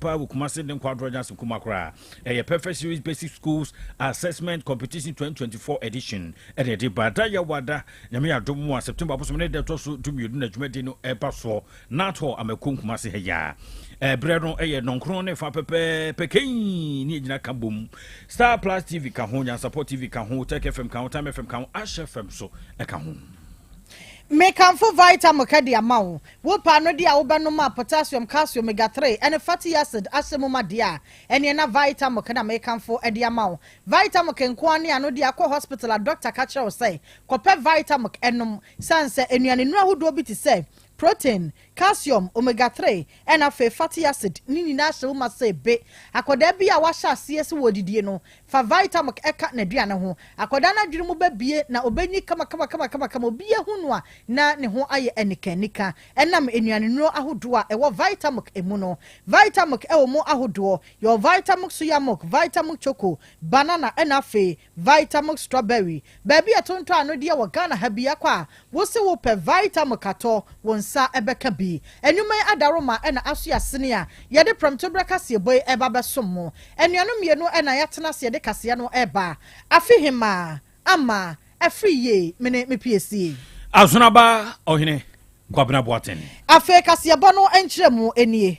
Kumasi den Quadro Jansen Kumakra, a perfect series basic schools assessment competition 2024 edition. And a debata wada, Yamia Dumu, September, Posmane, the Tosu, Dumu, Najmedino, Epaso, Nato, Amekum Kumasi Heya. Bredon, a non crone for Pepe, Pekin, Nina Kabum, Star Plus TV Kahun, Support TV Kahun, Tech FM Kahun, Time FM Kahun, Asha FM so, a Kahun. Make for vitamin Cadia Mao. Wo pano dia obanoma potassium, calcium, omega 3, and a fatty acid, asemoma dia, and yana vitamin can make for Edia Mao. Vitamin can kwani anodia ko hospital a doctor catcher or say, Cope vitamin enum, sanse, and yanina who do be to say. Protein, calcium, omega 3, and a fatty acid, Nini National must say be. Akoda be a washa CS wodi no. For vitamin eka nedriana ho. Akodana drimu be na obeni kama biye hunwa na ne ho aye enikenika. Enam enuane no ahodoa ewo vitamin emuno. Vitamin ewo mo ahodoa. Your vitamin suyamok, vitamin choco, banana enafe, vitamin strawberry. Baby atonto anodia wa Ghana habia kwa. Wose wo pe vitamin kato wonsa ebeka bi. Enume adaroma ena asu ya senia. Yede promtobra kase boy eba besomo. Enuanum ye no ena yatena se yede kase no eba. Afihima ama afriye mene me PSC. Azunaba ohine kwabena boaten. Afe kase bono enkyeremu enie.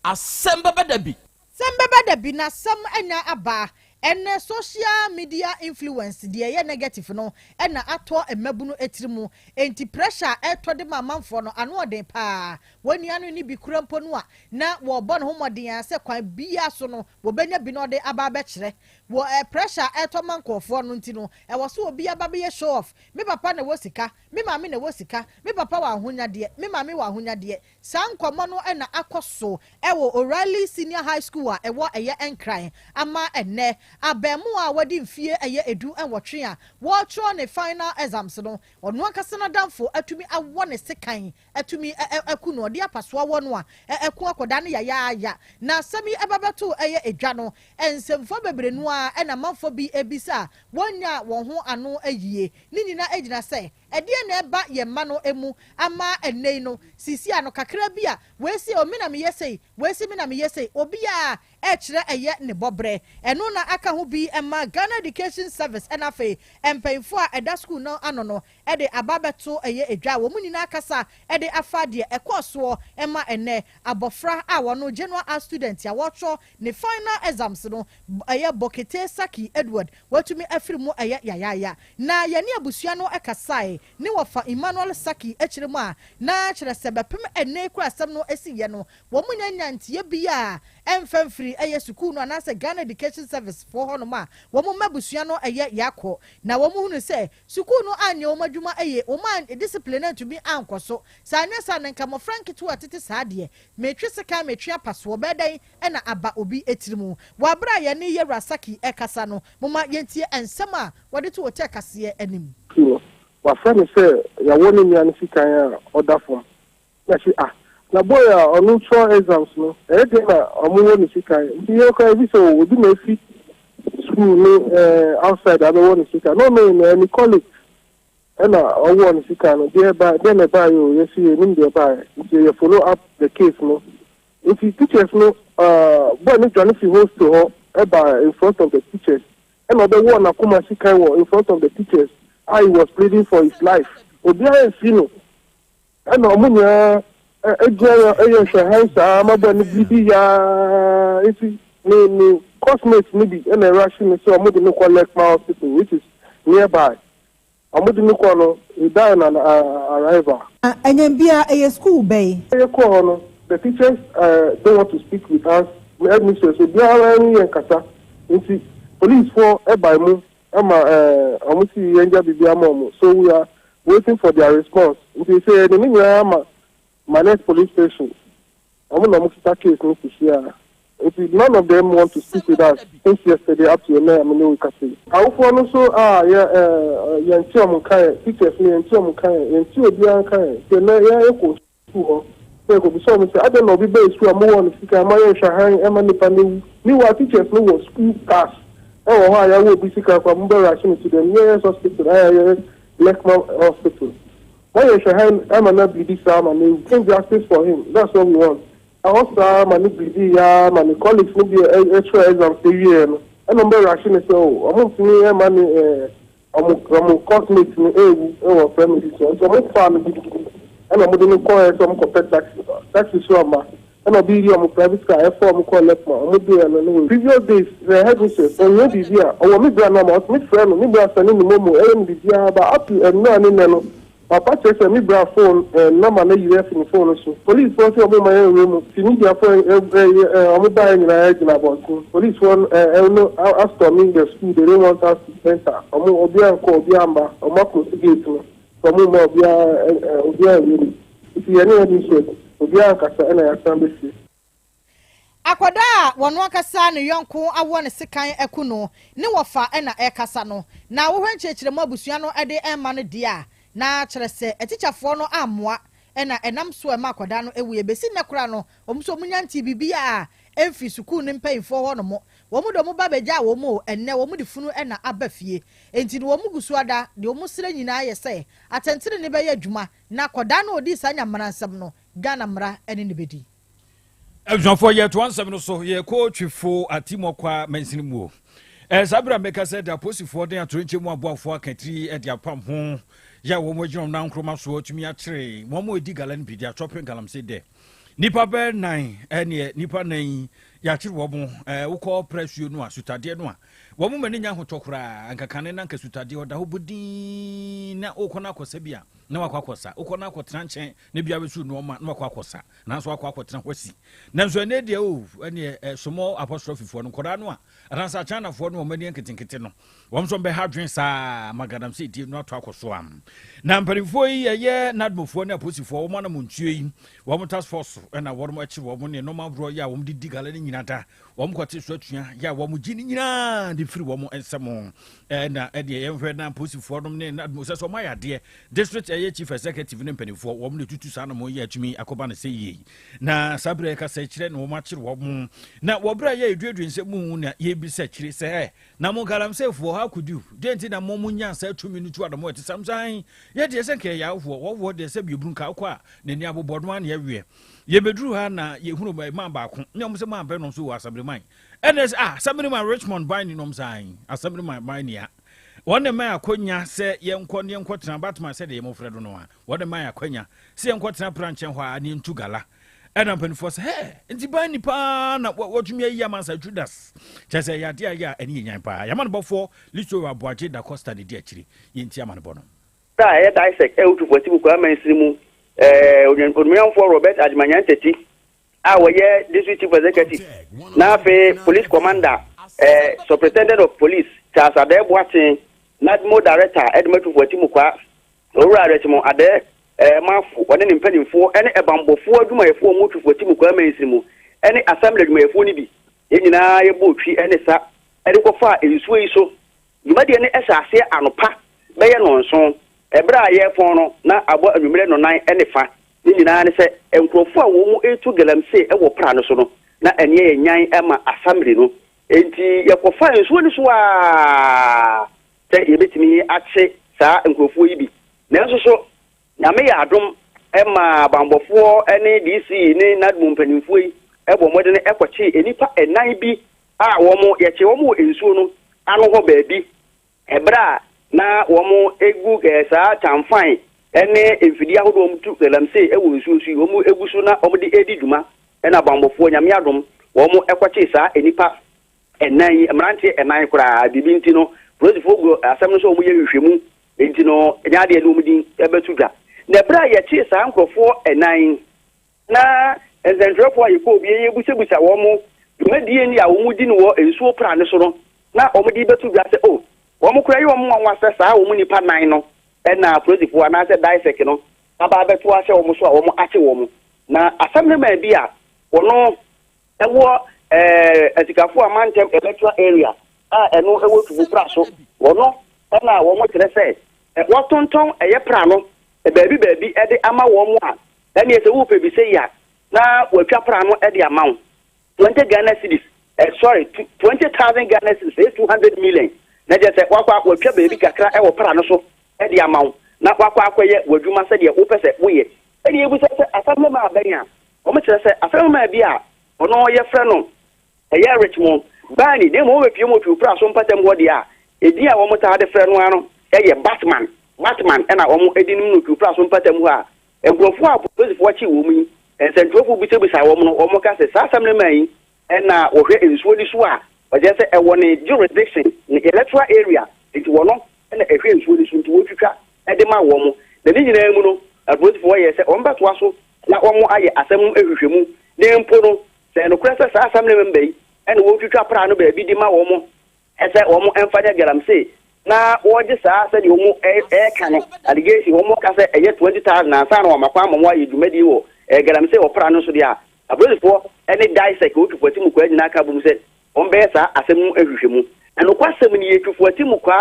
Asem Beba Dabi. Asem Beba Dabi na sam ena aba. Ene social media influence die ye negative no ena ato emabunu etirimu enti pressure eto de mamanfo no ano oden pa wani anu ni bi kurampo no a na wo bo no homoden ase kwan bia so no wo benya bi no de aba be kire wo pressure eto mankofo no nti no e wo so obi aba be show off me papa na wo sika me mama na wo sika me papa wa ahonya de me mama wa ahonya de sankomo no ena akoso e wo O'Reilly Senior High School a e wo eye enkran ama enne abemu a wadi mfie eye edu enwotwe a wo tro ne final exams no ono akase na damfo atumi awo ne sekan atumi aku no de apaso awo no a eku akoda ne ya na sami ebabeto eye edwa no ensemfo bebre no a na manfo bi ebisa wonya wo ho ano ayie ni nyina agina se ede na eba ye ma no emu ama enei no sisi ano kakra bi a wesi o mina me yesei wesi mina me yesei obi a kire eye ne bobre eno na aka ho bi ema Ghana Education Service enafe empenfo a eda school no ano no ede ababeto eye edwa wo mu nyina akasa ede afade ekoso ema ene abofra a wono general art student ya wotro ne final exams no eye Bokete Saki Edward watumi afirimu eye yaya na ye ne abusua no ekasai ni wofa Emmanuel Saki echiremu a na kire sebepem ene kura asem no esiye no wo mu nyantie bia emfamfiri eye school no anase Ghana Education Service for honoma wo mu mabusua no eye yakọ na wo mu hunu se school no anye wo madwuma eye wo man discipline to be ankoso sa anya sa nanka mo frank to atete sa de metwe seka metwe apaso bedan na aba obi etirimu wa bra ye ne Yaw Asante ekasa no moma yentie ensem a wode to wote kase anim wa friend say ya woni mi an sikan order form na shi na boy onu tro exams no e dey na omu woni sikan bi yo ka bi so obi na fi school no outside I don't want to sikan no any college and I want to sikan no there by then by you see nim there by you follow up the case no if you teachers no boy no join fi host to her by in front of the teachers and other one akuma sikan in front of the teachers I was pleading for his life obi a see no and omunya ejo shahansa mabani bibiya if ni cosmates maybe and a rushing so I'm going to collect my hospital which is nearby. I'm going to call he died on arrival. And then be a school bay. The teachers don't want to speak with us. We administrators so they are and kasa. Into police for a by move. I'm so we are waiting for their response. If they say the mean my next police station. I'm going to start case to share. If none of them want to speak with us since yesterday up to now, I mean we can say. I also teachers I don't know be school I'm on speaker my shahan emani me teachers no was school class. Oh I will be sick from rushing to the nearest hospital, Lekman Hospital. Why shahan emana be this and we bring justice for him. That's what we want. ahosa mani bibi ya mani colleagues no bi extra exam say year no e no be rushing say o omo tini e mani omo cosmate ni ewu e wo family so omo fa no bi e no mo de no call so omo compare taxi so ama e no bi ri omo private car e for omo call left ma omo bi no no previous days the head mistress on your bibi a owo mi bra na ma me friend mi bra sani ni momo e mi bibi a ba up and no ani no Papa check me bra phone number na you have in phone so police want to omo my room ti media phone omo buy ni na edge na about police one no after me the school they don't want us to center omo obi anko obi amba omo close gate no omo mo obi really if you any issue obi anka sa na ya san be akwada wono akasa ne yonko awo ne sekan ekuno ne wofa na ekasa no na wo hwenchechire mo abusua no ede emma no dia na kyerese etichafo no amoa na enam so ema akwada no ewu ebesi ne kura no omso munyanti bibia emfi sukuu ne mpanyfo ho no mo wo mu do mo babeja wo mo enne wo mu di funu na abafie enti wo mu gusuada de wo mu sere nyina yese atentire ne be ya adwuma na akwada no odi sanya mmaransam no Ghana mra ene ne bedi Ebjonfo ye 17 so ye coachfo atimokwa mansinimu Sabra meka said the posifo den atronche mu aboafo akatiri e dia pam ho ya wo mo gyinom na nkroma so otumi akyere mo mo edi galan bi dia chopping galam say de nipa be 9 ene nipa 9 ya kyere wo mo wo call pressure no asutade no a wo mo mani nya hotokora ankakane na nkasutade oda hobudi na okona kosa bia na wakwakosa okona akotena nchen ne bia besu no ma na wakwakosa na so akwakotena kwasi na nso ene de o ene somo apostrophe fo no koda no a ransa chana fo no mani nketinkete no wo mso be hadwen sa magadam se die no ato akoso am na mparifo yi ye nadmofo na aposifo wo ma na montuo yi wo mo task force na wo mo achi wo mo ne no ma bro ya wo mo didi gala ne nyina da wo mo kwate so atua ya wo mo gini nyina de firi wo mo ensemo na ede ye mhwe na aposifo no ne nadmo so ma ya de district chief executive ne mpanifo wo mo ne tutu sa na mo ye atumi akoba na se yi na sabre ka se kire no mo akire wo mo na wo bra ye eduedu nsemu na ye bi se kire se na mo galam se fo ha kudu denti na mo nya sa 2 minutes adamo eti samsan ye de se ke ya wo de se biebru nka kwa na ni abobodo an ye wie ye bedru ha na ye hunu ma ba ko nyom se ma be no so wo asabre man enes sabre man Richmond by ni nom san asabre man by ni a wone ma akonya se ye nkotena batman se de ye mofredo no a wone ma akonya se ye nkotena branchen ho a ni ntu gala ena mpanifo se nti ba ni pa na wotumi ayi amansa Judas chese ya dia ya eni nyan pa ya man bofo listo aboaje da Costa de dia chiri yenti aman bono ta ya dissect utu foti bu kwa mainstream onyanfo Robert Admanyanteti awoye district chief executive na fe police commander superintendent of police Charles Adeboatin Nadmo director Edmetu foti mu kwa owura retimo ade mafu wone ne mpanimfo ene ebambofo adwumayefo mutu foti mu kwa mainstream ene assembly adwumayefo ni bi yenyina ye botwi ene sa ede kofa ensuo yi so yumade ne esase anopa beye nonso ebra ye fon no na abo anwumere no nan ene fa yenyina ne se enkrofo a wo mu etu galamse ewo pra no so no na ene ye nyan ema assembly no enti ye kofa ensuo ni so a te yebetimi ache sa enkrofo yi bi nanso so nyame ya adom ema bambofo ene DC ne nadmu mpanimfo yi ebo mode ne ekwachi enipa enan bi a wo mo ye che wo mo ensuo no ano ho baabi ebra na wo mo egu sa tamfan ene emfidi ahodo mo tu galamse ewo ensuo su wo mo egusu na wo de edi duma ena bambofo nyame adom wo mo ekwachi sa enipa enan mrante enan kura bibi ntino prosifo go asem no so mo ye hwehwemu ntino nyaade no mudi ebetu dwa na bra ye chi sa nkrofo enan na ezentrepo ayiko obi yebusebusa wo mo dwumadie ni a wo mudi no wo ensuo pra ne so no na wo mudi betu dwa se wo mo kura yi wo mo wanwa sa wo mo nipa nan no na prosifo ana se dissect no aba betu ase wo mo so a wo mo ache wo mo na assembly man bi a wo no ewo etikafo amantem electoral area eno ewo tubu pra so wo no na wo mo kire se wo tonton eye pra no baabi ede ama wo mo a ene ese wo pe bi se ya na watwa pra no ede amount 20 Ghana cedis 20,000 Ghana cedis 200 million na je se watwa baabi kakra e wo pra no so ede amount na wakwa akoye wadwuma se de wo pese wo ye ene ebu se asable ma abanya omo kire se afem ma bi a ono ye frɛ no ɛyɛ Richmond bani dem o we pie mo tu pra so mpatam ho de a edi a omo ta de frɛ no ano ɛyɛ Batman ɛna omo edi nim no tu pra so mpatam ho a engrofo a police fo chi wo mu yi ensentofo bi tebisa wo mu no omo ka se sa asam ne man yi ɛna ohwe ensuo ni so a ɔje se ɛwɔ ne jurisdiction ne electoral area enti wo no ɛna ehwe ensuo ni so nti wo twitwa ɛde ma wo mu na ni nyina mu no police fo yɛ se omo bɛtoa so na omo ayɛ asam ehwehwemu ne mpo no se no kura se sa asam ne member yi ɛna wo twitwa pra no ba bi di ma wo mu ɛsɛ wo mu ɛmfa de galamse na wɔgye saa sɛ de wo mu ɛka no allegation wo mu ka sɛ ɛyɛ 20,000 na sa na wɔmakwa ma mo ayɛ dwumadi wɔ galamse wɔ pra no so de a abrɛfo ɛne dissect wo twifoti mu kwa nyina ka bom sɛ wɔn bɛyɛ saa asɛm mu ahwehwɛ mu ɛno kwa asɛm ne yɛ twifoti mu kwa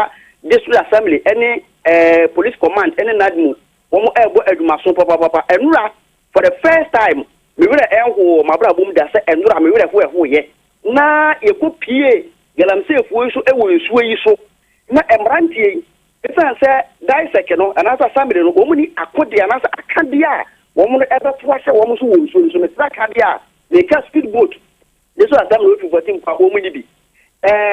district assembly ɛne police command ɛne nadmu wɔn mu ɛbɔ adwumaso papa ɛnura for the first time me wura ɛho mabra bom da sɛ ɛnura me wura ho yɛ na yɛkɔ pie galamse fo yi so ɛwɔ nsuo yi so na emrantie esan sɛ dissect no anasa assembly no wɔn ni akode anasa akade a wɔn no ɛbɛto ahyɛ wɔn so wɔ nsuo so ne tra akade a ne ka speed boat ne so asam no fi voting kwa wɔn ni bi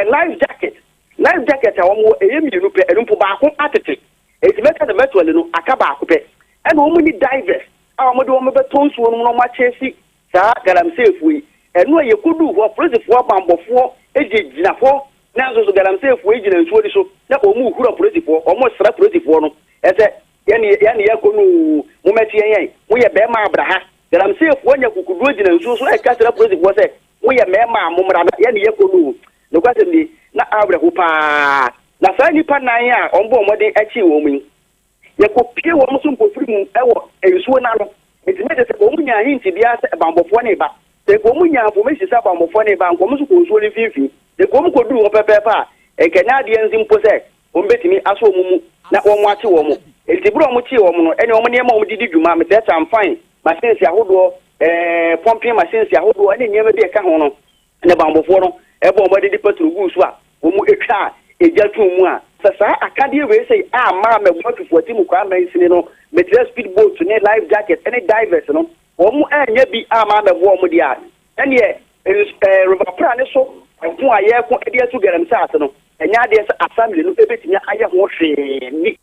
life jacket a wɔn wɔ ɛyɛ mmienu pɛ ɛno mpo baako atete etimɛka de mɛtɔle no aka baako pɛ ɛna wɔn ni divers a wɔn de wɔn bɛtɔ nsuo no wɔn akyɛsi saa galamsey fo yi ɛno a yɛkodu hɔ polisifoɔ bambɔfoɔ gyinafoɔ na nso so galamsey fo yi gyina nsuo di so na wɔn hura polisifoɔ wɔn sra polisifoɔ no ɛsɛ yɛne yɛkɔ no momɛti yɛn moyɛ bɛrima abraha galamsey fo nya kukuduo gyina nsuo so ɛka sra polisifoɔ sɛ moyɛ mɛrima momra na yɛne yɛkɔ no no kwasɛm ni na abraho paa na saa nipa nan a ɔmbɔ ɔmɔden akyi wɔn mu yɛkɔ pie wɔn so mpofiri mu ɛwɔ nsuo n'ano ɛtumi de sɛ wɔn nya ahinti bia sɛ bambɔfoɔ ne ba sɛ wɔn nya information sɛ bambɔfoɔ ne ba nkɔm so kɔ nsuo ne fiifi sɛ wɔn kɔduru hɔ pɛpɛɛpɛ a ɛnkɛnya adeɛ nsi mpo sɛ wɔn bɛtumi aso wɔn mu na wɔn akye wɔn mu eti bere wɔn kye wɔn no ɛne wɔn nneɛma wɔn didi dwuma mɛtɛ tamfan machines ahodoɔ pumping machines ahodoɔ ɛne nneɛma bi ɛka ho no ɛne bambɔfoɔ no ɛbɔ wɔn de petrol gu so a wɔn etwa egya tum mu a sɛ saa akadeɛ wei sɛ a maa mɛbɔ tufuɔti mu kwa mɛnsini no mɛtɛ speed boat ne life jacket ɛne divers no wɔn ɛnyɛ bi a maa mɛbɔ wɔn deɛ ɛneɛ river pra ne so ɛko a yɛko ɛde ato galamsey ase no ɛnyɛ adeɛ sɛ assembly no ebɛtumi ayɛ ho hwee ni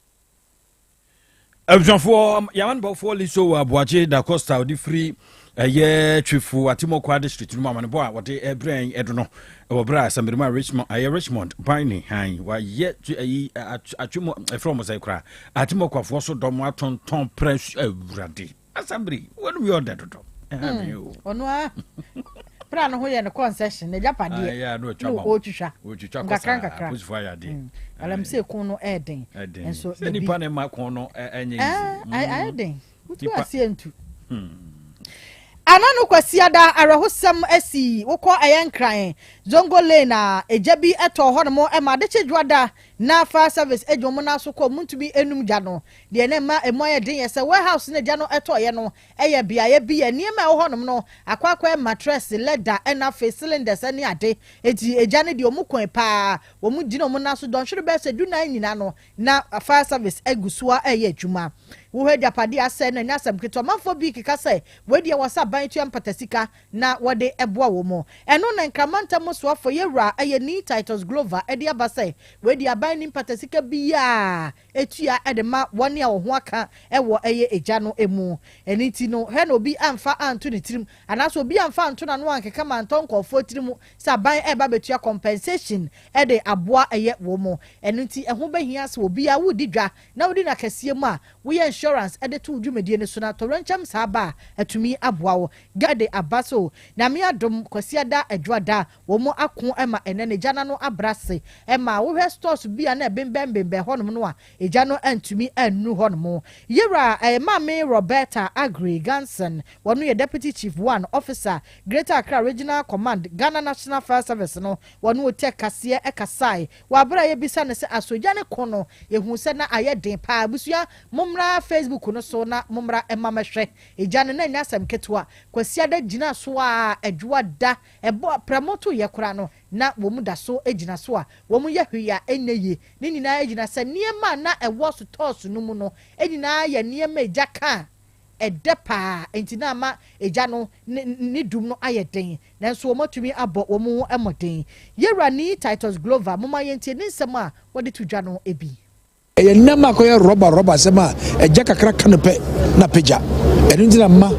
abusuafoɔ yaman bɔfoɔ liso wɔ aboakye da costa ɔde firi ɛyɛ twifo atimɔkwa district no mu amanebɔ a wɔde ɛbrɛn ɛdo no ɛwɔ berɛ a asɛmberema Richmond bani han wayɛ atwemo ɛfrɛ mo sɛ koraa atimɔkwafoɔ so dɔm atontɔn prɛ awurade asɛmbere wɔnom yɛ ɔda dodo ɔno a pra no ho yɛ no concession na japadeɛ no ɔtwitwa nkakra posifoɔ ayɛ adeɛ galamsey kun no ɛden nso sɛ nipa ne ma kon no ɛnyɛ ayɛ den wotu aseɛ ntu anano kwasiada arahosam asi wokɔ ɛyɛ nkran zongo lane na egya bi ɛtɔ hɔ no mo ɛma de kyedwada na fire service edwom na so kɔ muntumi enum gya no de ne ma emo ayɛ den yɛ sɛ warehouse ne gya no ɛtɔ yɛ no ɛyɛ biaye bi yɛ niema ɛwɔ hɔ no no akwakɔ mattress leather ɛna face cylinders ɛne ade eti egya ne de omu kɔn paa omu gyina omu na so dɔnhwere bɛ sɛ dunan nyina no na fire service egusua ɛyɛ adwuma wo hɛ japade asɛ na nyasɛm keto manfo bi keka sɛ wedi wɔ sa ban tua mpatasika na wɔde ɛboa wɔ mo ɛno na nkramanta mo so afɔ yɛwura ɛyɛ ni Titus Glover ɛde aba sɛ wedi aban ni mpatasika bi ya etua ɛde ma wɔne a wo ho aka ɛwɔ ɛyɛ egya no emu ɛni ti no hɛ na obi amfa anto ne tirim anaso obi amfa anto na no ankeka manton kɔfo tirim sɛ aban ɛba betua compensation ɛde aboa ɛyɛ wɔ mo ɛni ti ɛho behia sɛ obi a wodi dwa na wodi na kɛseɛ mu a woyɛ insurance ɛde to dwumadie ne so na torencham saa ba atumi aboa wo gade abaso na me adom kwasiada adwada wo mo ako ema ene ne jana no abrase ema wo hwe stores bia na bembembe honom no a eja no antumi annu honom yera mame Roberta Agri Ganson wono ye deputy chief 1 officer Greater Accra Regional Command Ghana National Fire Service no wono te kase ekasai wa bra ye bisa ne se asoja ne kono ehu se na aye den pa busua momra Facebook no so na momra emamehwe eja no na nyasam ketwa kwasiada gina so a adwada ebo pramoto ye kora no na wo mu da so egina so a wo mu ye hwea enye ni nyina egina se niema na ewo so toss no mu no enyina ye niema eja ka edepa enti na ma eja no ni dum no ayeden nanso wo matumi abo wo mu emoden yewra ni Titus Glover moma yentie ni nsem a wode to dwa no ebi eye nama ko ye roba sema eja kakra kanepe na peja enu ndina ma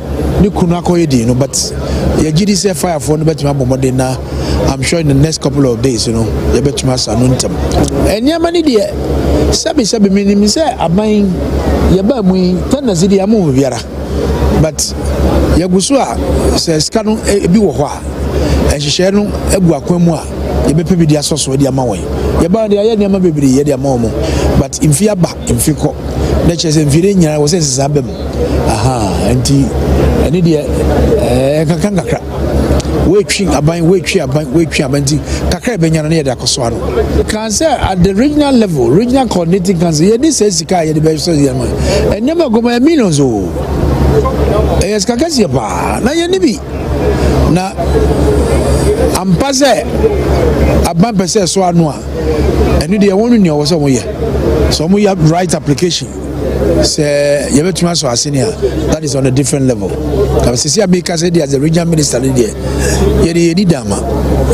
ni kunu akoye di no but ye gidi say fire for no betuma bomode na I'm sure in the next couple of days you know ye betuma sanu ntem enyama ni de sabi minim say aban ye ba mu tendency de amu biara but ye gusu a say ska no ebi wo ho a ehihye no agu akwamu a ye bepe bi de asoso de ama won ye ba de aye niam bebiri ye de ama won but imfi aba imfi ko na chese mfire nyara wo say sisabem aha anti ani de kankan kakra wetwi aban ti kakra benyana na ye de akoso ano can say at the regional level regional coordinating council ye this sika ye de be so ye ma enyama goma millions o yes kakasi ba na ye ni bi na ampase aban pese so anu a enu de wonu ni owo so mo ye so mo ya right application say you betuma so asenia that is on a different level ka se sia be ka say as the regional minister there ye di dama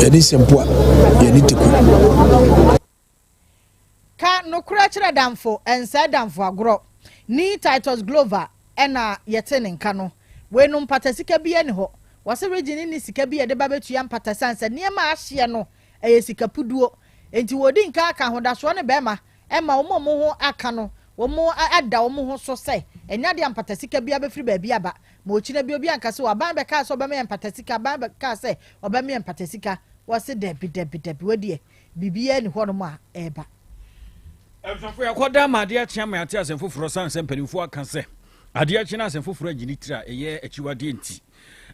ye di sempoa ye di teku ka no kura kire damfo ensa damfo agro ni Titus Glover ena yete ne nka no we no mpatasika bi ene ho wase regini ni sika bi de ba betu ya mpatasanse niema ahye no eye sika puduo enti wodi nka aka hodaso ne bema ema wo mo ho aka no wo mo ada wo mo ho so se enya de mpatasika bi abefiri ba bi aba ma ochina bi obi anka se waban be ka so ba me mpatasika ban be ka se oba me mpatasika wase debi wodi bibia ni ho no ma eba efafo yakoda ma de atia ma ate asem foforo sanse mpanimfo aka se ade atia asem foforo agini tira eye achiwade enti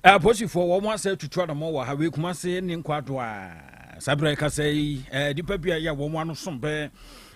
aposifo wo mo asa tutua na mo wa ha we kuma se ne nkwado a sabra ka se dipa bia ya wo mo ano sombe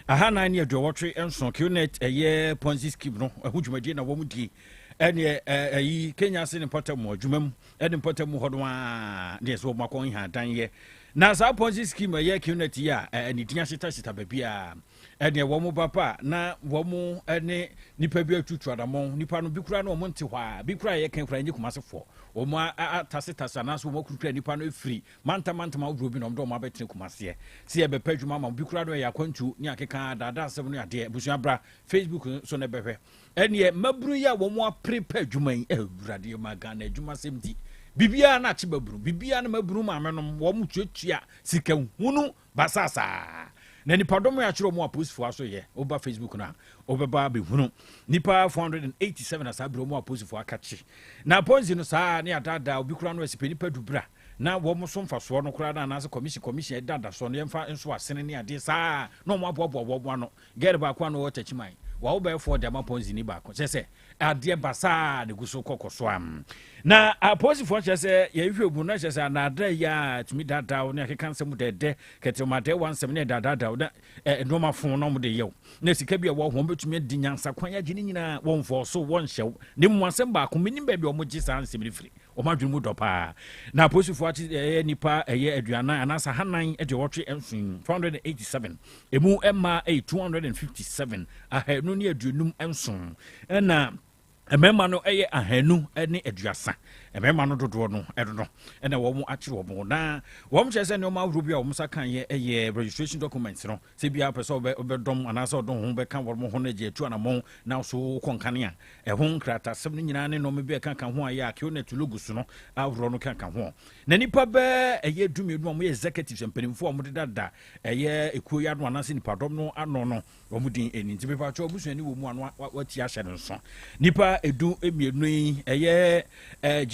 aha na ne adwotwe enso qnet eye ponzi scheme no ahudwumadi na wo mu di ene ayi Kenya se ne potamu adwumam ene potamu hodo a ne so mo akon ha dan ye na sa ponzi scheme eye qnet ya ne tinya shita babia ene wo mu papa na wo mu ene nipa bi atutu adamon nipa no bi kura na wo nte hwa bi kura ye kan kura nyi kumasefo wo mu atase na so wo kura nipa no efiri manta ma wo bi no do ma betene kumase se ye be padwuma ma bi kura no ya kwantu ni akeka dada asem no ade busu abra Facebook so na behwe ene maburu ya wo mu apre padwuma yi awurade ma Ghana adwuma semdi bibia na ache baburu bibia na maburu ma menom wo mu tuatua sika hunu basasa na nipa dom ya chiro mo post fo aso ye oba Facebook na obeba be hunu nipa 487 asabro mo post fo akachi na ponzi no saa ne adada obi kura no asipe nipa dubra na wo mo so mfa so no kura na na commission dada so no yemfa enso asene ne ade saa no mo abobo no get ba kwa no wachachiman wa wo be for dem ponzi ni ba ko se ade basa ne guso kokoso am na aposi fo chese ye hwebu na chese na ada ya tumi dada ne akeka nsem dede ketemade wansem ne dada da no ma fon no mo de yew na sika bia wo ho betumi di nyansa kwan ya gini nyina won fo so won hyew ne mo asem ba ko minim ba bia o mo gi sa nsem ne firi o ma dwemu do pa na aposi fo ati nipa aduana anasa hanan de wotwe ensun 487 emu emma 257 ahanu ne aduanum ensun na emema no eye ahanu ne aduasa emema no dodo no edono ena wo mu akire wo mo na wo mo chese ne o ma wuro bia wo mo sakan ye registration documents no se bia person obedom anasa odon ho be kan wo mo ho na je atu anamon na so konkane a ehun krata sem no nyina ne no me be kan ho aye akio na tulogusu no awuro no kan ho na nipa be eye dumiedu mo executives empanimfo mo dada eye ekuo ya no anasa nipa dom no ano no wo mo din eni nti be pa cho obusu ani wo mu ano wati ahye no so nipa edu emienu eye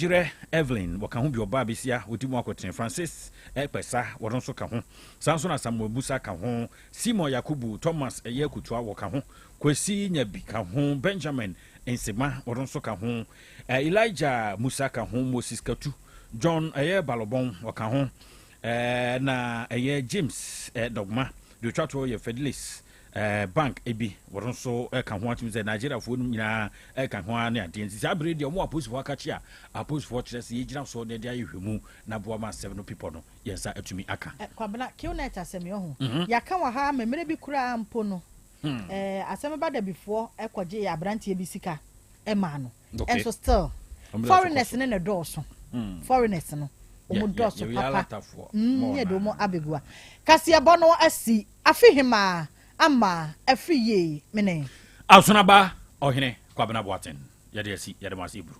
Jire Evelyn waka ho bi oba besia wodi mu akoten Francis Pesa wodon so ka ho sanso na Samuel Busa ka ho Simon Yakubu Thomas eye kutua waka ho Kwesi Nyabi ka ho Benjamin Ensema wodon so ka ho Elijah Musa ka ho Moses Katu John eye Balobon waka ho na eye James Dogma do twato ye Fidelis bank ebi wodon so ka ho atim ze Nigeria fo num nyina ka ho na ade nti abre de omo aposi fo akachi a aposi fo chese ye gyina so de ayehwemu na boa ma 7 people no yensa atumi aka kwabena qnet asemi ho ya ka wa ha memere bi kura mpo no Asem Beba Dabi fo ekwaje ya abrantie bi sika ma no and so still foreigners in the door so foreigners no omo door so papa ye do mo abegua kasi abono asi afihima ama afiye mene Ausonaba ohene kwabena boaten yade asi yade masi bru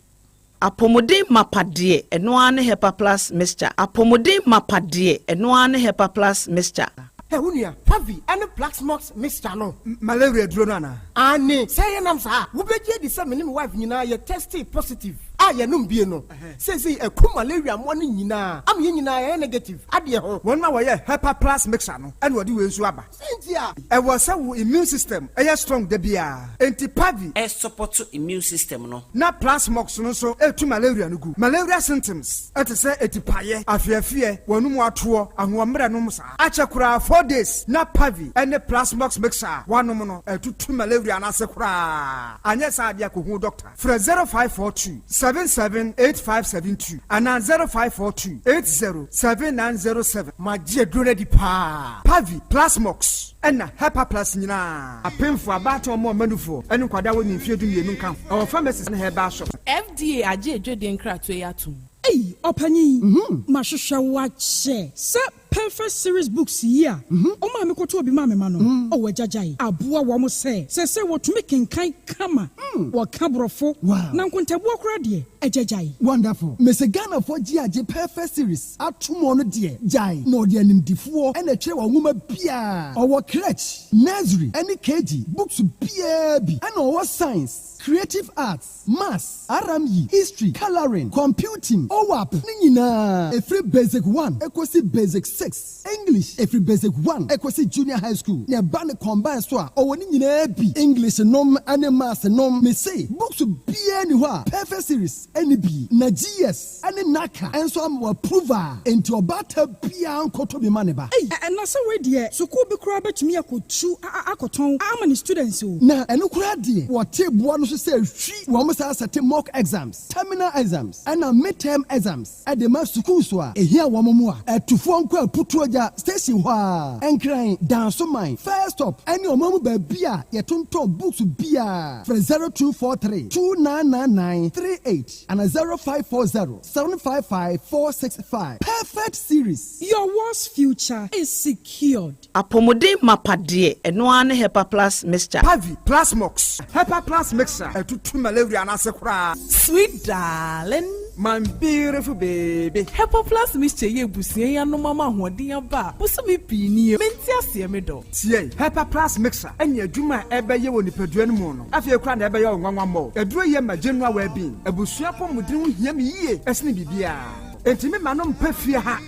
apomodin mapade eno ane hepa plus mixture apomodin mapade eno ane hepa plus mixture Unia, Pavi, and the Black Smokes Mr. No, malaria drona. Anne, say an answer. Who bet you the same wife, you know, you're tested positive. Ah, ya no bieno. Says he a coup malaria morning, you know. I'm in negative. Adia, 1 hour, Hepa Plus Mixer, and what do you swabber? Cynthia, I was so immune system, a strong debia. Anti Pavi, A support to immune system no. na Plus Smokes no so, to malaria no good. Malaria symptoms, at a say, etipaye, a fear, one more tour, and 1 minute no musa. Achakura 4 days, na Pavi, and the Plus Smox Mixer, 1 mono, to malaria and asakura. And yes, I be a doctor. For 0542 778572 and 0542 807907. My dear Grady Pa Pavi Plasmox and Hepa Plus Nina. A pen for about or more manufo and Quadawan in Fiadu Nunca. Our pharmacist and her bar shop. FDA aje Jordan Kratwayatu. Hey, Opani, Mashusha watch. Sir, perfect series books here. Oh, mamma, go to be mamma, mano. Oh, Jajai. Abua wamo say what making kind kama. What cabrofo. Wow. Nankunta walk ready. A Jajai. Wonderful. Miss Ghana for GIJ perfect series. At tomorrow, dear. Jai. No, dear, name D4 and a chair woman Pia. Our crutch. Nursery. Any KG. Books PAB. And our science. Creative arts. Maths. RME. History. Coloring. Computing. OWAP. Nina. A free basic 1. Equasi basic 6. English. A free basic 1. Equasi junior high school. Nya bane combine swa. Owo nina ebi. English nom and maths nom. Me say. Books be anywhere. Perfect series. Any B. Na GS. Any naka. And so I'm approver. Into a battle pian koto be maneba. Hey. And that's a way dear. So ko be crab to me akotu akoton. How many students o? Na eno kura dear. What table one so say we almost have certain mock exams, terminal exams, and midterm exams. At the mass school so here wamomua. To phone call putuaja station wa. And crying down so mine. First up, and your mom be beer. Your tonto books beer. From 0243 2999 38 and 0540 755 465. Perfect series. Your worst future is secured. apomodin mapade eno ane hepa plus mixture Pavi Plasmox Hepa Plus Mixer to malaria and asakura. Sweet darling. My beautiful baby. Hepa Plus Mixture ye busie ya no mama hoden ba. Buso me pini. Menti ase me do. Tie Hepa Plus Mixer enya adwuma ebeye woni padua no mu no. Afie kura na ebeye onwanwa mo. Eduro ye ma general well-being. Abusua pomudin ho hia me yie. Esne bibia. Entimi manom pafie ha.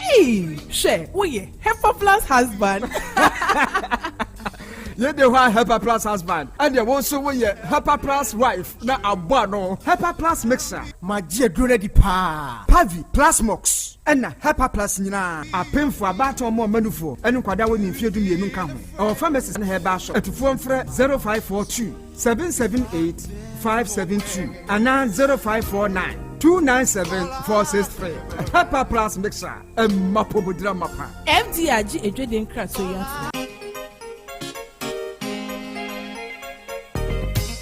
She, woye Hepa Plus husband. Ye de wa Hepa Plus husband and there also we Hepa Plus wife na abua no. Hepa Plus Mixer my dear ready pa Pavi Plasmox and Hepa Plus nyina apem for about or more manufo and kwada woni mfiedu mienu nka ho. Our pharmacist na herba shop atufo mfre 0542 778 572 and 0549 297-463. Hepa Plus Mixer and Mapobudra Mapa. FDRG a Jordan Kratwayatu.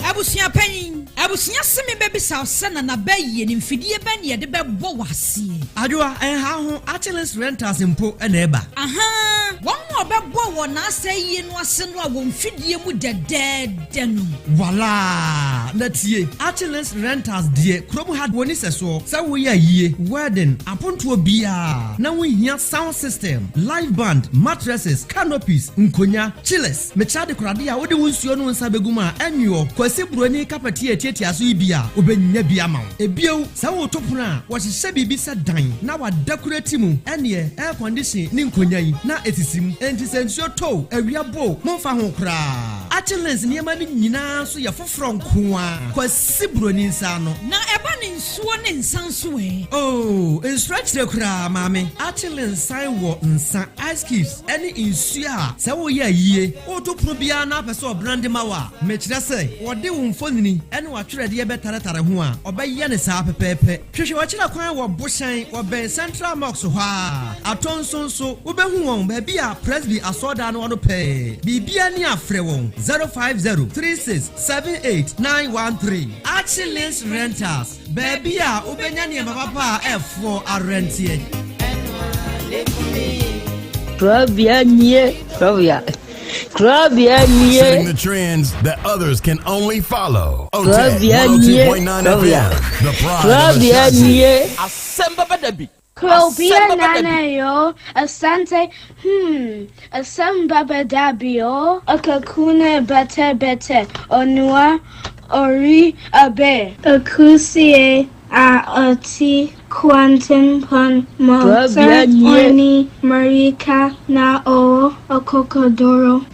Abusia penyin abusia semi baby sawsana na bayi ni mfidie ban ye de bebo wase adwa en ha ho Achilles Rentals impo na eba aha won obebo wo na asayi no ase no a wo mfidie mu dedede no wala na tie Achilles Rentals die krom had woni seso sa wo ya yie wedding aponto bia na wo hia sound system live band mattresses canopies nkonya chillers me chade kurade a wo de wonsuo no nsa beguma enyo kwase buroni kapati etiatia so ibia obenya bia ma ebio sa wo topuna wo hye bibi sa dan na wa decorate mu ene air condition ni nkonya yi na etisim enti sensuo to awia bo momfa ho kra Achilles niema ni nyina so ya foforo nkoa kwase buroni nsa no na eba ni nsuo ne nsanso oh stretch the kra mame Achilles sai wo nsa ice cubes ene nsuo a sa wo ya yie wo topunu bia na pese obrande mawa me kire se wo de wo mfonini ene wa twere de betaretare ho a obaye ne saa pepepe hwehwe wa kira kwan wo boshan wo ben central mox ho a atonsonso wo behu won ba bia presby asoda no no pe bibia ni afre won 050-3678-913. Achilles Rentals. Baby, ubenya papa F4 Arrentie. Krobea. Setting the trends that others can only follow. Krobea. 102.9 FM. The pride of Asem Beba Dabi. Krobea nana yo, Asante, Asem Beba Dabi yo, Akakune bete, Onua, Ori abe, Akusie, Ati, Quantum pon Mozart, Oni, Marika, na o, Okokodoro.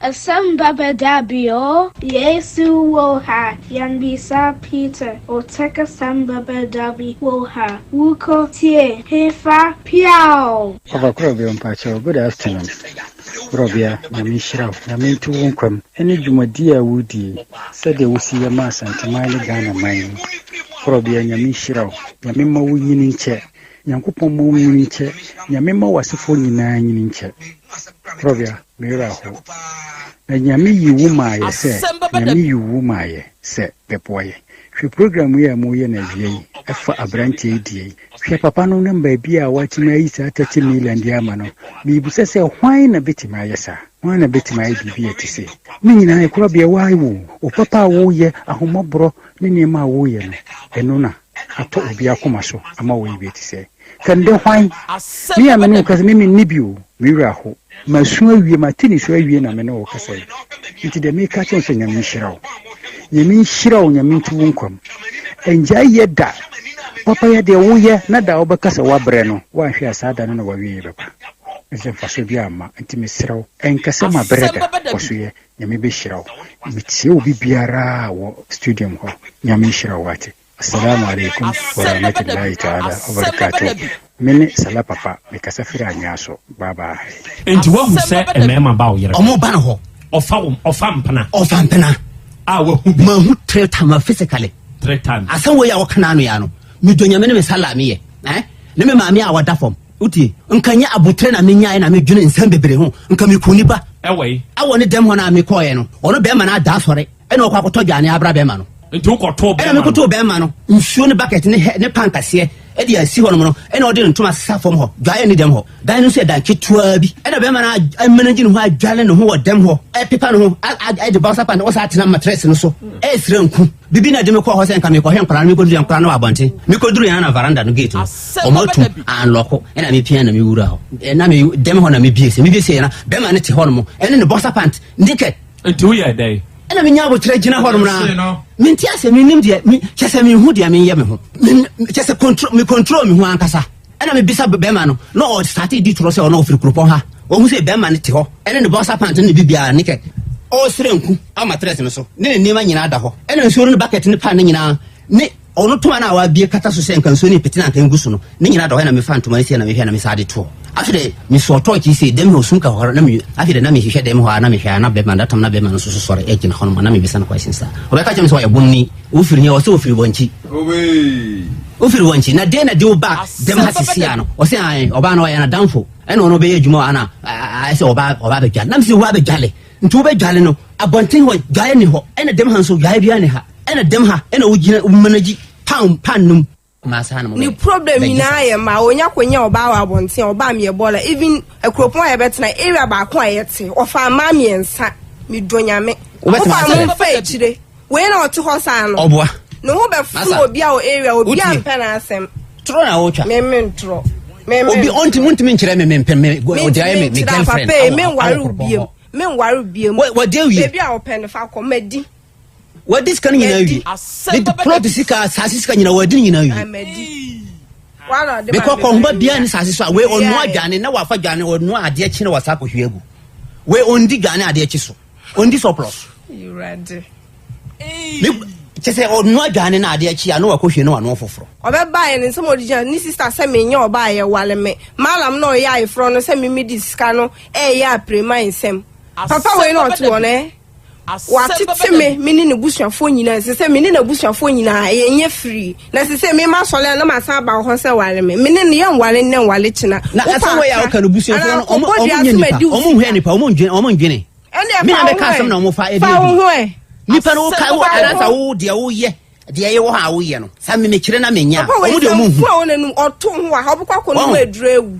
Asem Beba Dabi yo, Yesu woha, Yanbisa Peter, Oteka Asem Beba Dabi woha, Wuko tie, Hefa piao. Krobea mpacho, good afternoon. Krobea, Namishra, Namintu Wunkwam, any Jumadia Woody, said they will see a mass and Tamale Ghana mine. Krobea, Namishra, Yamima winning chair, Yankupo winning chair, Yamima was a phone in 9 inch. Krobea, Miraho. Yami you womay, say, Yami you womay, say, Pepoy. She program we are moyen as ye, for a branch ADA. She papa no number be a watching my is at 30 million diamano. Me say, why a bit my yesa, one a bit my BB to say. Me and I could be a why woo, or papa woo ye, a homobro, Nima wooyen, and nona. I told be a commercial, I'm away to say. Can do wine? Me a man because me nibu, Miraho. My swear we martini swear we and a man or say. It did make a change in Yamishra. Yamin Shiro, Yamin to Wunkum. And Jay yet that. Papa ya de Wuya, Nada Obacasa Wabreno, why she has had another way. As a Fasobiama, and Timisro, and Casama Breda, Osuye, Yamibi Shiro. Mitsu Bibiara Studium Hall, Yamishra Wati. Assalamu alaikum wa rahmatullahi ta'ala wa barakatuh. Mini sala papa mikasafira nyaso baba. Enti wo hu se emema ba wo yere. Omo ba na ho. Ofampana. Ah wo hu ma hu 3 times physically. 3 times. Asan wo ya wo kana no ya no. Mi donya me ne sala me ye. Ne me maami a wada fom. Uti nkanya abutre na me nyae na me dwene nsam bebre ho. Nka me kuni ba. Ewe. Awo ne dem ho na me koye no. Ono be ma na da sore. E na okwa akoto dwane abra be ma no. Nti ukoto be ma. E na me koto be ma no. Nsuo ne bucket ne pankase. E dia si hono no. E na odi ntoma sesa fom ho. Dwae ne dem ho. Dan no se da ketua bi. E na be ma na manage no ho adwale no ho wo dem ho. E pepa no ho. E de bounce pan o sa atena mattress no so. E sire nku. Bibi na de me ko ho se nka me ko hen kwara me ko duru nkwa na abonte. Me ko duru yana na veranda no gate. O ma tu anloko. E na me pia na me wura ho. E na me dem ho na me biese. Me biese na be ma ne te ho no mo. E ne bounce pan ndike. Nti wo ya dai. Ena me nya bo tre gina ho no na. Me ntia se me nim de me chese me hu de me ye me ho. Chese control me ho ankasa. Ena me bisa be ma no. No o start di tro se o no ofiri kropon ha. O hu se be ma ne te ho. Ene ne bounce pan ne bibia ne ke. O sire nku ama tres no so. Ne nima nyina da ho. Ena nsuo no bucket ne pan ne nyina. Ne ono tuma na wa bie kata so se nkan so ne petina nkan gusu no. Ne nyina da ho na me fan tuma ese na me hwe na me sade to. Afide me so talk yi say dem ho sun ka ho na me afide na me hwe dem ho na me hwe na be man datam na be man so sore e gina ho na me bisa na question sa. O be ka chem so ya bunni wo firi here o se wo firi bonchi. Wo firi bonchi na de wo back dem hasisia no. O se an oba na o ya na danfo. E no be adwuma ana I say oba be gale. Na me se wo be gale. Ntu be gale no abonten ho gale ni ho. E na dem han so gale bia ne ha. E na dem ha e na wo gina manage pan num. Ni problem ina ye ma onya kwenya oba wa abonten oba me ebola even ekropon ye betina area ba ko ayete ofa ma me ensa me donya me ofa mo fa echire we na otu ho san no oboa no ho be fu obi a o area obi a mpe na asem tro na wo twa me ntro me obi onti me nkyere me mpe me go odi aye me girlfriend me nwaru biem wo dey wi baby a open fa ko medi what this can you know the plot sika sasis kan nyina wadi nyina wi wala de because ko mba bia ni sasis so we onu adwane na wafa dwane onu ade achi na wasa ko hwegu we ondi dwane ade achi so ondi surplus you ready chese onu adwane na ade achi anu wakɔ hwe na wano foforo obeba ye nsem odijan ni sister se me nya oba ye wale me malam no ya ifro no se me midi sika no ya prema nsem papa we no to one watete me mini ne busuafo nyina se mini na busuafo nyina yenye free na se me ma sole na ma san ba ho se wale me mini ne yan wale ne wale china na asa we ya ka no busuafo no omo hwe nipa omo ndwene Me na me ka asem na mo fa e dey. Nipa no ka wo anasa wo de wo ye. De ye wo ha wo ye no. Sa me kire na menya. O de mo hu. Wo na oto ho a obukwa ko no edrewu.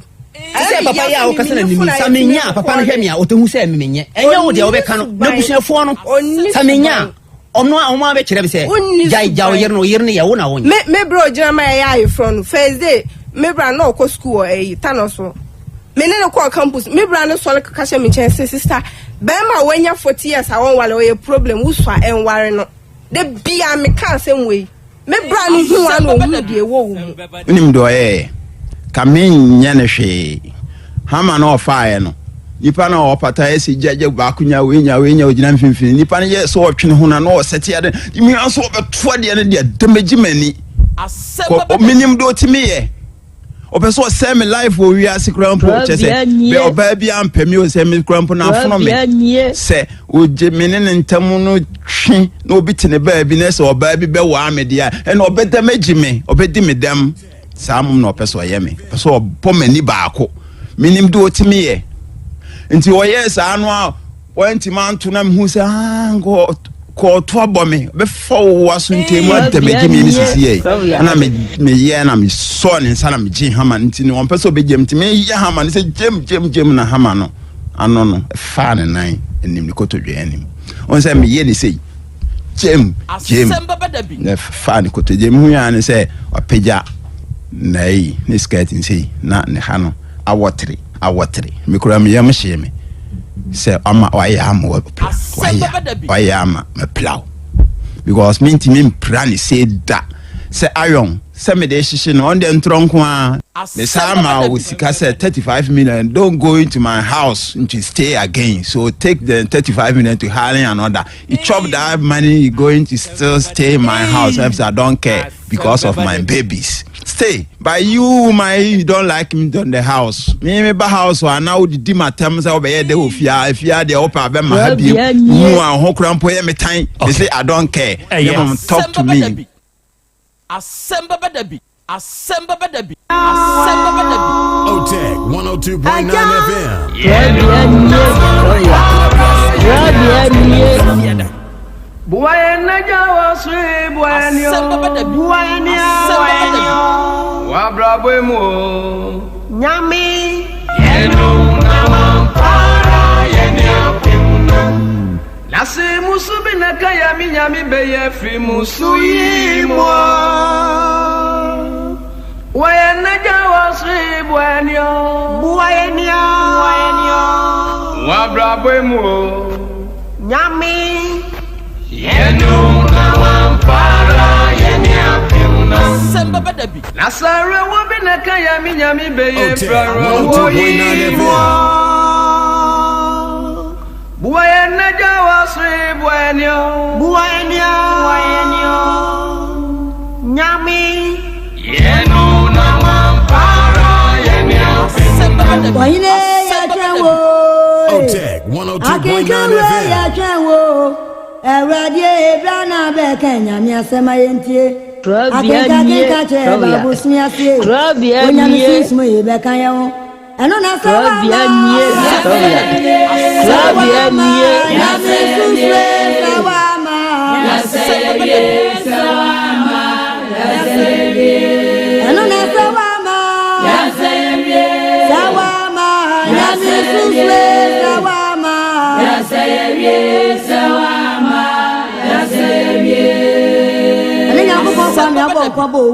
Ase papa ya o kasa na nimi. Sa menya papa no hwe me a o te hu se me menye. Enya wo de wo be ka no. Na busuafo no. Sa menya. Omo abe kire be se. Ja o yer no ye wo na wo. Me bro jina ma ya from first day. Me bra no ko school Tanoso. Me ne ko campus. Me bra no so ka she me chen sister. Be ma wanya 40 years I won wale o problem uswa enware no. De bia me kan same way. Me bra no hu an o hu de wo wo. Nim do ka me nya ne hwe. Hama no fire no. Nipa na opata esi jeje ba kunya we nya ogina mfimfini. Nipa ne ye so otwene ho na no sete ade. Mi anso obeto de ne de damaji mani. Asem minim do timi ye. Opeso say me life wo wi asikrampo chese be oba bia ampemi o say me krampo na afono me say o je menene ntamu no twi na obi tene ba bi na say oba bi be wa me dia e na obeda meji me obedi me dem samum na opeso ye me opeso obo mani baako minim do timi ye nti o yes anu a wanti man to na me hu say ngo ko to abomi be fo waso ntemu ademeji me ni sisi ye na me ye na me so ne nsa na me ji hama nti ne wonpese obegem nti me ye hama ne se jem na hama no ano no fa ne nan enim ne kotodwe enim on se me ye ne sei jem ne fa ne kotodwe hu ya ne se opegya nai ne skirt nsi na ne ha no awotre me kura me yam hye me say ama wayama wayama me plow because me plan say that say iron say me dey shishi no on the ntronko a the sama we sika say 35 million don't go into my house to stay again so take the 35 million to hire another you chop that money you going to still stay in my house if I don't care because of my babies stay by you you don't like me on the house me ba house wa now di matem say obey de ofia if you dey opa be ma ha bi mu an ho krampo ye me tan they say I don't care you mom talk to me Asem Beba Dabi OTEC 102.9 FM Buena jawa sui buenio buenio wabra bwemo nyami yenu na wampara yenu apimno lase musubi na kaya mi nyami beye fi musuyimo buena jawa sui buenio wabra bwemo nyami yenu na wampara yenu apimno Asem Beba Dabi Nasare wobi na kaya mi nyami beye fraro woyimo buaya na jawa sui buenio nyami yenu na wampara yenu apimno Wayne ya trawo OTEC 102.9 FM Radie Brana Bekenya Miasema Yentie Akeka che babu smiasie Onya misismo Bekanya wo Eno na sawa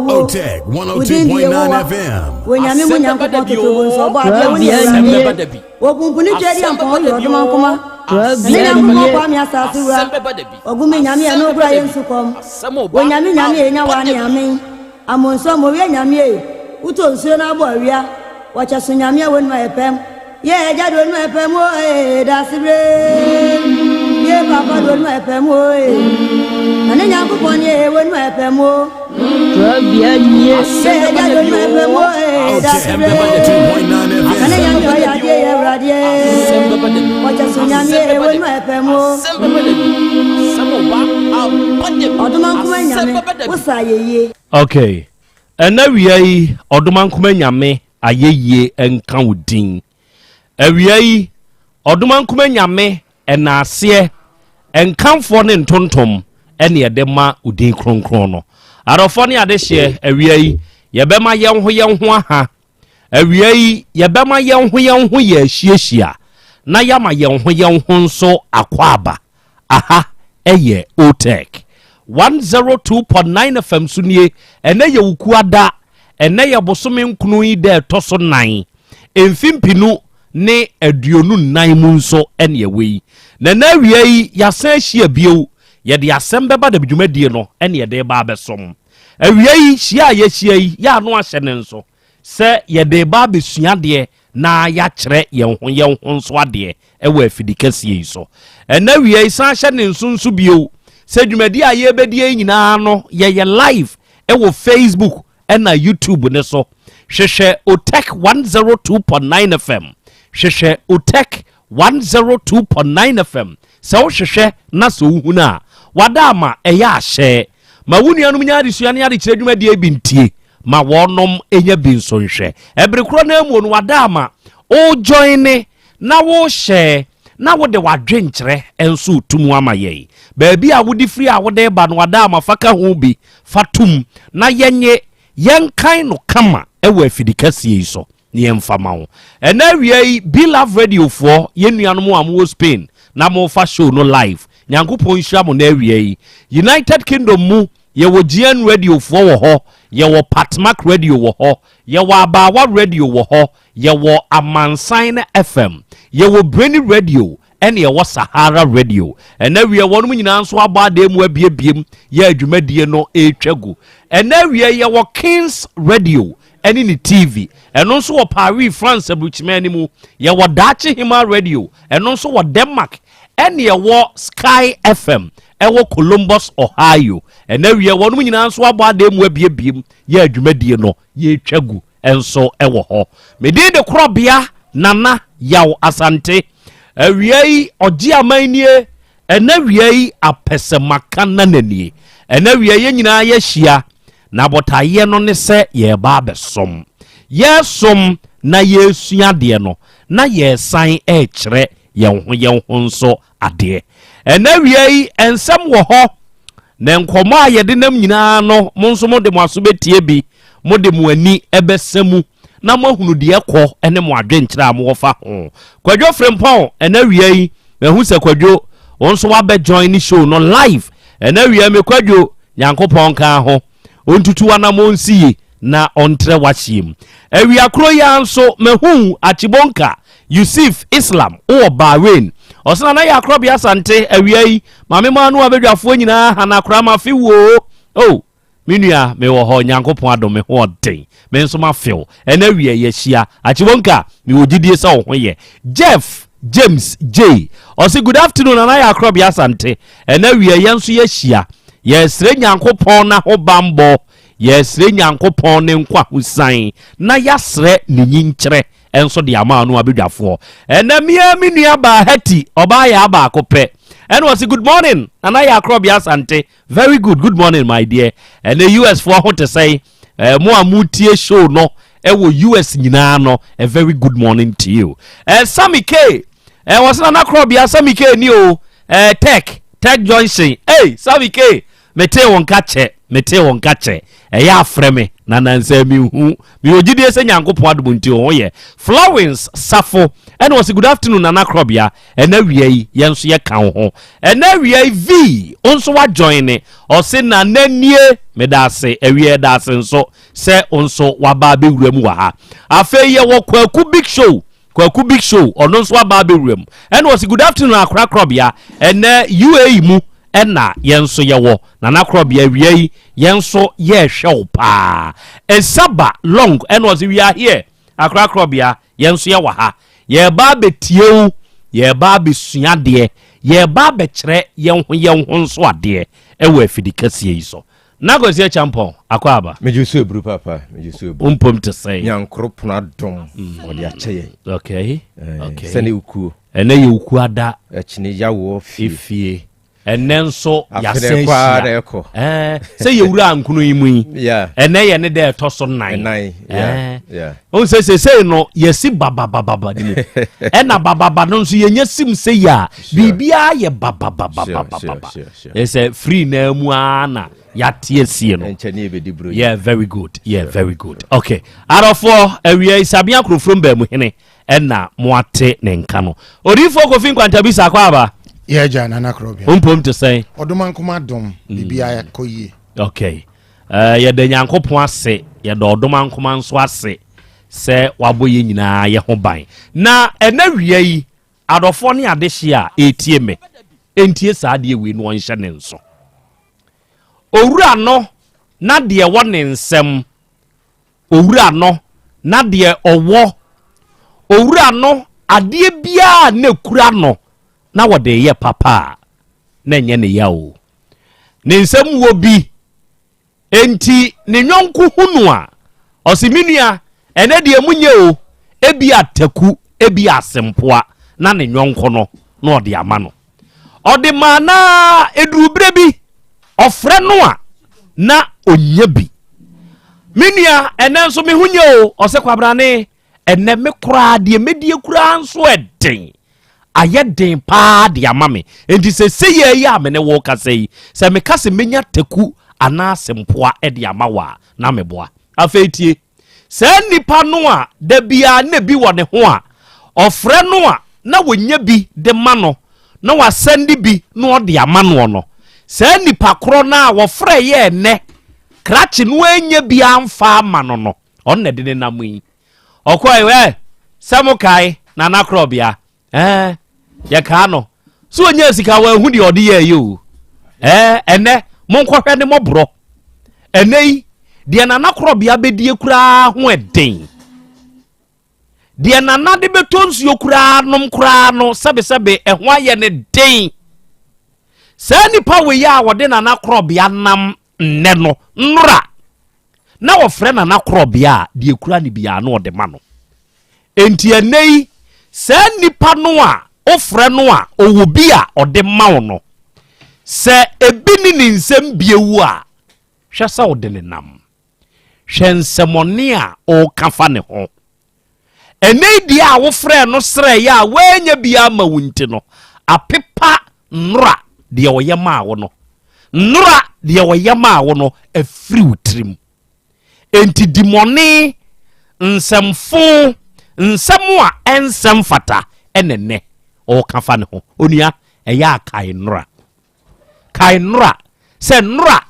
OTEC 102.9 FM when you mean you put to so bad Ogunkuni Jadi and Paul Rodumankuma Nina Kwami Asasura Ogumi Yami and O'Brien Sucom when Yami Yami Nawani Yami Amon some of Yami Uto Suna Boria watch a Sunyamia when my pem yeah Jad when my pem that's the rain yeah Papa when my pem and then Yaku Pony when my pem Krobea say Jad when my pem that's the rain and then Yaku Radio watch a Sunyamia when my pem what's I okay and now we are Oduman Kumenyame ayeye enka udin. Ewiai Oduman Kumenyame ɛna aseɛ ɛnkamfoɔ ne ntontom ɛne yɛde ma udin kronkron no arɔfoɔ ne adehyeɛ awia yi yɛbɛma yɛn ho aha awia yi yɛbɛma yɛn ho yɛ ahyiahyia na yama yɛn ho nso akwaaba aha ɛyɛ otek 102.9 FM sunie ɛnɛ yɛ wukuada ɛnɛ yɛ bosome nkunu yi dɛ ɛtɔ so 9 mfimpinu ne aduonu 9 mu nso ɛne ɛwɛ yi na awia yi yɛasan ahyia bio yɛde asɛm bɛba da bidwumadie no ɛne yɛde ba abɛsom awia yi hyia a yɛhyia yi yɛ ano ahyɛ ne nso sɛ yɛde ba abɛsua deɛ na yɛakyerɛ yɛn ho nso adeɛ ɛwɔ afidi kɛseɛ yi so ɛna awia yi san hyɛ ne nso bio sɛ dwumadi a yɛbɛdie nyinaa no yɛyɛ live ɛwɔ Facebook ɛna YouTube ne so hwehwɛ otek 102.9 FM hwehwɛ otek 102.9 FM sɛ wohwehwɛ na sɛ wohunu a wada ama ɛyɛ ahyɛ ma wo nuanom nya adesua ne ade kyerɛ dwumadi bi ntie ma wɔnom enya bi nso nhwɛ ɛbere koro na amu no wada ama o join ne na wo hyɛ na wo de wadwenkyerɛ enso tumu ama yɛi baabi a wodi free a wo de ba no wada ama faka ho bi fatum na yenye yenkan no kama ɛwɔ afidikasie yi so ne yɛmfama ho ɛna awia yi Be Love Radio for yenuanom a mo Spain na mo fa show no live nyankopɔn hyia mo na awia yi United Kingdom mu yɛwɔ GN Radio for wɔ hɔ yɛwɔ Patmac Radio wɔ hɔ yɛwɔ Abawa Radio wɔ hɔ yɛwɔ Amansan FM yɛwɔ Brainy Radio ɛne yɛwɔ Sahara Radio ɛna awia wɔnom nyinaa nso aba da mu abiebiem yɛ adwumadie no etwagu ɛna awia yɛwɔ Kings Radio ɛne ni TV ɛno nso wɔ Paris France abuchimani mu yɛwɔ Dachi Hima Radio ɛno nso wɔ Denmark ɛne yɛwɔ Sky FM ɛwɔ Columbus Ohio ɛna awia wɔnom nyinaa nso aba da mu abiebiem yɛ adwumadie no yɛtwagu ɛnso ɛwɔ hɔ medin de Krobea Nana Yaw Asante awia yi ɔgye amanie ɛna awia yi apɛsɛmaka nananie ɛna awia yɛ nyinaa yɛhyia na botaye no ne sɛ yɛba abɛsom yɛsom na yɛsua deɛ no na yɛsan ɛkyerɛ yɛn ho nso adeɛ ɛna awia yi ensɛm wɔ hɔ na nkɔmɔ a yɛde nam nyinaa no mo nso mo de mo aso betie bi mo de mo ani ɛbɛsɛmu na mo hunu deɛ kɔ ɛne mo adwenkyerɛ a mo wɔfa ho kwadwo frempɔn ɛna awia yi mehu sɛ kwadwo wɔn nso wabɛ join ni show no live ɛna awia me kwadwo nyankopɔn kan ho ontutuwa na mo nsiye na ontre wahyiem awia kro ya nso mehu achibonka Yusuf Islam o Bahrain osana na ya Krobea Asante awia yi mame ma no abedwafo nyina hana kra ma fi wo oh minua me wo ho nyankopon adome ho den me nso ma feel ena awia ye hia achibonka me wogidie sa wo ho ye Jeff James J osi good afternoon na ya Krobea Asante ena awia ye nso ye hia yɛsrɛ nyankopɔn na ho bambɔ yɛsrɛ nyankopɔn ne nkwa husan na yɛsrɛ ne nyinkyerɛ enso de ama no abedwafoɔ ɛna mia minua ba hati ɔba ya ba akopɛ and was good morning and I Krobea Asante very good morning my dear and the US for how to say mo amutie show no ewo US nyinaa no a very good morning to you Sammy K was na Krobea Sammy K ni o tech Johnson hey Sammy K mete won kache eya afreme na nansa mi hu mi ogidie se nyankopon adom nti ho ye Florence Safo and was good afternoon na Krobea and awia yi yenso ye kan ho and awia V onso wa join o se na nanie medase awia dase nso se onso wa ba be wuram wa ha afa ye wo kwaku big show ono nso wa ba be wuram and was good afternoon na Krobea and UAE mu ena yenso yewo na Krobea awia yi yenso ye hwe pa esaba long and was we are here Krobea yenso ye wa ha ye ba betie ye ba besua de ye ba bekyere yen ho nso ade ewo afidikasie yi so na go se champon akwaba mejusu ebru papa mejusu ebru umpom to say nyankropon adom odi akyeye okay sene ukuo ene ye uku ada akini yawo fie enenso yasensia say yewura ankunu yimu ene ye ne de to so nan on say no yesi baba di ena baba no so yenye sim say ya bibia ye baba say free na mu ana yatie sie no yeah very good okay arofo awia isabia krofrom ba mu hene ena moate ne nka no orifo kofin kwantabisa akwa aba yeah jana na Krobea umpom to say odoman kuma dom bibia ya koyie okay ye de nyankopon ase ye de odoman kuma nso ase se waboye nyina ye ho ban na ena wia yi adofo ne adehye a etie me entie saade we no onhye ne nso owura no na de wo ne nsem owura no na de owo owura no ade bia na kura no na wode ye papa na nye ne yawo ne nsem wo bi enti ne nyonko hunu a osiminua ene de munye o ebi ataku ebi asempoa na ne nyonko no na ode ama no ode mana edubre bi ofre no a na onye bi minua ene nso me hunye o ose kwabrane ene me kura de medie kura nso eden ayeden pa de amame enti se ye ya me ne wo ka sei se me ka se menya taku ana sempoa e de amawa na meboa afetie se nipa no a da bia na bi wo ne ho a ofre no a na wonya bi de ma no na wasandi bi no ode ama no no se nipa kro na wo frɛ ye ne krachi no anya bi amfa ama no no onne de ne namu okoi we samukai na Krobea ya ka no so onya sika wa hu de ode ye yo ene monkohwe ne mobro enei de na Krobea bedie kura ho eden de na de betonsuo kura no sebe ehwa ye ne den sa nipa we ya wode na Krobea nam nne no nra na wo frɛ na Krobea de kura ne bia na ode ma no enti enei sa nipa no a ofrɛ no a owo bi a ode ma wo no se ebi ni nsem biewu a hwɛ sa ode ne nam hwɛ nsemone a o kafa ne ho enei dia a wo frɛ no srɛ ya wanya bia ma wunti no apepa nra de wo yema wo no nra de wo yema wo no afiri utrim enti dimone nsemfo nsemu a ensem fata enene o kafa ne ho onua eya kai nra se nra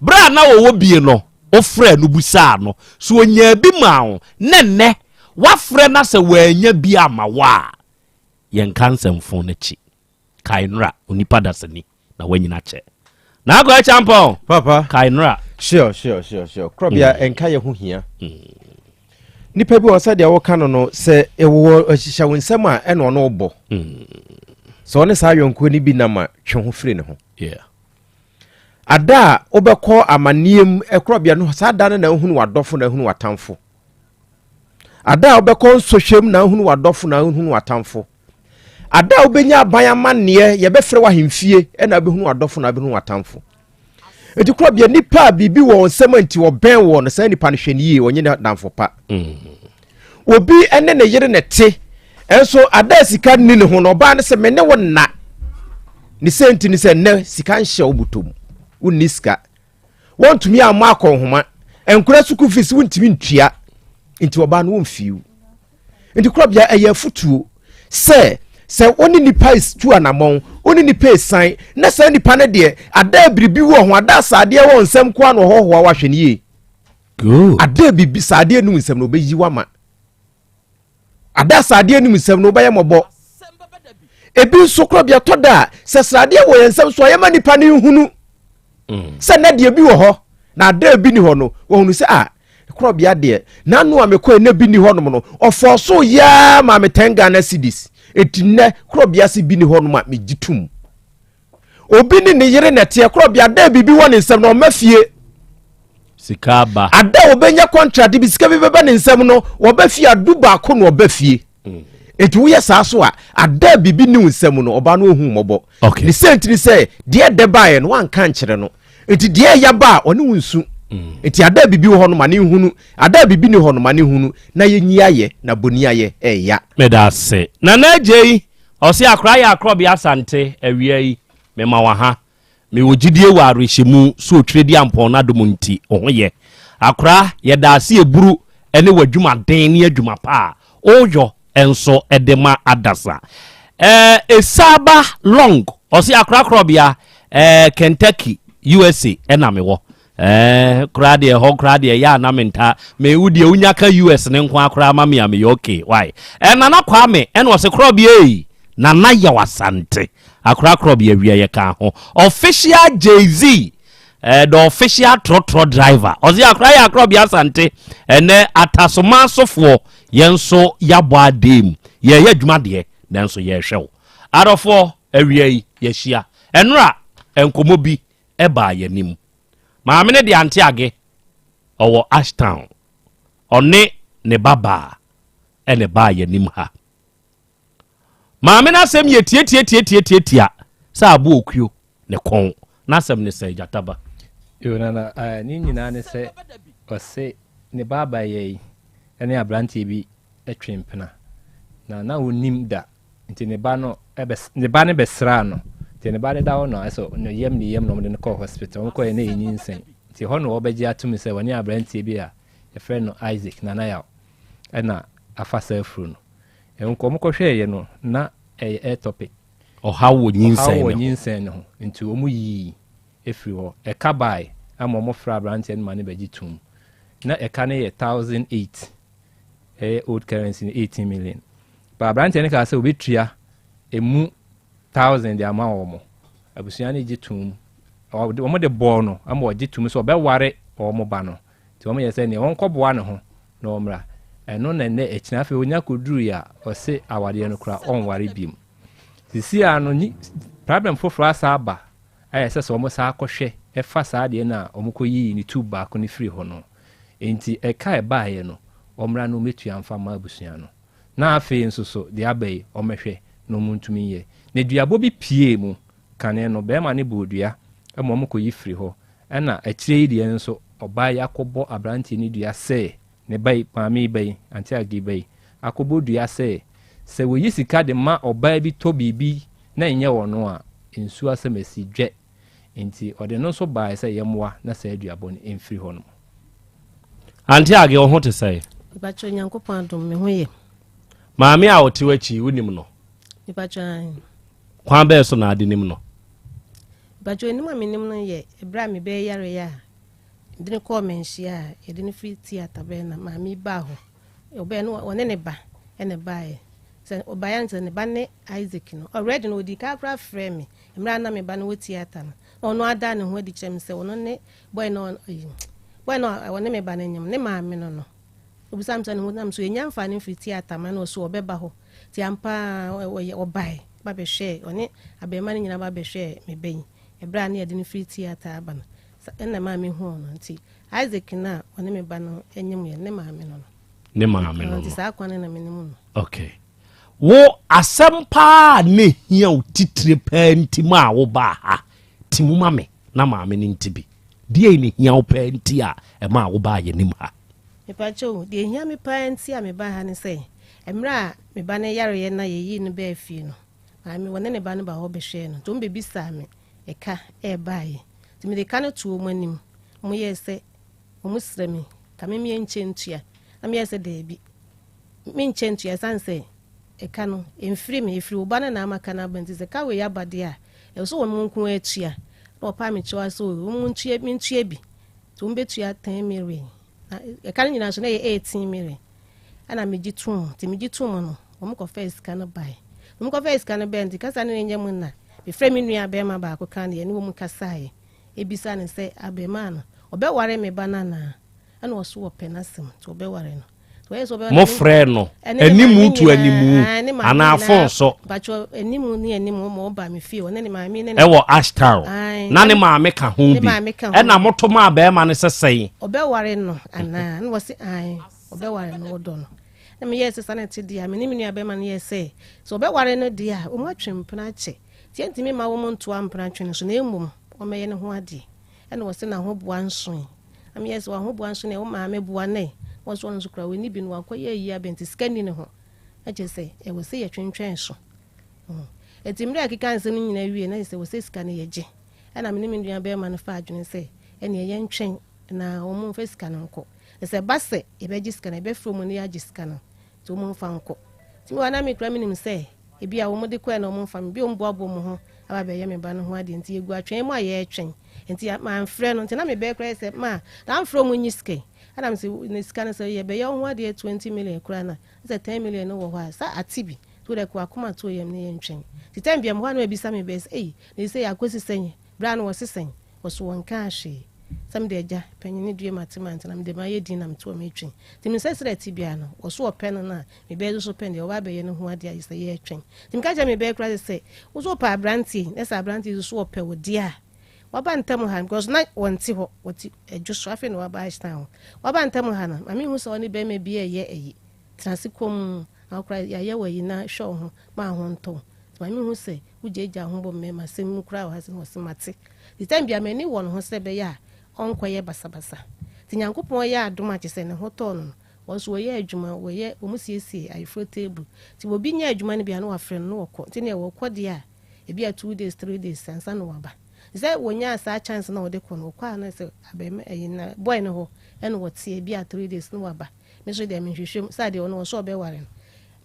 bra na wo bie no ofre no busa no so onya bi ma wo nenne wafre na se wanya bi ama wa yen kansemfo na chi kai nra onipa dasani na wanyina che na go champion papa kai nra sure Krobea enka ye ho hia nipa bi wo sa de wo ka no se ewo ahihya wonsam a ene ono obo so ne sa yonko ni bi na ma twe ho fire ne ho ada obekọ amaniem Krobea no sa da na hunu wadofo na hunu watamfo ada obekọ nsohwem na hunu wadofo na hunu watamfo ada obenya abanya manne ye befre wa hemfie na be hunu wadofo na be hunu watamfo eti Krobea nipa bibi wo nsem anti wo ben wo no sa nipa no hweniye onye na damfo pa obi ene ne yire ne te enso ada sika ni ne ho no ba ne se mene wo na ni senti ni se ne sika nhye obutom uniska wontumi ama akonhoma enkura suku fees wontumi ntua nti oba no wonfiu nti Krobea eye futuo se oni nipa is tu anamon oni nipa esan na se nipa ne de ada biribi wo ho ada saade wo nsem kwa no hohoa wa hweniye good ada bibi saade nu nsem no beyi wama ada saade nu nsem no baye mobo ebi so Krobea toda se saade wo nsem so ayema nipa ne hunu se na de bi wo ho na ada bi ni ho no wo hunu se Krobea de na no amekọ na bi ni ho no no ofoso ya ma metenga na cedis etinne Krobea si bi ni ho no ma megitum obi ni ne yire nete Krobea da bibi wo ne nsem no mafie sikaba ada obenya contract bi sika bi beba ne nsem no wo ba fie adu ba ko no wo ba fie etu wo yesa so a ada bibi ni nsem no oba no hu mobo ni sentini say de de bae no wan kan kire no enti de ya ba oni wunsu enti ada bibi ho no mane hunu ada bibi ni ho no mane hunu na yenyi aye na boni aye ya medase na najei osi akra ya Krobea Asante awia yi mema wa ha me wogidie wa arehemu so tredi ampon na domunti ohoye akra ye daase eburu ene wadwuma den ne adwuma pa oyo enso edema adasa esaba long osi akra Krobea Kentucky USA ena mewo krade ho krade ya na menta me wudie unyaka US ne nko akra ma me am okay why nana kwame ene osi Krobea yi nana Yaw Asante akra Krobea wia ye ka ho official Jay-Z the official trotro driver ozi akra ya Krobea Asante ene atasoma sofo yenso yabo adem ye adwuma de nanso ye hwew arofo awia yi ye hia enra enkomobi eba ye nim maame ne de ante age owo Ashtown one ne baba ene ba ye nim ha maame na asem ye tie sa abu okuo ne kon na asem ne se jataba yo na ni nyina ne se ose ne baba ye ene abrantie bi etwempena na wonim da nti ne ba no ne ba ne besra no nti ne ba de da wo no eso no yem no de ko hospital wo ko ye na enyinsen nti ho no obegi atumi se woni abrantie bi a e friend no Isaac na yaw ena afasa afru no enko mo ko hwe ye no na topic hawo nyinsen no nti omu yi efri ho e kabai ama mo fra branch en mane beji tum na e ka ne 1008 old currency 18 million ba branch en ka se obetua emu 1000 de ama omo abusuan ne jitum omo de ball no ama ojitum so be ware omo ba no ti omo ye se ne won koboa ne ho na omra eno na ne ekina fe onya koduru ya ose awade no kra on ware bim sisi ano ni problem foforo asaba ayese so omo sa akohwe efa sa de na omo koyi ni tube back ni free ho no enti eka e baaye no omra no metua amfa ma abusuan no na afi nsoso de abai omehwe no muntumi ye ne duabo bi pie mu kane no be ma ne bodua e mo koyi free ho na akire de nso oba yakobo abranti ni dua se ne bai mami bai anti agi bai akobo dua se wo yisika de ma oba bi to bibi na enye wono a ensu asemesi dwe enti ode no so bai se yemwa na se aduabo ne emfiri ho no anti agi o ho te sai ibacho nyankopon adom me ho ye mami a otiwachi wonim no ibacho kwan be so na ade nim no ibacho ni mami nim no ye ebra me be yare ya dine ko menhia e dine free theater be na mami ba ho obe no one ne ba ene ba e se obayan se ne ba ne Isaac no already no di ka fra frame emra na me ba no theater no ono ada ne ho di chem se ono ne boy no one me ba ne nyam ne mami no obusam se ne ho nam so enya mfa ne free theater ma no so obe ba ho ti ampa obai ba be share one abema ne nyina ba be share me ben ebra ne dine free theater aba no ena mami ho no nti Isaac na one me ba no enyem ye ne mami no ne mami no nti sa kwane na menimu no okay wo asempa ne hia utitire penti ma wo ba ha timu mame na mami ni ntibi die ne hia wo penti a e ma wo ba ye nim ha me pa cho die hia me penti a me ba ha ne se emra me ba ne yare ye na ye yi no ba afie no mami wone ne ba no ba ho be hwe no to mbe bi sa me e ka e ba ye timi de kan tuo manim mo yese mo sremi kamemi enchentua na me yese de bi me enchentua sanse e kanu emfiri me efiri oba na amaka na banti se ka we ya bade a e so won nku atua na opa me chiwa so won ntua me ntua bi to mbetua 10 million e kan nyina so na 18 million ana me gitum ti me gitum no mo ko face kan buy mo ko face kan benti kasa ne nyem na be frame nua be ma ba ko kan ye ne wo mu kasae ebisa ne se abema no obeware me banana ana oso openasem to obeware no to yeso obeware mo frɛ no animu to animu ana afonso bacho animu ni animu mo ba me fie one ne maami ne ewo Ashtown na ne maame ka ho bi ɛna moto ma abema ne sesɛn obeware no ana na wo se ai obeware no wodo no na me yes sanity dia me ni me nua be ma no yes so be ware no dia o ma twempena che tie ntimi ma wo mo nto ampena twene so na emum o meye ne ho ade ene wo se na ho boa nson am yes wa ho boa nson e wo ma me boa ne wo so no so kra we ni bi no akoye yi abenti skani ne ho aje se e wo se ye twentwen so etimre akika nse no nyina wie na se wo se skani ye je ena me ni me nua be ma no fa adwene se ene ye ntwen na wo mo fa skani nko se base e be je skani be from ne ya je skani to mo fa nko ti mi wana me kra me nim se e bia wo mo de kwa na mo fa me bi o mbo abo mo ho aba be ye me ba no ho ade nti egu atwen mo aye etwen nti ma mfre no nti na me be kra se ma na mfro mo nyiske adam se ne skani se ye be ye ho ade 20 million kra na se 10 million no wo ho sa atibi to de kwa kuma to ye me ye ntwen ti time bia mo ha no ebisa me be se ne se ya kosi senye bra no wo sesen wo so won ka hwe sam de ja panyini due matemant na me de ma ye din na me to me twin ti me se sere ti bia no wo so open na me be so pen de wo ba be ye no ho ade ayi se ye twin ti me ka ja me be kra se wo so pa branti na sa branti so open wo dia wa ba ntam ha because na wonti ho woti adwuso afi no wa ba stan wa ba ntam ha na mami hu so ni be me bia ye eyi transikom akra ya ye wa yi na show ho ma ho nto mami hu se ujeja ho bo me ma se mu kra wa se ho se mate the time bia me ni won ho se be ya onkoye basabasa ti nyankopon ya adoma chese ne hoto no wo so ye adwuma wo ye omusiesie ayfro table ti wo bi nya adwuma ne bia no afre no woko ti ne wo kodi a e bia 2 days 3 days sansa no waba ze wo nya sa chance na wo de kono kwa na se abem na boy no ho ene wo tie bia 3 days no waba me so de me hwehwem sa de wo so be ware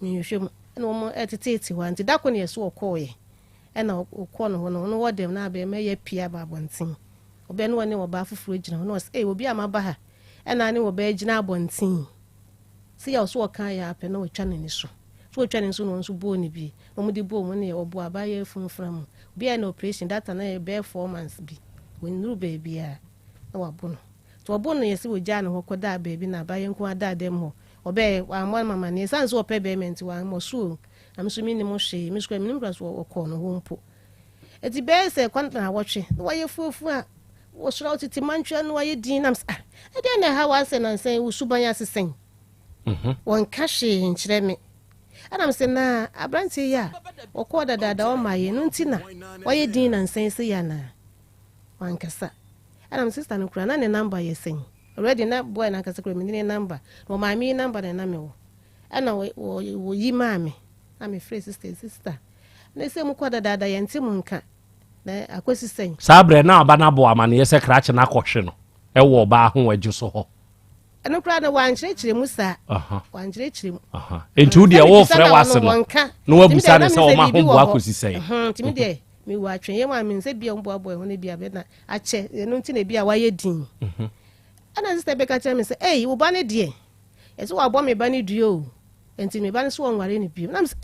me hwehwem ene wo etete wa nti da ko ne yeso wo koye ena wo no ho no wo dem na abem ye pia babontin obe no ne wo ba fufuru gina no se obi amaba ha ena ne wo ba gina abontin se ya so kan ya apɛ na wo twa ne so so wo twa ne so no nso bo ne bi no mu di bo mu ne wo bo abaye funfram bi na operation data na e be 4 months bi when nuru baby a na wa bo no to wo bo no yesi wo gya ne ho koda baby na abaye nko ada dem ho obe wa mama ne san so opɛ be menti wa mo so am so mi ne mo hwe mi so mi nim so wo ko no ho mpo eti be se kwanta na wotwe wo ye fufu a wo sura titi mantwa no aye din nam sa e de na ha wa se na sen wo subanya sesen won kashe nkyere me adam se na abranti ya wo ko dada o maye no ntina waye din na sen se ya na wan kasa adam sister no kura na ne number ye sen already na boy na kasa kura me ne number no ma mi number na me wo ana wo yi ma me na me free sister na se mu ko dada ye nti mu nka na akwesi sen sabre na aba na bo amane ye se krache na akohwe no e wo ba ho wadwu so ho eno kra na wankyerechire mu sa wankyerechire mu enti wo de wo frɛ wase no wabusa ne se wo ma ho bo akosi sen ntimi de mi wa atwen ma mi nse bia mbo abo ho ne bia be na ache eno nti na bia waye din ana sister be ka kire mi se wo ba ne de e so wa bo me ba ne duo enti me ba ne so wonware ne bia na mi se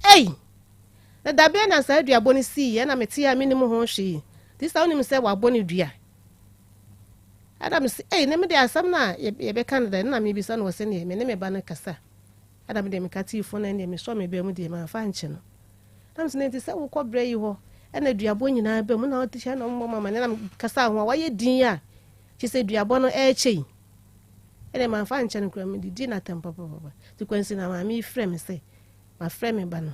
na dabe na sa dua boni si ya na meti ya minimu ho hwe this time nim se wa boni dua adam se ne me de asam na ye be Canada na me bisa no wo se ne me ne me ba na kasa adam de me kati fo na ne me so me be mu de ma fa nche no adam se ne ti se wo ko bre yi ho na dua bo nyina be mu na o ti sha no mama ne na kasa ho wa ye din ya chi se dua bo no chei ene ma fa nche no kura me di na tempa papa ti kwansi na ma mi frɛ me se ma frɛ me ba no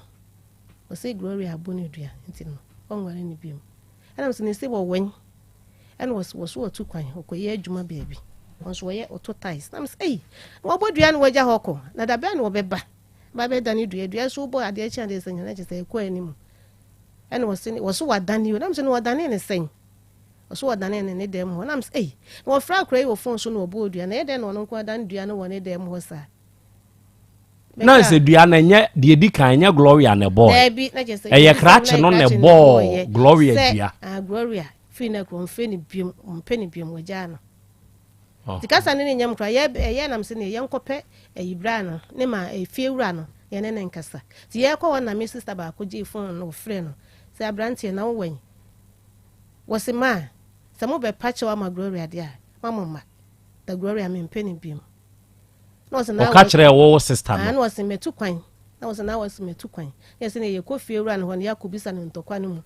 o say glory aboni dua ntino onware ni biom ana mse ne se wo wen ana wo so otu kwan okoye adwuma baabi onso ye oto ties na mse wo bodua no wagya hoko na da be na wo beba ba be dani dua so bo ade achi ade senya na chese ko anim ana wo so wadani yo na mse no wadani ne sen wo so wadani ne dem ho na mse wo fra kra yi wo phone so no wo bodua na ye de no no ko dan dua no wo ne dem ho sa na se dua na nye de di kan nye Gloria ne boy e krache no ne boy Gloria dua Gloria fina ko mfe ni biom wagya no tikasa ne nyam kra ye nam se ne ye nkopɛ eyibra no ne ma efiewura no ye ne nkasa ti ye ko na me sister ba ko gi phone no frɛ no se abrantie na wo wen wo se ma se mo be pache wa ma Gloria dia mama the Gloria me mpe ni biom no se na o kachre wo sister no no se metu kwan na se na was metu kwan ye se ne ye ko fiewura no ho ne yakobisa no ntokwa no mu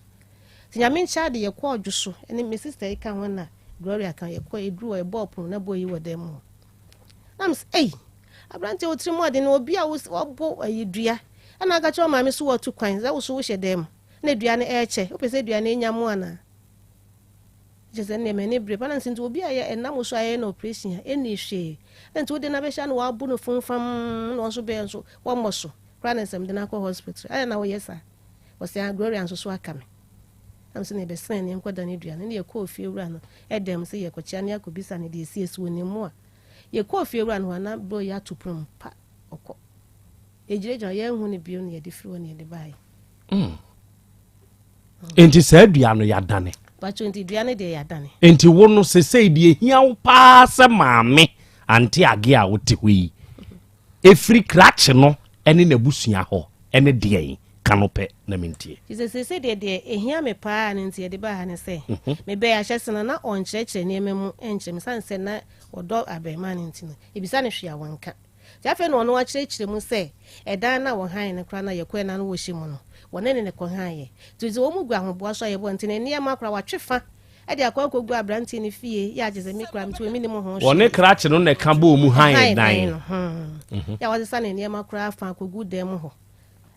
tinya me ncha de ye ko odwoso ene me sister e kan ho na Gloria kan ye ko edru e bop na boyi wo dem nam se abrante o tiri mo de no obi a wo bo ayidua ana aka cho maame so wotu kwan za wo so wo hyedem na dua ne eche wo pese dua ne nya mo ana jese ne me ne bre pa na nti obi a ye enam so aye na operation eni hwe nti wo de na be sha na wo abu no funfam no so be so wo mo so kra na nsem de na ko hospital aye na wo yesa wo se Gloria nso so aka me am se ne be sen ne nkoda ne dua ne ye ko ofie wura no edem se ye ko chia ne akobisa ne de esi esu ne mu a ye ko ofie wura no na bro ya tuprum pa okọ ejireja ye hu ne bio ne ye de firi ne de bai enti sa dua no ya dane pa 20 dua ne de ya dane enti wo no sesei de hia wo pa se maame ante age a wote hui efiri krache no ene na busua ho ene de yin kanope na mentie Jesus say de ehia me pa ne ntie de ba ha ne se me be ya hyesena na onkyerekere ne ememu enkyem san se na odo abema ne ntino ebisa ne hwea wanka jafe no no akyerekere mu se edan na wo han ne kra na yekwe na no wo hyimu no wone ne ko han ye tuzi wo mu gwa hoboa so ye bo ntine ne ma kra wa twefa e de akwa kogu abranti ne fie ya ageze me kra mtu emi ne mo ho wone krache no ne ka bo mu han dan ya wa se ne ma kra fa kogu dem ho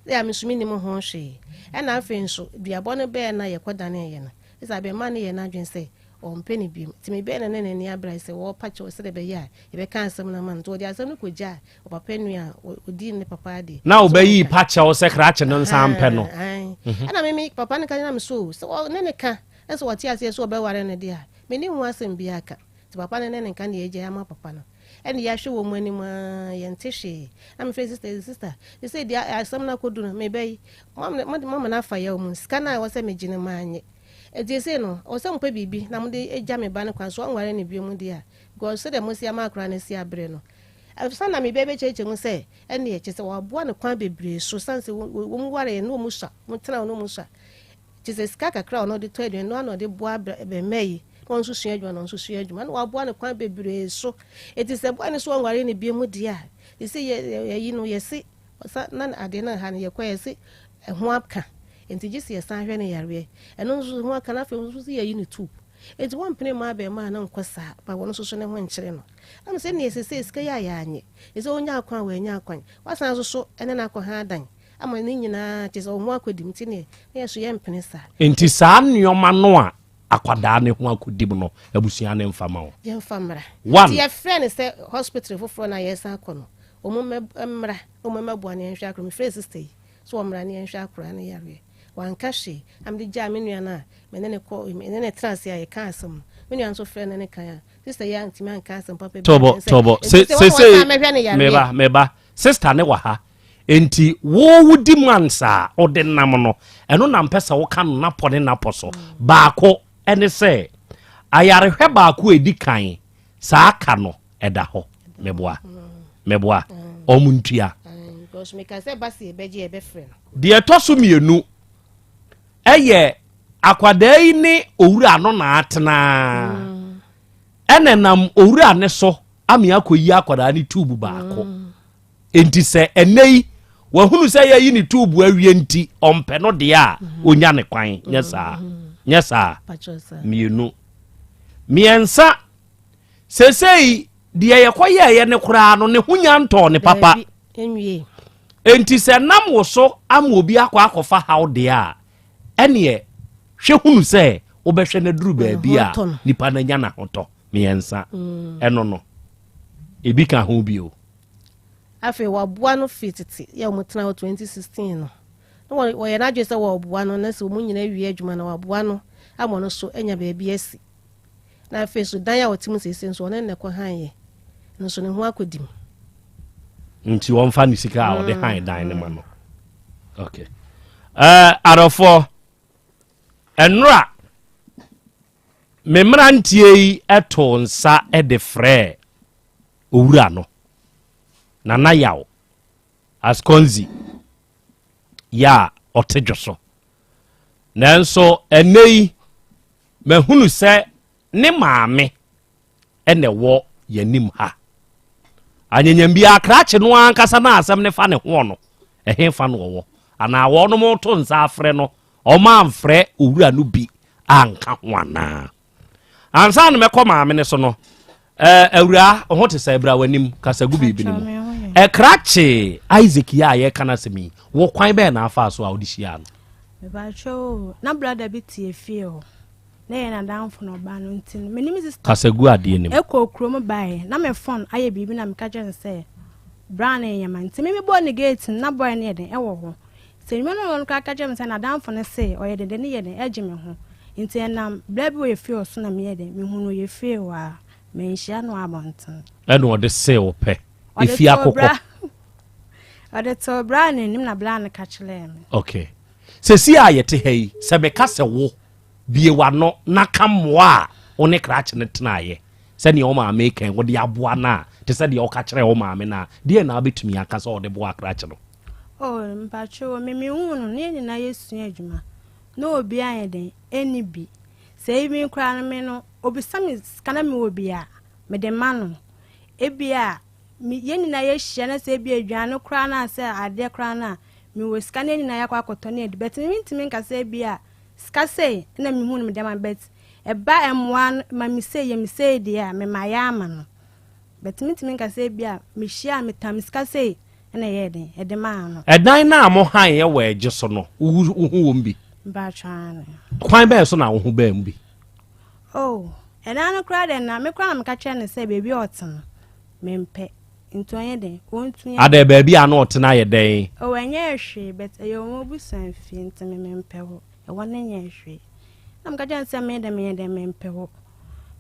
ya misumi ni mo ho hwe e na afi nso duabo ne be na yekoda ne ye na isa be ma ne ye na adwen se o mpeni bi ti me be na ne ne abra se wo pa che o se de be ya e be kan asem na man to di asem no koja o papa nu a odi ne papa de na o be yi pa che o se krache no nsa ampe no ana me papa ne ka na me so ne ka enso wati ase so be ware ne dia me ni hu asem bi aka ti papa ne ka ne ye je ama papa no and ya show wo mani ma yentehwe am free sister you say dia asem na kodu no me be mama na fa ya mu skana wo se me gine manye e die say no o se mpa bibi na mo de eja me ba ne kwan so nware ne bi mu dia go so de mo si ama akra ne si abre no afisa na me bebe cheche mu se ene ye chese wo aboa ne kwan bebre so sanse wo mu ware no mu sha mo tena no mu sha chese skaka kra no de to edwen no de boa be meyi on so sua adwuma no so sua adwuma no aboa ne kwan bebre so eti se boa ne so nware ne bi mu dia you see ye no ye se na ade na ha ne ye kwa ye se ho aka enti gisi ye san hwe ne yare eno nso ho aka na fe nso ye yi ne tu eti won pene ma be ma na nkosa ba wono so ne ho nkyere no am se ne se ska ya ya anye ese onya akwan we nya akwan wasan so ene na akọ ha dan ama ne nyina te so ho akodim ti ne ye so ye mpene sa enti saa nneoma no a akwada ne ho akodim no abusua ne mfama wo ye mfamra ti ye friend se hospital foforo na ye san akọ no omumra omumabo ne nhwa akro me friend sister so omra ne nhwa akro ne yare wankahye am de ja menu ana menene ko menene trans ya ka asem menu anso friend ne kan ya sister ya ntimi an ka asem papa tobo se meba sister ne wa ha enti wo wudi mansa ode nam no eno na mpesa wo kan na pone na poso baako ene se ayare hwe baako edi kan saa aka no eda ho meboa omuntua because me ka se basi ebeje ebe friend de etoso mienu eye akwadai ni owura no na atena enenam owura ne so ami akoyi akwadaa ni tubu baako enti se enei wahunu se ye yi ni tubu awie nti ompe no de a onya ne kwan nyesa mienu miensa sesei de ye koye ye ne kura no ne hunya nto ne papa enwie enti se nam wo so am obi akwafa haw de a ene hwe hunu se obehwe na duru baabi a nipa na nya na hoto miensa eno no ebi ka ho bi o afi waboa no fititi ya omutena 2016 no wo ye na dwe se waboa no na se omunyina wi adwuma na waboa no amo no so enya baabi asi na afi so dan ya otim sese so ne ko han ye no so ne ho akodim nti won fa ni sika a ode han dan ne ma no okay arofo enra memrantie yi eto nsa ede frɛ owura no nana yaw askonzi ya otedwoso nanso enei mahunu sɛ ne maame ene wo yanim ha anyanyam bi akrache no ankasa na asɛm ne fa ne ho no ɛhe fa no wo ana wo no mo to nsa afrɛ no ɔma amfrɛ owura no bi anka ho ana ansa no mekɔ maame ne so no awura ho te sɛ bra wanim kasa gu bibi ne mu Krache Isaac ya ye kana semi wo kwan be na afa so a odihia no me ba cho na brother bi tie fie ho na ye na danfo no ba no ntin me nim sister Kasagu ade nim ekokro mo bae na me phone aye bibi na me ka je say Brown e yama nti me bo ne gate na boy ne den e wo ho se me no ka je me say na danfo ne say o ye de ne ye den eje me ho nti na blabi we fie so na me ye den me hu no ye fie wa me nhia no abonten e no de say wo pe ifi akokọ ade to Brown nim na Brown ka chile me okay se si ayete hei se me ka se wo bie wano na kamwa one Krache ne tenaye se ne o ma make wo de aboa na te se de o ka kire o ma me na de na betumi aka so o de boa Krache no oh mpacho me hunu ne na yesu adwuma na obi aye den eni bi se mi kra no me no obi sami kana me obi a me de mano ebia mi yeni na ye hia na se ebia adwan kra na se ade kra na mi wo ska na ni na yakwa akoto na edi bet mi ntimi nka se ebia ska se na mi hu no me de man bet eba m1 ma mi se ye mi se de a me maya ama no bet mi ntimi nka se ebia mi hia me tam ska se na ye de e de ma no edan na amo han ye we age so no hu wo mbi ba twan kwan be so na wo hu ba mbi oh edan no kra de na me kra na me ka kire ne se bebi oten me mpe ntonye de ontunya ade baby a na otena ye den o enye hwe bet e yo mo busan fi nteme me mpe ho e wona nye hwe na me ka je nse me de me mpe ho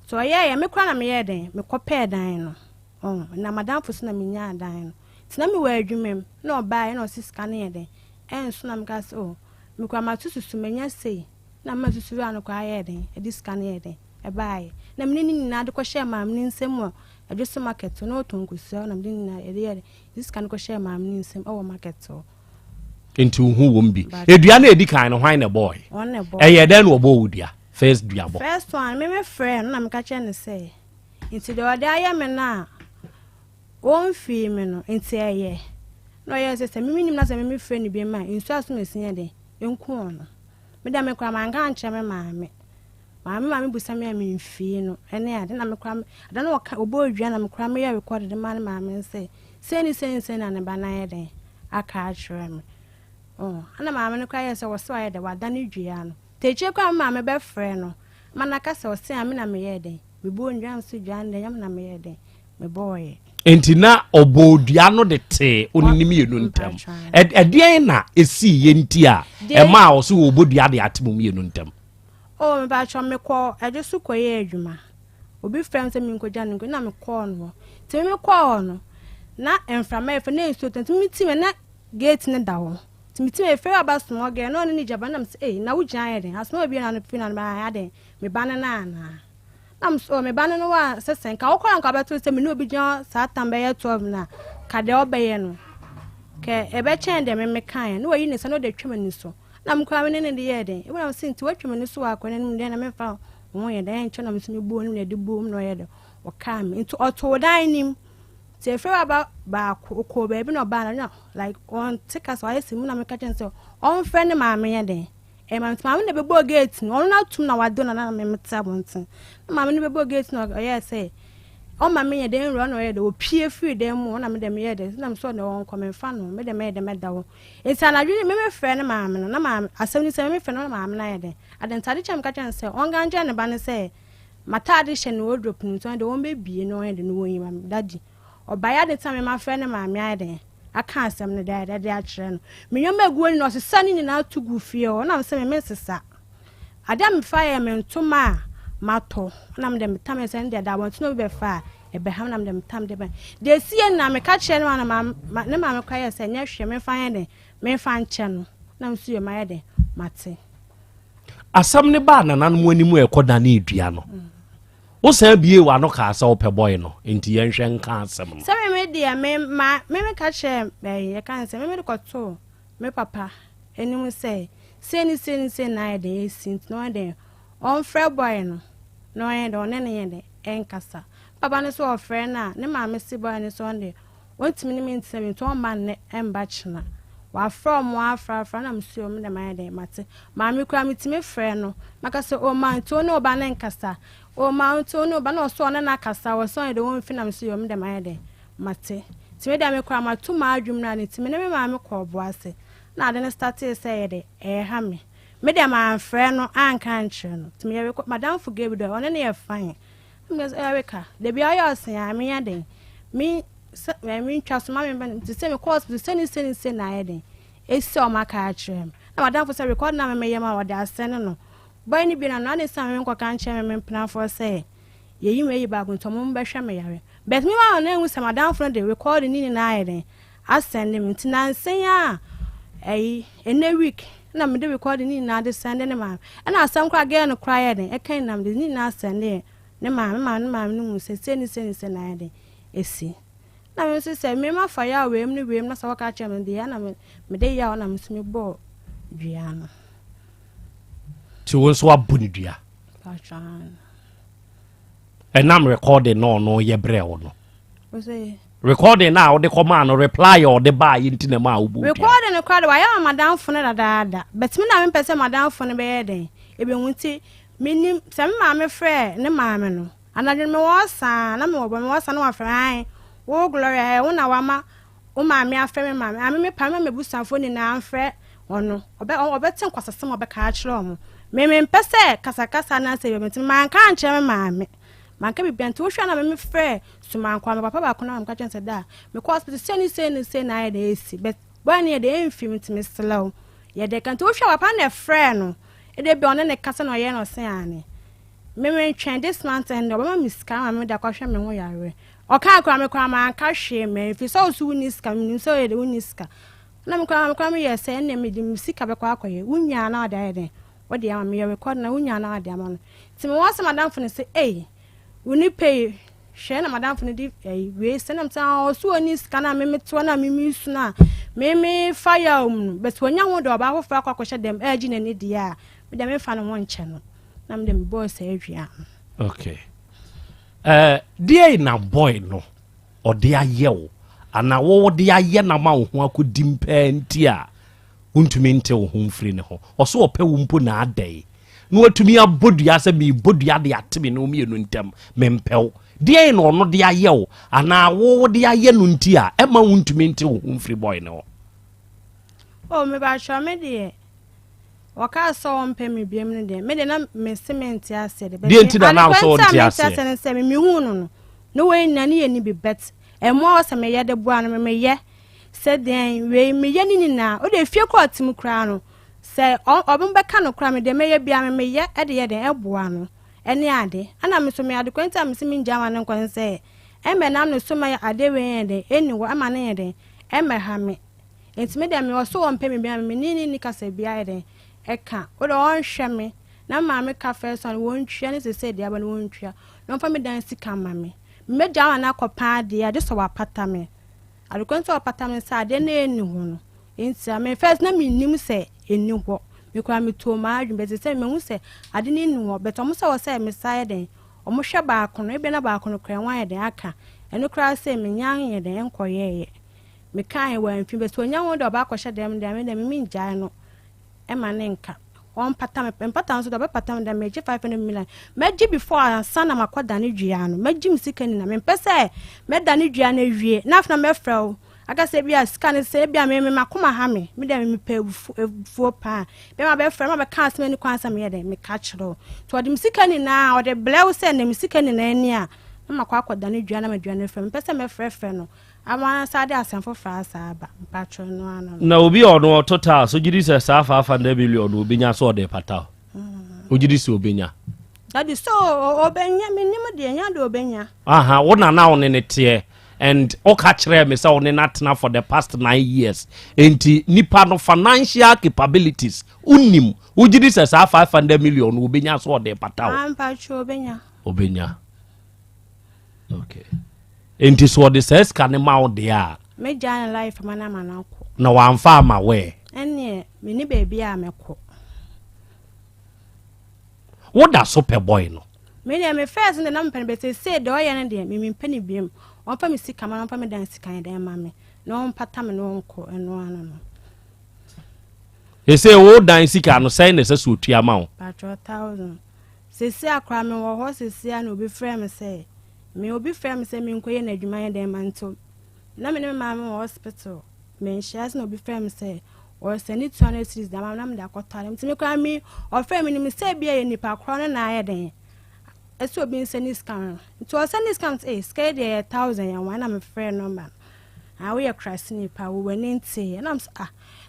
so ye me kra na me ye den me kope dan no oh na madam fusu na me nya dan no tina me wa adwumem na oba na osiska na ye den enso na me ka se oh me kwa matususu menya sei na matususu anu kwa ye den e diska na ye den e bae na me ni na de ko hye mam ni nsem adwese market no tonkusia na mdin na ere this kan ko share mam ni nsem o market o enti hu wo mbi edua na edi kan no hwan na boy e den wo bo wudua first dua bo first one me friend na me ka che ne say enti de wada ya me na won fi me no enti eye no ye say me nim na say me friend bi ma nsu aso mesin de enku ono me da me kwa man kan che me maame Mama busa me am fi no ene ade na me kra ade na obo odua na me kra me ya record de man mama say seni na ne ba na ye den aka achre me oh ana mama ne kra ye say wo so ye de wada ne dua no teche kwa mama be frɛ no mana ka say wo se am na me ye den me bo ndwa so dua ne yam na me ye den me boy enti na obo odua no de te oninim ye no ntam edien na esi ye nti a e ma wo so obo dua de atemum ye no ntam oh me ba chọ me kọ eje su kọ ye adwuma obi frem se mi nkoja nko na me kọ no ti me kọ no na enframa efe na enso tent mi ti me na gate ne da ho ti mi ti me fe aba small girl no ni jaba na me say na wo gyan ye den asmo obi na no fi na ba ya den me ba ne na am so me ba ne no wa sesen ka wo kọ nka ba to se me no obi gyan sa tamba ye 12 na ka de obaye no ke ebe chen de me kan no yi ne se no de twema ni so na mkwa me ne de ye den e wona se nti watwem ne so akwane no de na me fa wo ye den ncho na me so me buo no de buo no ye de o ka me nti oto dan nim te fe ba ko ba bi no ba na like on take us why se mu na me ka chen se on fe ne ma me ye den e ma me ne be bo gate no na tum na wado na me meta bonten ma me ne be bo gate no ye se o ma me ye den ro no ye de o pie free den mu na me de me ye de na me so na won come fa no me de me da wo enti anadwe me frɛ ne maame no na maame asɛm ni sɛ me frɛ no maame na ye de adentade chem ka chan sɛ on ganja ne ba ne sɛ matade hye ne wardrobe no so de won be bie no ye de no won yima daddy obaya de time ma frɛ ne maame aye de aka asɛm ne da de akyerɛ no me nyoma guo no so sani ni na tugu fie o na me sɛ me sesa adam fa ye me ntoma mato na me de metam sɛ de da want no be fa ebe ham na me de metam de ba de sie na me ka kyerɛ no na ne maame kwa ye sɛ nya hwe me fa ye de me fa nche no na me suye ma ye de mate asam ne ba na nan mo animu ekoda na edua no wo san bie wa no ka asa wo pe boy no enti ye nhwe nka asam no se me dia me ka kyerɛ ye kan se me de kɔto me papa enimu sɛ seni na ye de sint no de on frɛ boy no no ye de on ne ye de enkasa papa ne so ofrɛ na ne maame si boy ne so de wontimi ne me ntse to man ne emba kyena wa from wa fra na msuo me de man de mate maame kura mitimi frɛ no maka sɛ o man to no ba ne nkasa o man to no ba no so ne na kasa wo so de won fi na msuo me de man de mate me da me kwa ma to ma adwum na ne me ne me ma me ko boase na ade ne start say de ha me da ma frɛ no anka nkyere no timi ye madam forgive do one ne ye fine me Erica de bia yo sen a me yaden me twa so ma me ban to say me course to say na yaden esi o maka akyerem na madam for say record na me yema wada asen no boy ni bi na na ne san me nko kan kyerem me mpena for say ye yi me yi ba gun to mo be hwe me yare but me wa na hu say madam for the record ni na yaden asen ne mtina nsen a ene week na me de record ni na de send ne ma na asem kwa ge no cry yaden e kan na me ni na send ne ma no se na yaden esi na me say me ma fa ya we na so ka kyerem de ya na me de ya na me so me bo dua no ti won so abuni dua patran enam recording no ye bre wo no o say recording now the command or reply or the buy into the ma ubu recording the crowd why madam fone da but me na me pese madam fone be yeden e be hunti menim se me ma me frɛ ne ma me no anadwe me wo sa na me wo me wo sa na wa frɛ ai wo gloria wo na wa ma wo ma me afrɛ me ma me pa me busanfo ni na afrɛ ono obe tin kwasasem obe ka akire omo me pese kasakasa na se be man ka anche me ma me man ka bibia nti wo hwa na me frɛ suman kwa me papa ba ko na me ka kyense da me ko hospital say na ye esi but boy na ye de enfim nti me slow ye de kan ti wo hwa papa na frɛ no e de bi one ne kasa na ye no se ane me twɛn this month and no ba miska ma me da kwa hwɛ me ho yare o ka akra me kwa man ka hwe me fi so su ni ska me so ye de ni ska na me kwa me ye se na me de musika be kwa akɔye wunya na da ye de wo de ama me ye record na wunya na da ama no ti me wase madam fo ne se woni pay hwe na madam fo ne di we se na mta o su oni ska na me to na me su na me fire but wonya ho do ba ho fra kwa hye dem agi na ne dia me dem fa no nche no na me dem boy se adua okay dia na boy no o dia yew ana wo dia ye na ma ho akodi mpa ntia untumi nte wo ho mfiri ne ho o so opɛ wo mpo na adai no atumi abodua sɛ me bodua de ateme no me no ntam mempɛw dia no no dia yew ana wo dia ye no ntia e ma untumi nte wo ho mfiri boy no oh me ba sha me de waka so mpe me biem ne de me de na me cement ase de de nti na so nti ase se me hu no we na ne ye ni bi bet e mo se me ye de bua no me ye se den we me ye ni na o de fie ko atim kra no se obon be ka no kra me de me ye bia me ye e de ye de e bua no ene ade ana me so me ade kwenta me se me njama ne nkon se e me nam no so me ade we ye de eni wo ama ne ye de e me ha me enti me de me wo so mpe me bia me ni kasa bia ye de eka o do on hwe me na ma me ka first one won twia ne se de aba no won twia no fa me dan sika ma me jama na kopa de ade so wa pata me alukonto wa pata me sa de na eni ho no enti me first na me nim se eni ho me kwa me to ma adwum be se me hu se ade ni eni ho beto mo se wo se me sa de o mo hwe ba akono e be na ba akono kran wan ye de aka eno kra se me nyan ye de enkoye me kan wa mfi be so nyan wo de ba akɔhye dem de me njae no e ma ne nka on pata so do be pata me de me 500 million meji before sana makoda ne dua no meji msika ni na me pese me da ne dua na wie na afna me frɛw aga se bia sika ne se bia me makoma ha me de me pe fu pa be ma be frɛ ma be ka asem ni kwansa me de me ka kyerɛ to de msika ni na o de blew se ne msika ni na ani a na makoda ne dua na me dua ne frɛ me pese me frɛ no ama sa de asanfo frasa aba patro no ano na obi ono total so gidi se sa 500 million obenya so de pata ogidi se obenya that is so obenya minim de nya de obenya aha wona na won ne te and o ka kire me say won na tena for the past 9 years enti nipa no financial capabilities unim ogidi se sa 500 million obenya so de pata patro obenya okay enti so de says can ma de a me jan life mana ko na wa mfa ma we ene me ni baby a me ko what da super boy no me dey me first na mpene be say de oye ne de me mpene biem on fa me sika ma on fa me dan sika de ma me no on pata me no ko eno ano no e say wo dan sika no say na so otua ma wo 1000 se akra me wo ho se na obi frɛ me say me obi frɛ me say me nkoye na adwuma ye dem manto na me ne mama hospital me shares no be frame say or send it 200 cities da mama na da kwotare me me kwa me or frame ni me say bia ye nipa kro no na aye den eso be send scan to send scan scale dey 1000 and one na me friend number ah we krasini pa we wani nti na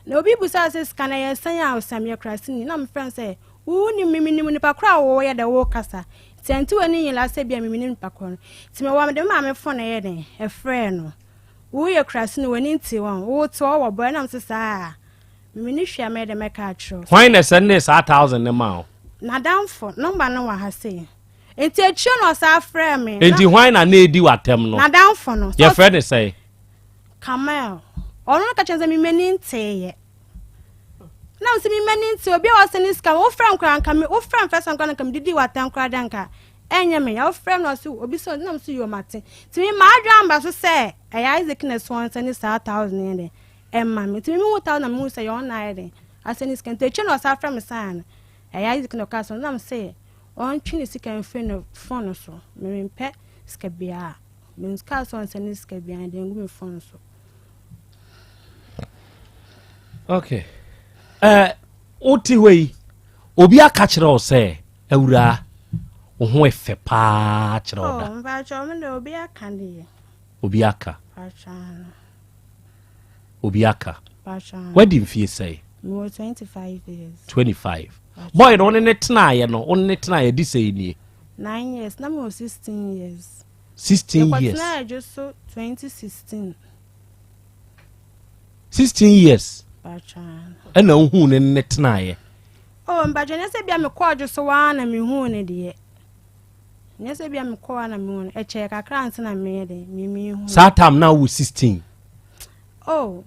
na obi busa say scan ye san ya osam ye krasini na me friend say wo ni mimi ni nipa kro wo ye da wo kasa tenti wani yin la say bia mimi ni nipa kro ti me wa me de ma me phone ye den e friend no wo ye krasini wani nti won wo to wo boy na me say mimi ni hwia me de make atro why na send this 1000 ne ma na down for number no wa ha say enti echi no sa frame me enti why na edi watem no na down for no your friend say Kamel ono ka chenze mi meni nteye na nsi mi meni nte obi a waseni ska wo frame kran ka me wo frame first kran ka me didi watem kra danka enye me ya wo frame no so obi so na msi yo mate ti mi ma adwa mba so say eya Isaac na so nseni 1000 yen emma me ti mi 1000 na me say yo na yen aseni ska nte echi no sa frame san eya Isaac no ka so na me say on twini sika mfe no phone so me mpe sika bia me ska so nseni sika bia de ngu me phone so. Okay. Oti wei obi aka kire o se awura wo ho efe pa kire o da. Oh, mba cho me no obi aka ndi. Obi aka. Pachana. Obi aka. Pachana. What did you say? Me 25 years. 25. Boy no ne tena ye no, on ne tena ye di say ni. 9 years, na me 16 years. 16 years. Na just so 2016. 16 years. Pachana. And no hu ne tena ye. Oh, mba je ne se bia me kwa jo so wa na me hu ne de. Ne se bia me kwa na me hu e che kakra nse na me de me hu. Satam now we 16. Oh.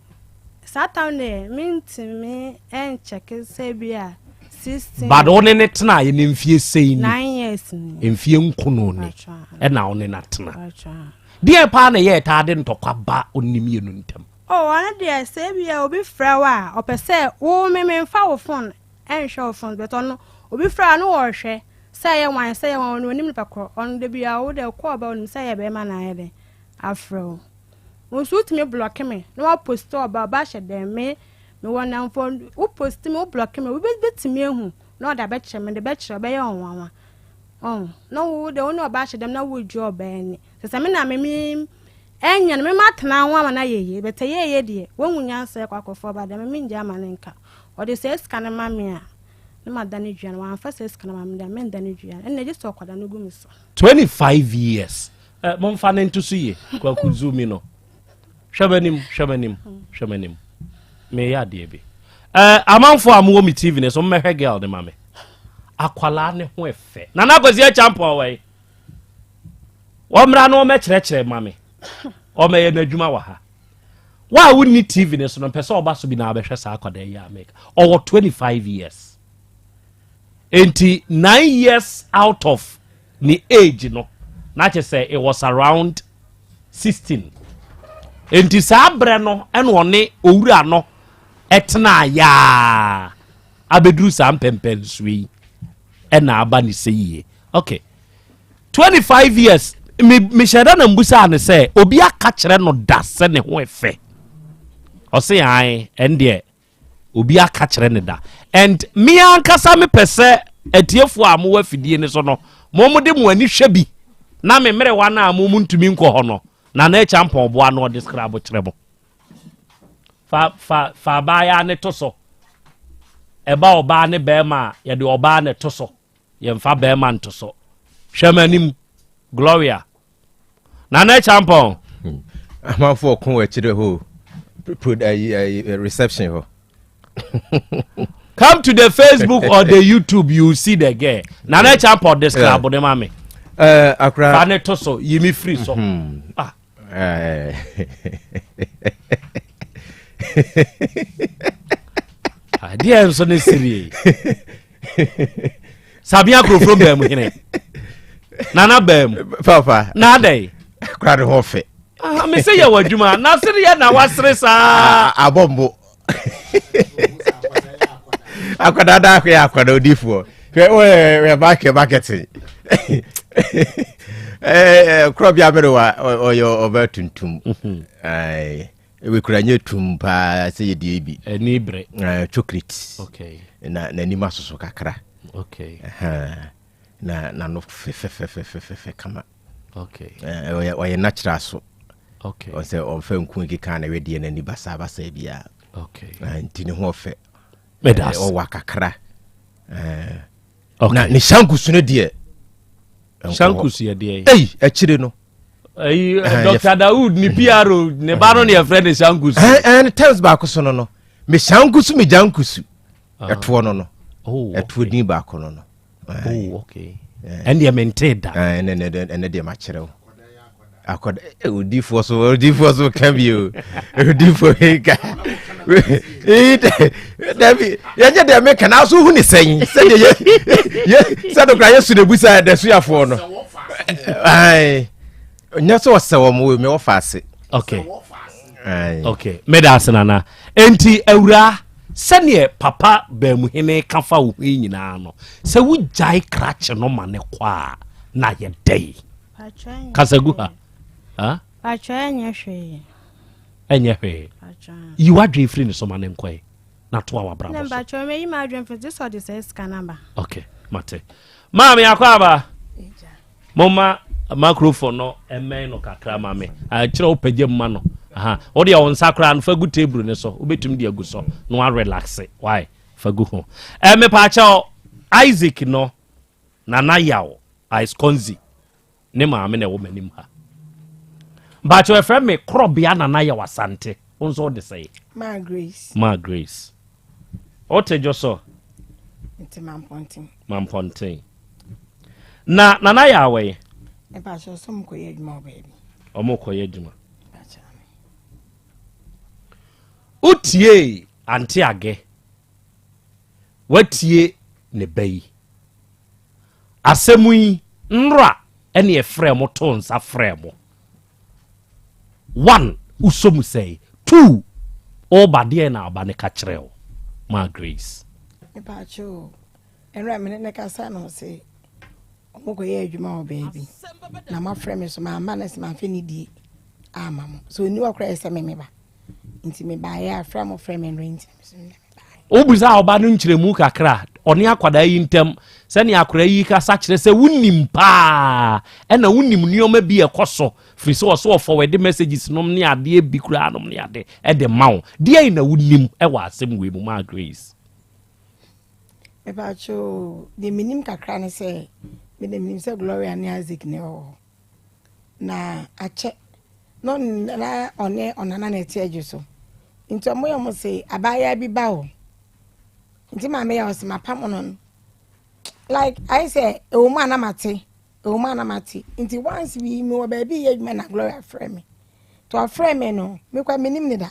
Satam ne minti me en check se bia 16. But on ne tena ye ne mfie sei ni. 9 years ni. Mfie nkono ni. E na on na tena. Pachana. Die pa na ye ta de ntokwa ba onim ye no ntam. Oh, ana de say bia obi fra wa opese wo me mfa wo phone en hwe wo phone but ono obi fra no wo hwe say ye wan no nim pakro on de bia wo de ko ba onim say ye be ma na ye de afro wo suit me block me no wa post ba hye dem me won na phone wo post me wo block me wo betimi ehu no da be kire me de be kire be ye onwa oh no wo de ono ba hye dem na wo ju oba ni se me na me enya me matena ho na yeye bete yeye de wonwunya nse kwakofo ba de me nja manenka o de se scan ma me a ne madane dua na wan fa se scan ma me de me ndane dua enne je so kwada no gumi so 25 years mon fa ntu so ye kwa kuzumi no hwabanim me ya de bi amanfo amwo mi tv ne so mmehwe girl de mame akwala ne ho efe na na gozi e champion we wo mra no me kire mame o me ye na adwuma wa ha wa woni tv ne so no pese oba so bi na abehwe sa akwada ya make or 25 years enti 9 years out of the age no na che say it was around 16 enti sa bre no ene one owura no etna ya abedru sa mpempen sui ena aba ni seye okay 25 years me shada na mbusa ne say obi aka kire no da se ne ho efe o say ai ende obi aka kire ne da and me ankasa me pese atiefo amu afidie ne so no mo de mo ani hwe bi na me mere wa na mo ntumi nko ho no na na champion bo ano describe kire mo fa ba ya ne to so eba oba ne be ma ye de oba ne to so ye mfa be ma nto so hwemanim Gloria na na champion am for kon we chire ho put a reception ho. Come to the Facebook or the YouTube, you see the girl. Na na champion describe the mame akra fa ne to so yimi free so ah dia so ne siri sabia kro from bam hine nana bam papa na dai kra de ho fe me say ya wadwuma na siri ya na wasere sa abombo akwada da akwa ya akwada odifo we market Krobea merewa oyo obatuntum. We kuranye tumpa say die bi. Enibre. Chocolate. Okay. Na nima soso kakra. Okay. Na no fe kama. Okay. Oye natural so. Okay. O say o fe nku nkika na we die na ni basa bia. Okay. Ntini ho fe. Medas. O wakakra. Okay. Na ni shankusu no die. Shankusu ye die. Achire no. Dr. Daoud ni PRO ne baro ne friend Shankusu. And tells back so no. Me Shankusu me Jankusu. Eto no. Oh. Eto din back no. Oh, okay. And you maintain that. And de machero. Akoda odi for so can be you. Odi for heka. David, ya de make na so hu ni sen. Said ye said okra yesu de busa de so yafo no. Ai. Nya so wasawo mo me ofase. Okay. Okay. Medas nana. Enti awura sane papa bamuhene kafa wo nyina no. Se wo jai krache no mane kwa na ye dai. Kasagu ha. Ha? Pacha nyehwe. Enyewe. You are free in some man kwai. Na to our bravo. Number cho me you my dream for this or this is number. Okay, mate. Mami akwaba. Mama microphone no eme no kakra mami. A kire opagye mma no. Aha. O de on sakra no fagu table ne so. Obetum de agu so. No relax. Why? Fagu ho. Me pacha Isaac no. Nana Yaw Asante. Ne maame na wo manim ha. But your friend me Krobea na Yaw Asante. Unso de say. Ma Grace. Ma Grace. Ote joso. It's Mamponting. Na Nana Yaw. E ba so some koye adwuma baby. Omo koye adwuma. Utie anti age. Watie ne bayi. Asemui nra ene e frɛ mo tons afrɛ mo. 1 usomu say 2 obade na abane ka kyerɛw Ma Grace e pa cho enra me ne ka sa no say omo ye adwuma o baby na ma frɛ me so ma manes ma fe ni die ama mo so ni wakra ese me ba nti me ba ya frɛ mo frɛ me rent obuza oba no nkyeremu kakra oni akwada yi ntem se ne akora yi ka sa kyerɛ se wunim pa na wunim nioma bi ekoso free so forward messages nom ne ade bi kura nom ne ade e de mawo de na wunim e wa asem we mu Ma Grace e ba cho de minim kakra ne se me de minim se Gloria ne Isaac ne o na ache no na one onana na tie so nti omo yo mo se abaya bi ba o nti ma me ya o se mapam no like I say a woman amate nti once we me wa baby ye na Gloria frame me to a frame me no me kwa minim ne da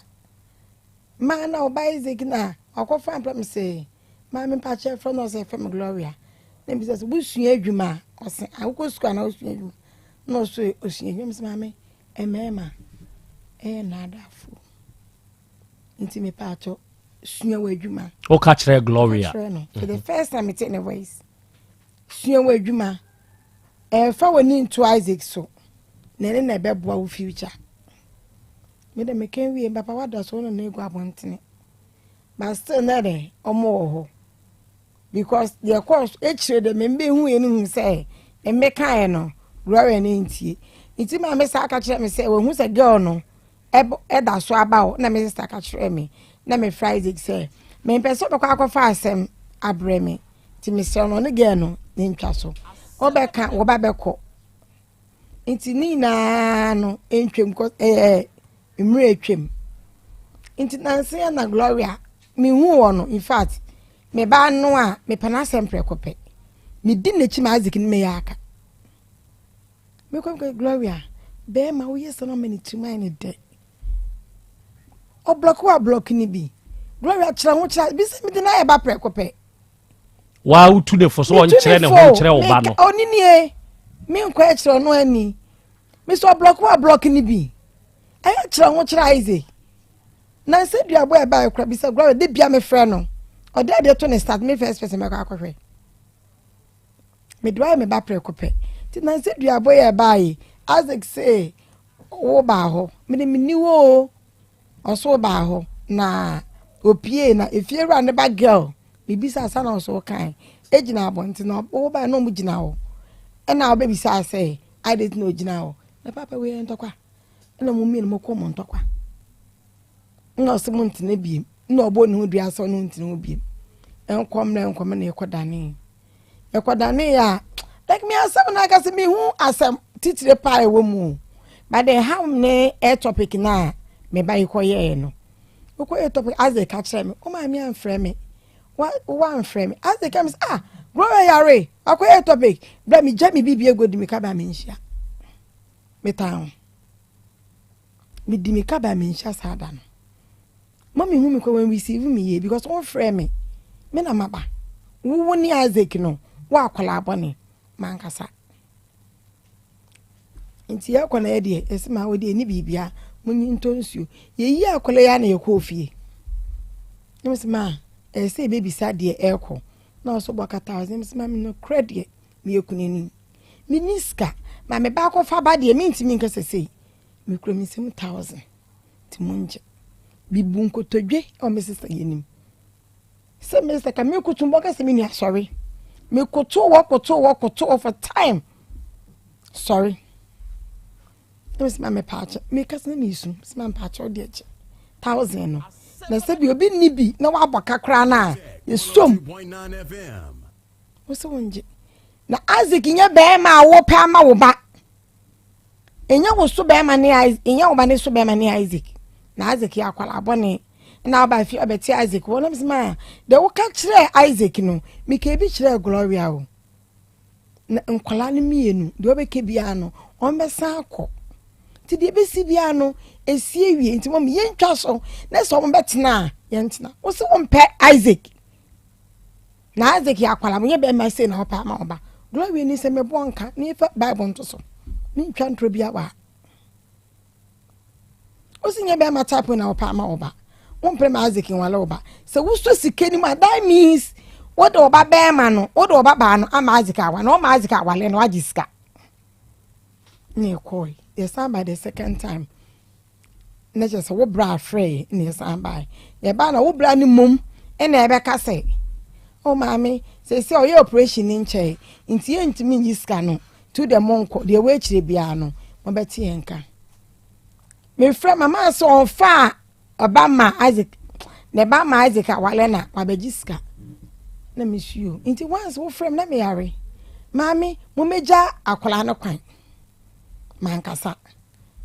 ma na oba Isaac na akofa am say ma me pa che from no say frame Gloria na bi say busua adwuma o se akoko sukua na osua adwuma no so osua adwuma se ma me emema na da fu nti me pa cho sua wa adwuma o ka kyerɛ Gloria for the first time it in a voice sua wa adwuma fa woni into Isaac so na ne na beboa wo future me de me kan wie papa wada so no na egu abontene but still na de omo ho because the course echire de me mbe hu eni hu say e me kan no Gloria na ntie nti ma me sa aka kire me say wo hu say girl no e da so aba o na me sister aka kire me na me Isaac say me pese be kwa akọfa asem abre me ti me say no ne girl no ne ntwa so obeka wo ba beko nti ni na no entwem ko emre etwem nti nanse na Gloria me hu wo no in fact me ba no a me pana sempre kope me di na chi ma Isaac ni me ya aka me ko Gloria be ma wo yeso no me ni tuma ni de o block ni bi Gloria kira ho kira bi se me di na e ba pre kope wa utu ne foso on kire ne ho kire oba no oni nie me nkwa kire no ani me so block ni bi ayo kira ho kira Isaac na se dua boy e ba kra bi se Gloria de bia me frɛ no o de to ne start me first person me kwa akɔhwɛ me dua me ba pre kope ti na se dua boy e bai Isaac say wo ba ho me ni wo oso ba ho na opie na efiewura ne ba girl bibisa asa na oso kan ejina abonti na wo ba no mu jina ho e na obebisa say I didn't know jina ho na papa we ntokwa na mu mi no ko mo ntokwa no se mu ntine biem na obo ne ho dua so no ntine ho biem enkom na ekodane ya like me asem na ka se me hu asem titire pa e wo mu but then how ne a topic na me ba ikoye no uko topic as they catch me o ma me amfrɛ me one frame as they comes Krobea yare akoye topic bra me jam me bibie godi me ka ba me nhia me town me di me ka ba me nhia sada no mommy hu me ko when receive me here because one frame me na maba wo ni Isaac no wa akwala abone mankasa nti ya kwana ye de esima wo de ni bibia munyi ntonsuo ye yi akwala ya na ye ko fie nimsima ese baby sade eko na so bokata nimsima me no credit me yekuneni me niska ma me ba ko fa ba de me ntimi nka sesei me kuro mi 1000 ti munje bibu nkotodwe o me sister yenim se me sister ka me kutumbo ka se me ni sorry me koto for time sorry Miss Mamma Patch, make us name you, Smam Patch or Ditch. 1000 no. Na said you be nibi, no wabaka crana. You sum. What's the one? Na Isaac in your bear ma wo pama wo ba. In your so bear mani eyes, in your money so bear mani Isaac. Na Isaac ya kwala bone. Now by fear betty Isaac, one of his man. They will catch Isaac no. Me kebi chere Gloria o. Na nkwala ni mienu, de obekebiano, on be sanko. Ti de besi bia no esie wie nti mom yentwa so na so mo betena yentena wo se wo mpe Isaac na Isaac ya kwala mo ye be ma se na opa ma oba Gloria ni se mebo nka ni fa Bible nto so ni ntwa ntro bia wa wo se nye be ma type na opa ma oba wo mpe ma Isaac wala oba se wo so sikeni ma that means wo de oba be ma no wo de oba ba no ama Isaac awa no ma Isaac awale no agiska ni koi yes by the second time na just wo bra free ni yes by ye ba na wo bra ni mum e na ebe ka say oh mami say o operation in che nti ye ntimi yiska no to the monko the we chire bia no mo beti enka me frɛ mama so on fa obama Isaac ne ba ma Isaac awale na wabegiska na me suo nti once wo frɛ na me yare mami mo meja akola no kwan mankasa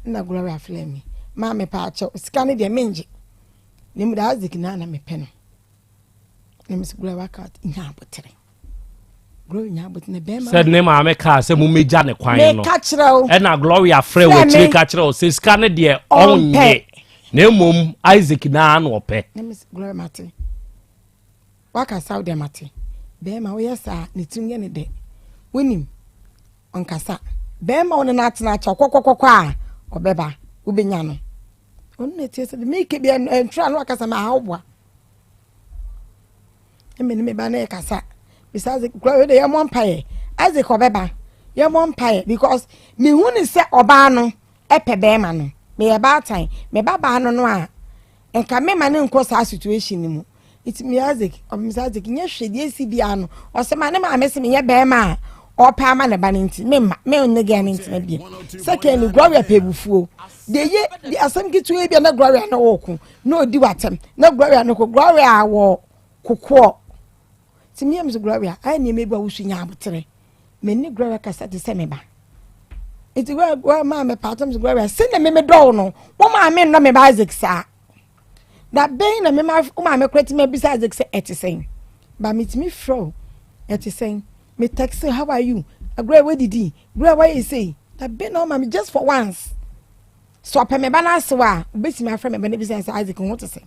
na Gloria flame ma me pa acho scan de menje ne mu da Isaac na me pe no ne me Gloria wakat nya abotre Gloria nya abotre ne be ma said ne ma me ka se mu meja ne kwan no me ka kire e na Gloria frɛ we chire ka kire o se scan de onye ne mum Isaac na na ope ne me Gloria mate waka Saudi mate be ma wo yesa ne tunye ne de wonim onkasa bema one na atena cha kokokokwa obeba ubenya no onu netie se me ke bia entra no akasa ma haobwa emeni me ba na ekasa besides Gloria de yamon paye as the obeba yamon paye because me hu ni se oba no epe bema no me ye ba tan me baba no no a enka me ma ne nko sa situation ni mu it me Isaac Isaac nya hwede esi bia no o se ma ne ma me se me ye bema o pa ma ne ba nti me onege ne nti na bia second Gloria pebufuo de ye di asem kitu e bia na Gloria na woku na odi watem na Gloria no ko Gloria wo kokko ti me am Gloria ai ne me ba wusu nya abotre me ni Gloria kasa de se me ba iti wa ma me patam Gloria se na me do no wo ma me no me ba Isaac sa da ben na me ma me kweti me bisa Isaac se etisen ba me ti me fro etisen me text how are you agree where did he where why you say that be no mama just for once so pa me ba na se wa obesi me afre me ba na bisa Isaac what to say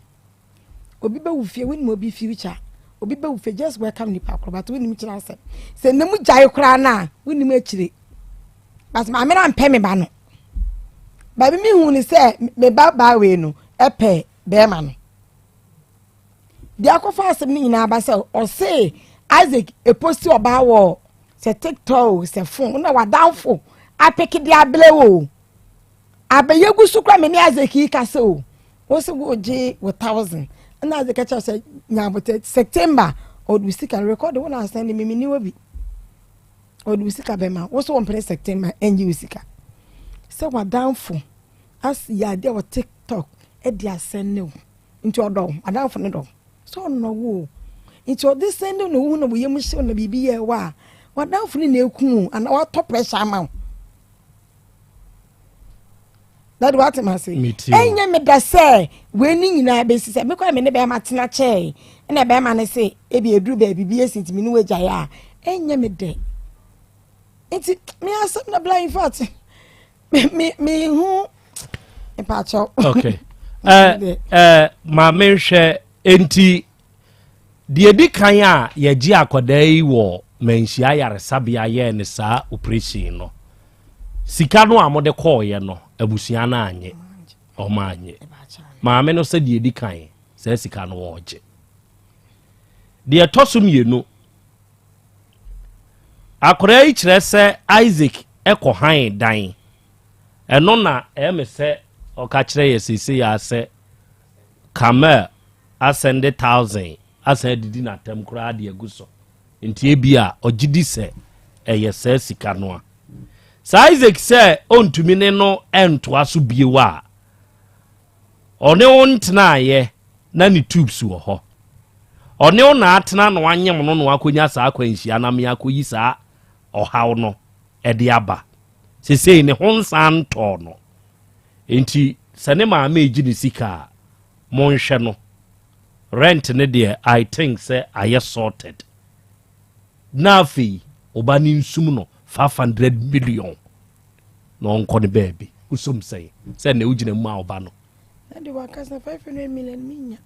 obi ba wo fie when mo bi future obi ba wo fie just welcome ni pa but when me kira se na mu jai kra na when me akire but ma me na mpe me ba no ba bi me hu ni se me ba we no epe be ma no dia ko fa asem ni nyina ba se o say Isaac e posti oba wo se TikTok se phone na wadanfo apeke di abele o abeye gusu kra me ni azeki kase o wo se go je 1000 na azeki cha se nyabote September odu sika record won asend me ni obi odu sika be ma wo so won pre September enji sika se wadanfo as ya de o TikTok e di asend no nti odo wadanfo ne do so no wo nti odi send no hu no boye mu hye na bibi ye wa wadanfo ne na eku ana wa top pressure ma that what am I say enye me da say we ni nyina be sise me kwa me ne be ma tena che na be ma ne say e bi eduru ba bibi esint mi ni wagya ya enye me de nti me asem na blind fat me hu e pa cho okay ma me hwe enti de edi kan a ye gi akoda yi wo manhia yare sabia ye ne saa operation no sika no amode call ye no abusua na anye o ma anye ma me no se de edi kan se sika no wo je de tosum yenu akora yi kire se Isaac ekohan dan eno na me se o ka kire ye sisi ya se Kamel asende 1000 asende didi na tem kura de aguso nti ebia ogidi se eye se sika no a sa Isaac se ontumi ne no ento aso biewa one ontna ye na ni tubes wo ho one ona atena no anyem no no akonya sa akwanhia na me akoyi sa ohaw no ede aba sesei ne honsan to no enti sane ma eji ni sika monhwe no rent ne de I think say aye sorted nafi obani nsum no 500 million no onko ne baby usum say ne ugina mu a oba no na de wakasa 500 million minya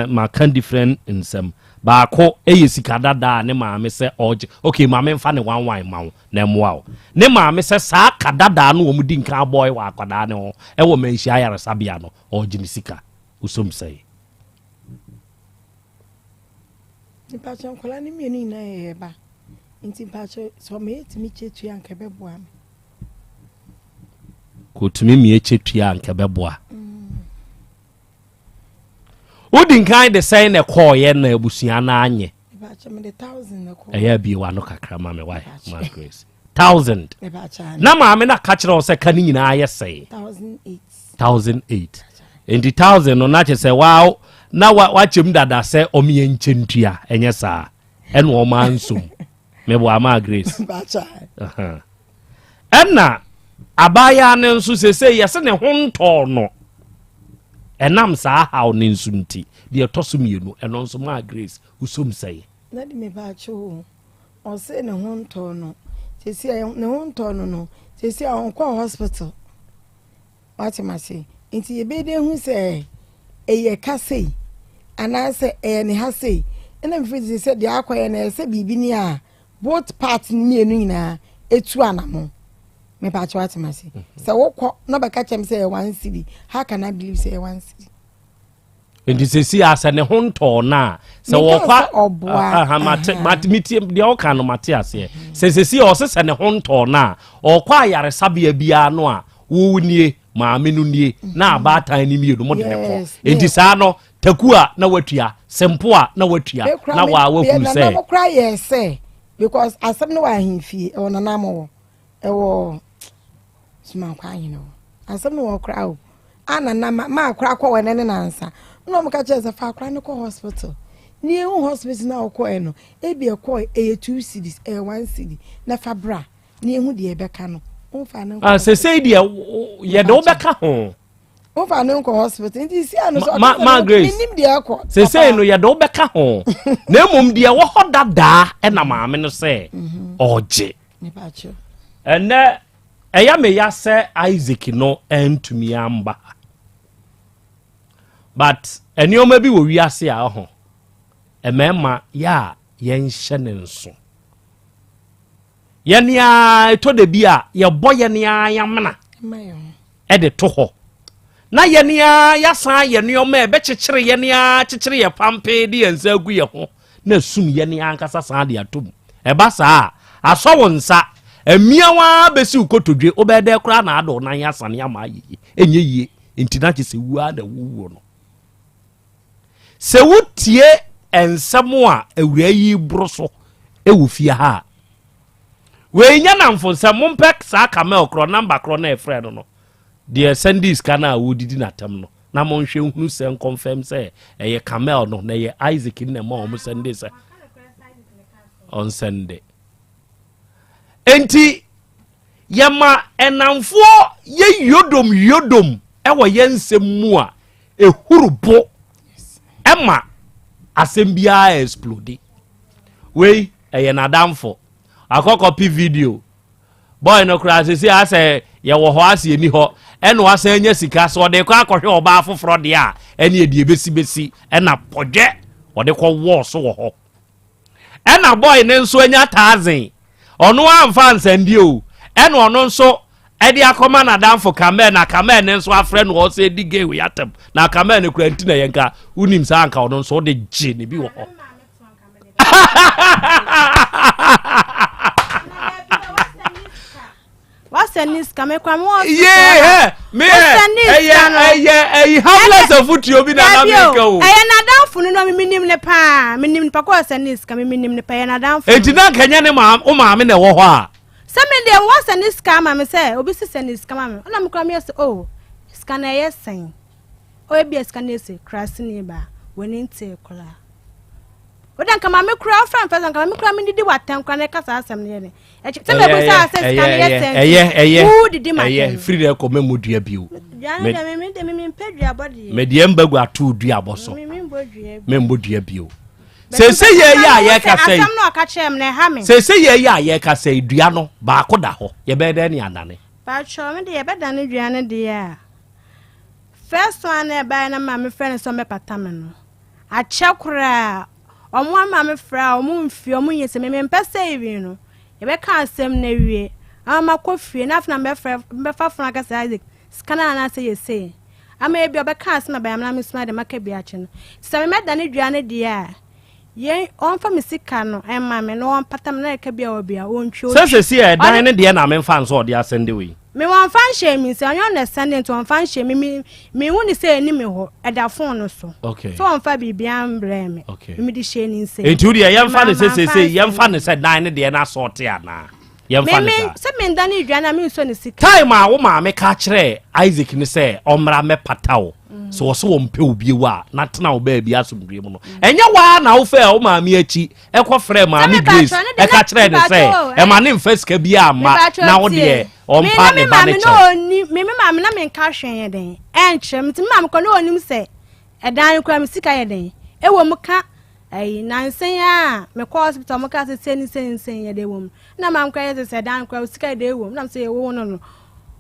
ma kan different in some ba ko sika dada ne maame se oje okay maame mfa ne wan wan ma na moa ne maame se sa kadada no wo mudi nka boy wa akwada ne ho e wo manhia ayare sabia no oje ne sika usum say ni pacho kola ni mienu na ye ba nti pacho so me etimi chetu anka beboa me ko tumi me chetu anka beboa Udi nkan de say na call ye na abusua na anye pacho me 1000 na call eya bi wa no kakra ma me why my grace 1000 na ma me na ka kire o se ka ni nyina aye say 1008 enti 1000 no na che say wow na wachem dada se omiye nchentua enye saa ene o ma nsum me bo ama grace enna abaya ne nso sese yese ne honto no enam saa haw ne nsunti de tosum yenu eno nso ma grace usum sei na di me ba cho o se ne honto no sese ne honto no sese on kwa hospital what am I say nti ye be de hu se eye kasei anase ne hasei ena mfiti se de akwaye na se bibi ni a both parts ni enu nyina etu anamo me pa cho atimase se wokọ no beka chem se 1 cedi how can I believe say 1 cedi ndi se si asa ne honto na se wokwa matmiti de oka no mate ase se si o se ne honto na okwa ayare sabia bia no a wo nie maame no nie na abatan ni mienu mo de ko enti saa no takua na watua sempoa na watua na wa wahu say na kra yes because asem no wa himfie e wona namo e wo suma kwa hino asem no wa kra o ana na ma kra kwa wona ne nansa no mo ka chese fa kra ne ko hospital ni e hospital na ko e no e bi e ko e 2 cedis e 1 cedi na fa bra ni e hu de e beka no se say dia ye do beka ho o fa no ko hospital nti si anu so ma grace nim dia ko se say no ye do beka ho na mum dia wo ho dada e na maame no se oje ni ba cho ene eya me ya se Isaac no entumi amba but enioma bi wo wiase a ho emema ya ye nhye ne nso yenia to de bia ye boyenia yamna e de to ho na yenia yasan yenioma e be kyekyere yenia kyekyere ye pampe de yansa gu ye ho na sum yenia ankasa san de atom eba saa aso wonsa emia wa besi ukotodwe obede kura na ado nan yasane amayi enye yie ntina che se wu ada wu no se wutie ensemo a awura yi broso ewu fie ha we nya namfo se mompek sa kamel kro number kro na efre no de sendis kana wodidi natam no na monhwe hunu se confirm se eye kamel no na ye Isaac ne ma o Sunday se on Sunday enti yama enamfo ye yodom ewo yensem mu a ehurubo ema asem bia explode we eye nadamfo akokopi video boy no kra se ase ye wo ho ase ni ho eno ase anya sika so de kwa akohwe oba afoforo de a ene edi besi ena podwe ode ko wo so wo ho ena boy ne nso anya 1000 ono amfa nsandi o eno ono nso edi akoma na damfo kamel na kamel ne nso afre no o se dige we atem na kamel ne kura ntina yenka unim sa anka ono nso de je ne bi wo ho What's the news coming from? Yeah, me. Harmless of foot you be na America. Na down for no minim ne pa, minim pa ko sanis coming minim ne pa na down for. Entina kanya ne ma o ma me na wo ho a. Some dey what's the news come am say, obi se sanis come am. Na me come say oh, scanner yes sign. O e bi scanner say crash ni ba, woni nte kola. Odan kama me kura friend person kama me kura me didi watam kwa na kasa asem ne ne. E che me bo say access kan yes. Who did my free dey come mu dua bio. Me pedua body. Me dey mbagu atu dua boso. Me mbodua bio. Se ye ya ye ka say. Asem no ka chem na ha me. Se ye ya ye ka say dua no ba ko da ho. Ye be dey ne adane. Ba cho me dey ye be dane dua ne dey a. First one e ba na ma me friend so me patame no. A chekura omo ama me fra omo mfi omo yese me mpese ewi no ye be ka asem na wie ama kofie na afna me fra me fa funa ka say Isaac skana na say yese ama e bi obe ka asem na ba na me sma de maka bi ache no se me da ne dua ne dia ye on fa me sika no e ma me no on patam na ka bia obi a on twi se e dan ne dia na me fa nso de asende we me wan fan share me say on understand to on fan share me hu ni say ni me ho e da phone no so okay so on fa bibia mbre me me di share ni say enti odi yam fa ne say yam fa ne say dan ne de na sort ya na yam fa ne say me ndan ni dua na me so ne sika time a wo ma me ka kire Isaac ni say omra me patawo so wo so wo mpe obi wa na tena wo ba bia asomdwe mu no enye wa na wo fa wo ma me achi e ko frɛ ma me Grace e ka kire ne say e ma ne mfa sika bia ma na wo de ompa ne ba ne che me mama na me nka hwen ye den enche me mama ko no onim se edan kwa me sika ye den e wo mu ka ai nansen ya me ko hospital mu ka se sen ye de wo na mam kwa ye se edan kwa sika de wo na se ye wo no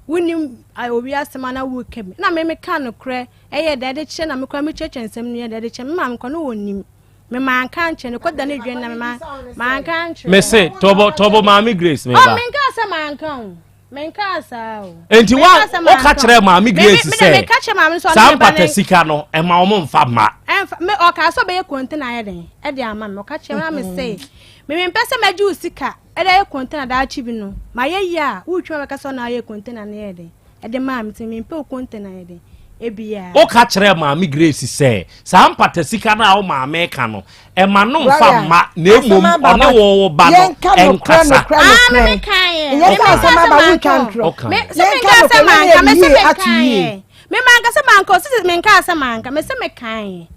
wonim ai obi asema na wo kem na me ka no kre e ye de che na me kwa me chechensem ne ye de che me mam ko no onim me man kan che ne ko da ne dwen na me man kan che me se tobo mami Grace me ba oh me ka se man kan menkasa o enti wa o ka kire mami Grace say me ka kire mami so na pata sika no e ma o mfa ma me o ka so be ye container ye den e de ama me o ka kire me say me mpese maju sika e de ye container da achi bi no ma ye ya wo twa me ka so na ye container na ye den e de ma me mpe o container ye den e bia o ka kire mami Grace say sa pata sika na o ma me ka no e ma no mfa ma na emom one wo ba no enkasa me kan ye me ka sama ba we kan tro me se me ka sama nka me se me kan ye me man ka sama nka se me ka sama nka me se me kan ye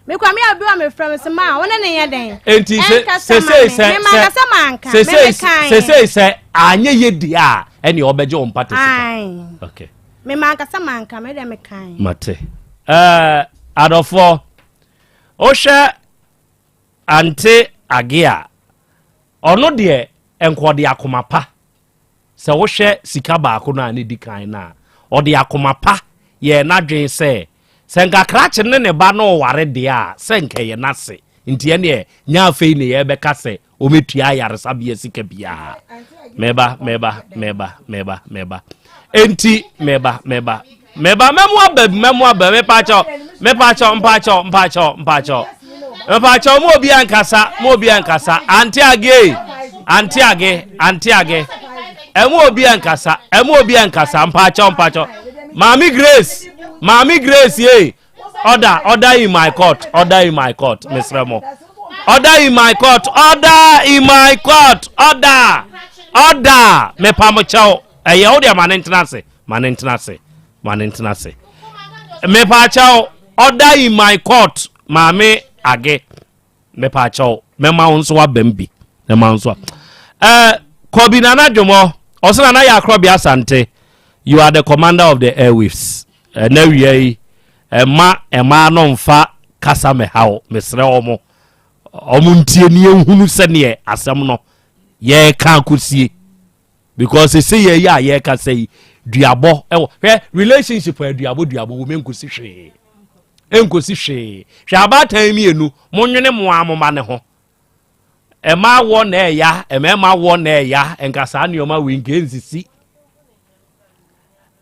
me kwa me abi wa me fra me se ma wona ne ye den enti se me man ka sama nka me kan se anye ye di a ene obeje on pata sika okay me man ka sama nka me de me kan mate adofo o hwe ante agea ono de enkode akomapa se wo hwe sika baako na ne dikan na ode akomapa ye na dwen se nka krache ne ba no ware de a se nka ye nase ntie ne nya afei ne ye beka se o metua yaresa bia sika bia meba enti meba memu aba me pacho mpacho mo bi ankasa ante age anti age emu obi ankasa mpacho Mami Grace ye order in my court Miss Remo order in my court order me pamochao eye o de manentenase me pachao order in my court mami age me pachao me ma unso wa bambi me ma unso Kobi Nana Jomo osana na ya Krobea Asante. You are the commander of the airwaves. Na wiei ema no mfa kasa me hawo mesre omo ntie ni ehunu se ne asem no ye ka akosie because say ye ka say duabo relationship duabo wo menkosi hwe hwe abatan mienu monwene mo amoma ne ho ema wo na eya ema wo na eya enkasa neoma we nkensisi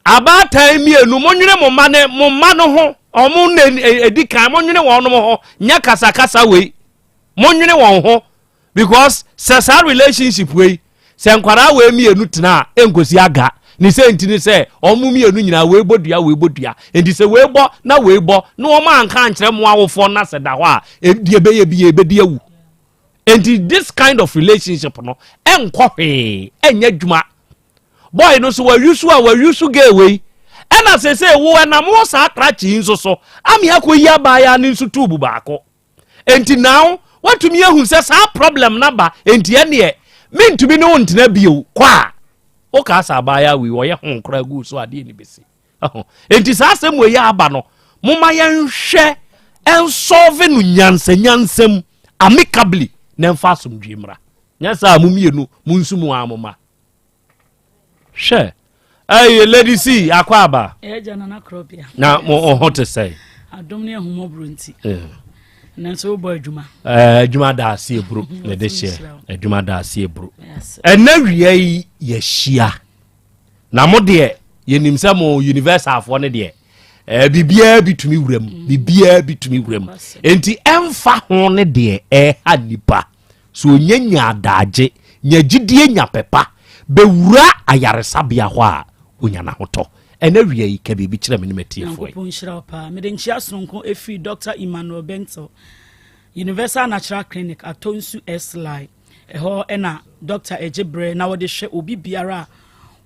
abatan mienu monwene mo ma no ho omo na edikan monwene wo no ho nya kasa we monwene wo ho because sesa relationship we se nkwara we mienu tena enkosi aga ni se ntini se omo mienu nyina we bodua enti se we bo na no ma anka ankyere mo awofo na se da ho a die beye bi ebedi awu enti this kind of relationship no enkohwe enya dwuma boy no so wa yusu ge we ena se wo na mo sa atrachi nso so ami akoyi abaya ni nso tubu baako enti now watumi ehun se sa problem na ba enti ene mintumi no ntena bio kwa o ka sa abaya we wo ye hon kra gu so ade ni besi enti sa asem we ya aba no moma ye nhwe ensolve no nyansem amicably na mfa somdwemra nyasa mumienu munsumu amoma she lady C akwaba Nana Krobea na mo hote say adom ne ahumobro nti na so bo adwuma adwuma da ase ebro na de she adwuma da ase ebro enawie ye hia na mo de yenim se mo universal afo ne de bibia bitumi wuram enti emfa ho ne de hanipa so nyanya adaje nyagidie nyapepa bewura ayaresabia ho a onyana hoto ena wie ka bibi kire me metiefo ko nshira pa me de nchia sonko efi Dr. Emmanuel Bento Universal Natural Clinic atonsu S-Line eho ena Dr. Ejebre na wode hwe obi biara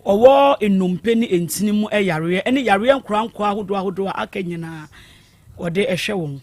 owo enumpe ni entini mu eyare ene yare nkranko ahodo akanyina wode ehwe won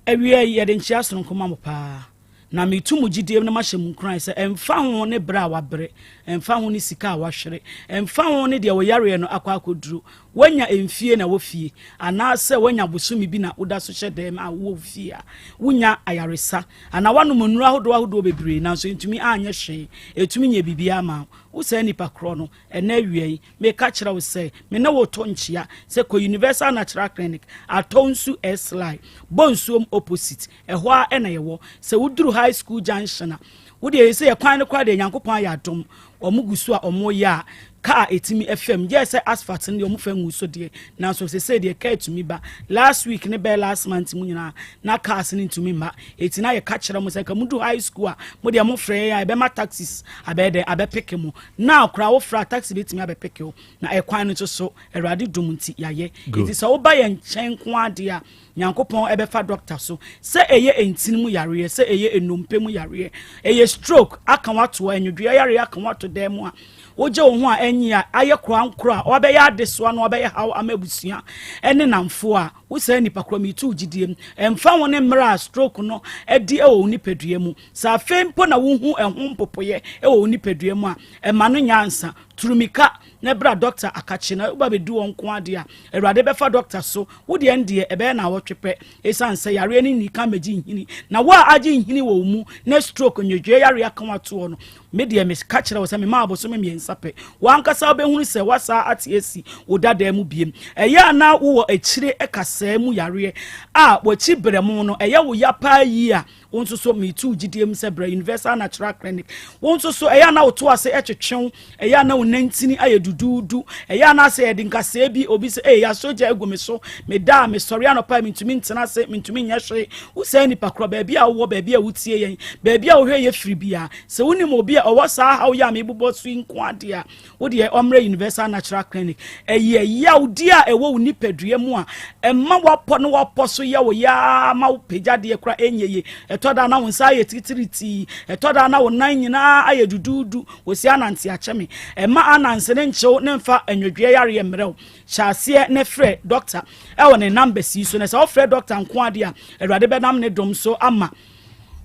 ewie ye de nchia sonko mamopa na metumu gidie na mahye kran se emfa ho ne bra wabre emfa ho ne sika wahwere emfa ho ne de wo yare no akwakoduru wanya emfie na wofie ana se wanya bosumi bi na woda so hyedem a wo fie a wonya ayaresa ana wanu monuru ahodo bebre na so entumi anye hwe etumi nya bibia ma wo se nipa kro no ena wiei me ka kira wo se me na wo to nchia se ko Universal Natural Clinic atonsu S-Line bonsuom opposite eho a ena yewo se wuduru high school junction wo de se ye kwan ne kwa de Nyankopon ya dom omugusu a omoya ka etimi FM yes asphalt ne omufa nguso de na so se de ka etumi ba last week ne be last month mu nyina na cars ne etumi ma etina ye ka kire mo se ka mudu high school a mo de mo frɛ ya be ma taxis abede abepeke mu na okra wo fra taxi betimi abepeke o na ekwan no so Awurade dom nti yaye enti so wo ba ye nchen ko ade a Nyankopon ebefa doctor so se eye entini mu yare se eye enumpe mu yare eye stroke aka wato anwudua yare aka wato dem a woje wo ho a enyi a aye krankro a obe ya adesoa no obe ya haw amabusua ene namfo a wo se nipa kro mi tu gidiem emfa won ne mra stroke no edi e wo nipadua mu sa fempo na wo hu ehom popoye e wo nipadua mu a ema no nyansa turumika ne bra doctor akachi na uba bedu won ko ade a Awurade befa doctor so wo de ende ebe na wotwepe esanse yare ni nika meji nhini na wa agi nhini wo mu ne stroke nyodwe yare aka wato no media me ka kire wo se me ma aboso me miensape wankasa obehunu se wasa atiesi wo dada mu biem eya na wo ekire ekasa mu yare a wo chi bremu no eya wo yapa yi a won so me tu gidiem se bra universal natural clinic won so eya na oto ase etwetwen eya na wonantini ayedududu eya na ase edinkase bi obi se eya soja egumi so me da me sori anopa mentumi ntena se mentumi nya hwe wo se nipa kro ba bia wo ba bia wutie yen ba bia wo hwe ye firi bia se woni mo bia owo sa ha wo ya me bubo so nko ade a wo de omre universal natural clinic ya udi a ewo nipadua mu a emma wapo no wapo so ya wo ya ma wo pejade kra enyeye etoda na won sa ye titiriti etoda na won nan nyina aye dududu wo si ananti acheme emma ananse ne nchew ne mfa anwodwe yare emrew chase ne frɛ doctor e ne number si so ne sa wo frɛ doctor nko ade a awurade benam ne dom so ama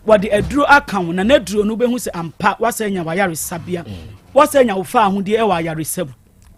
wade aduro account na naduro no behu se ampa wasanya wayare sabia wasanya wo fa ahudi e wa yare sabu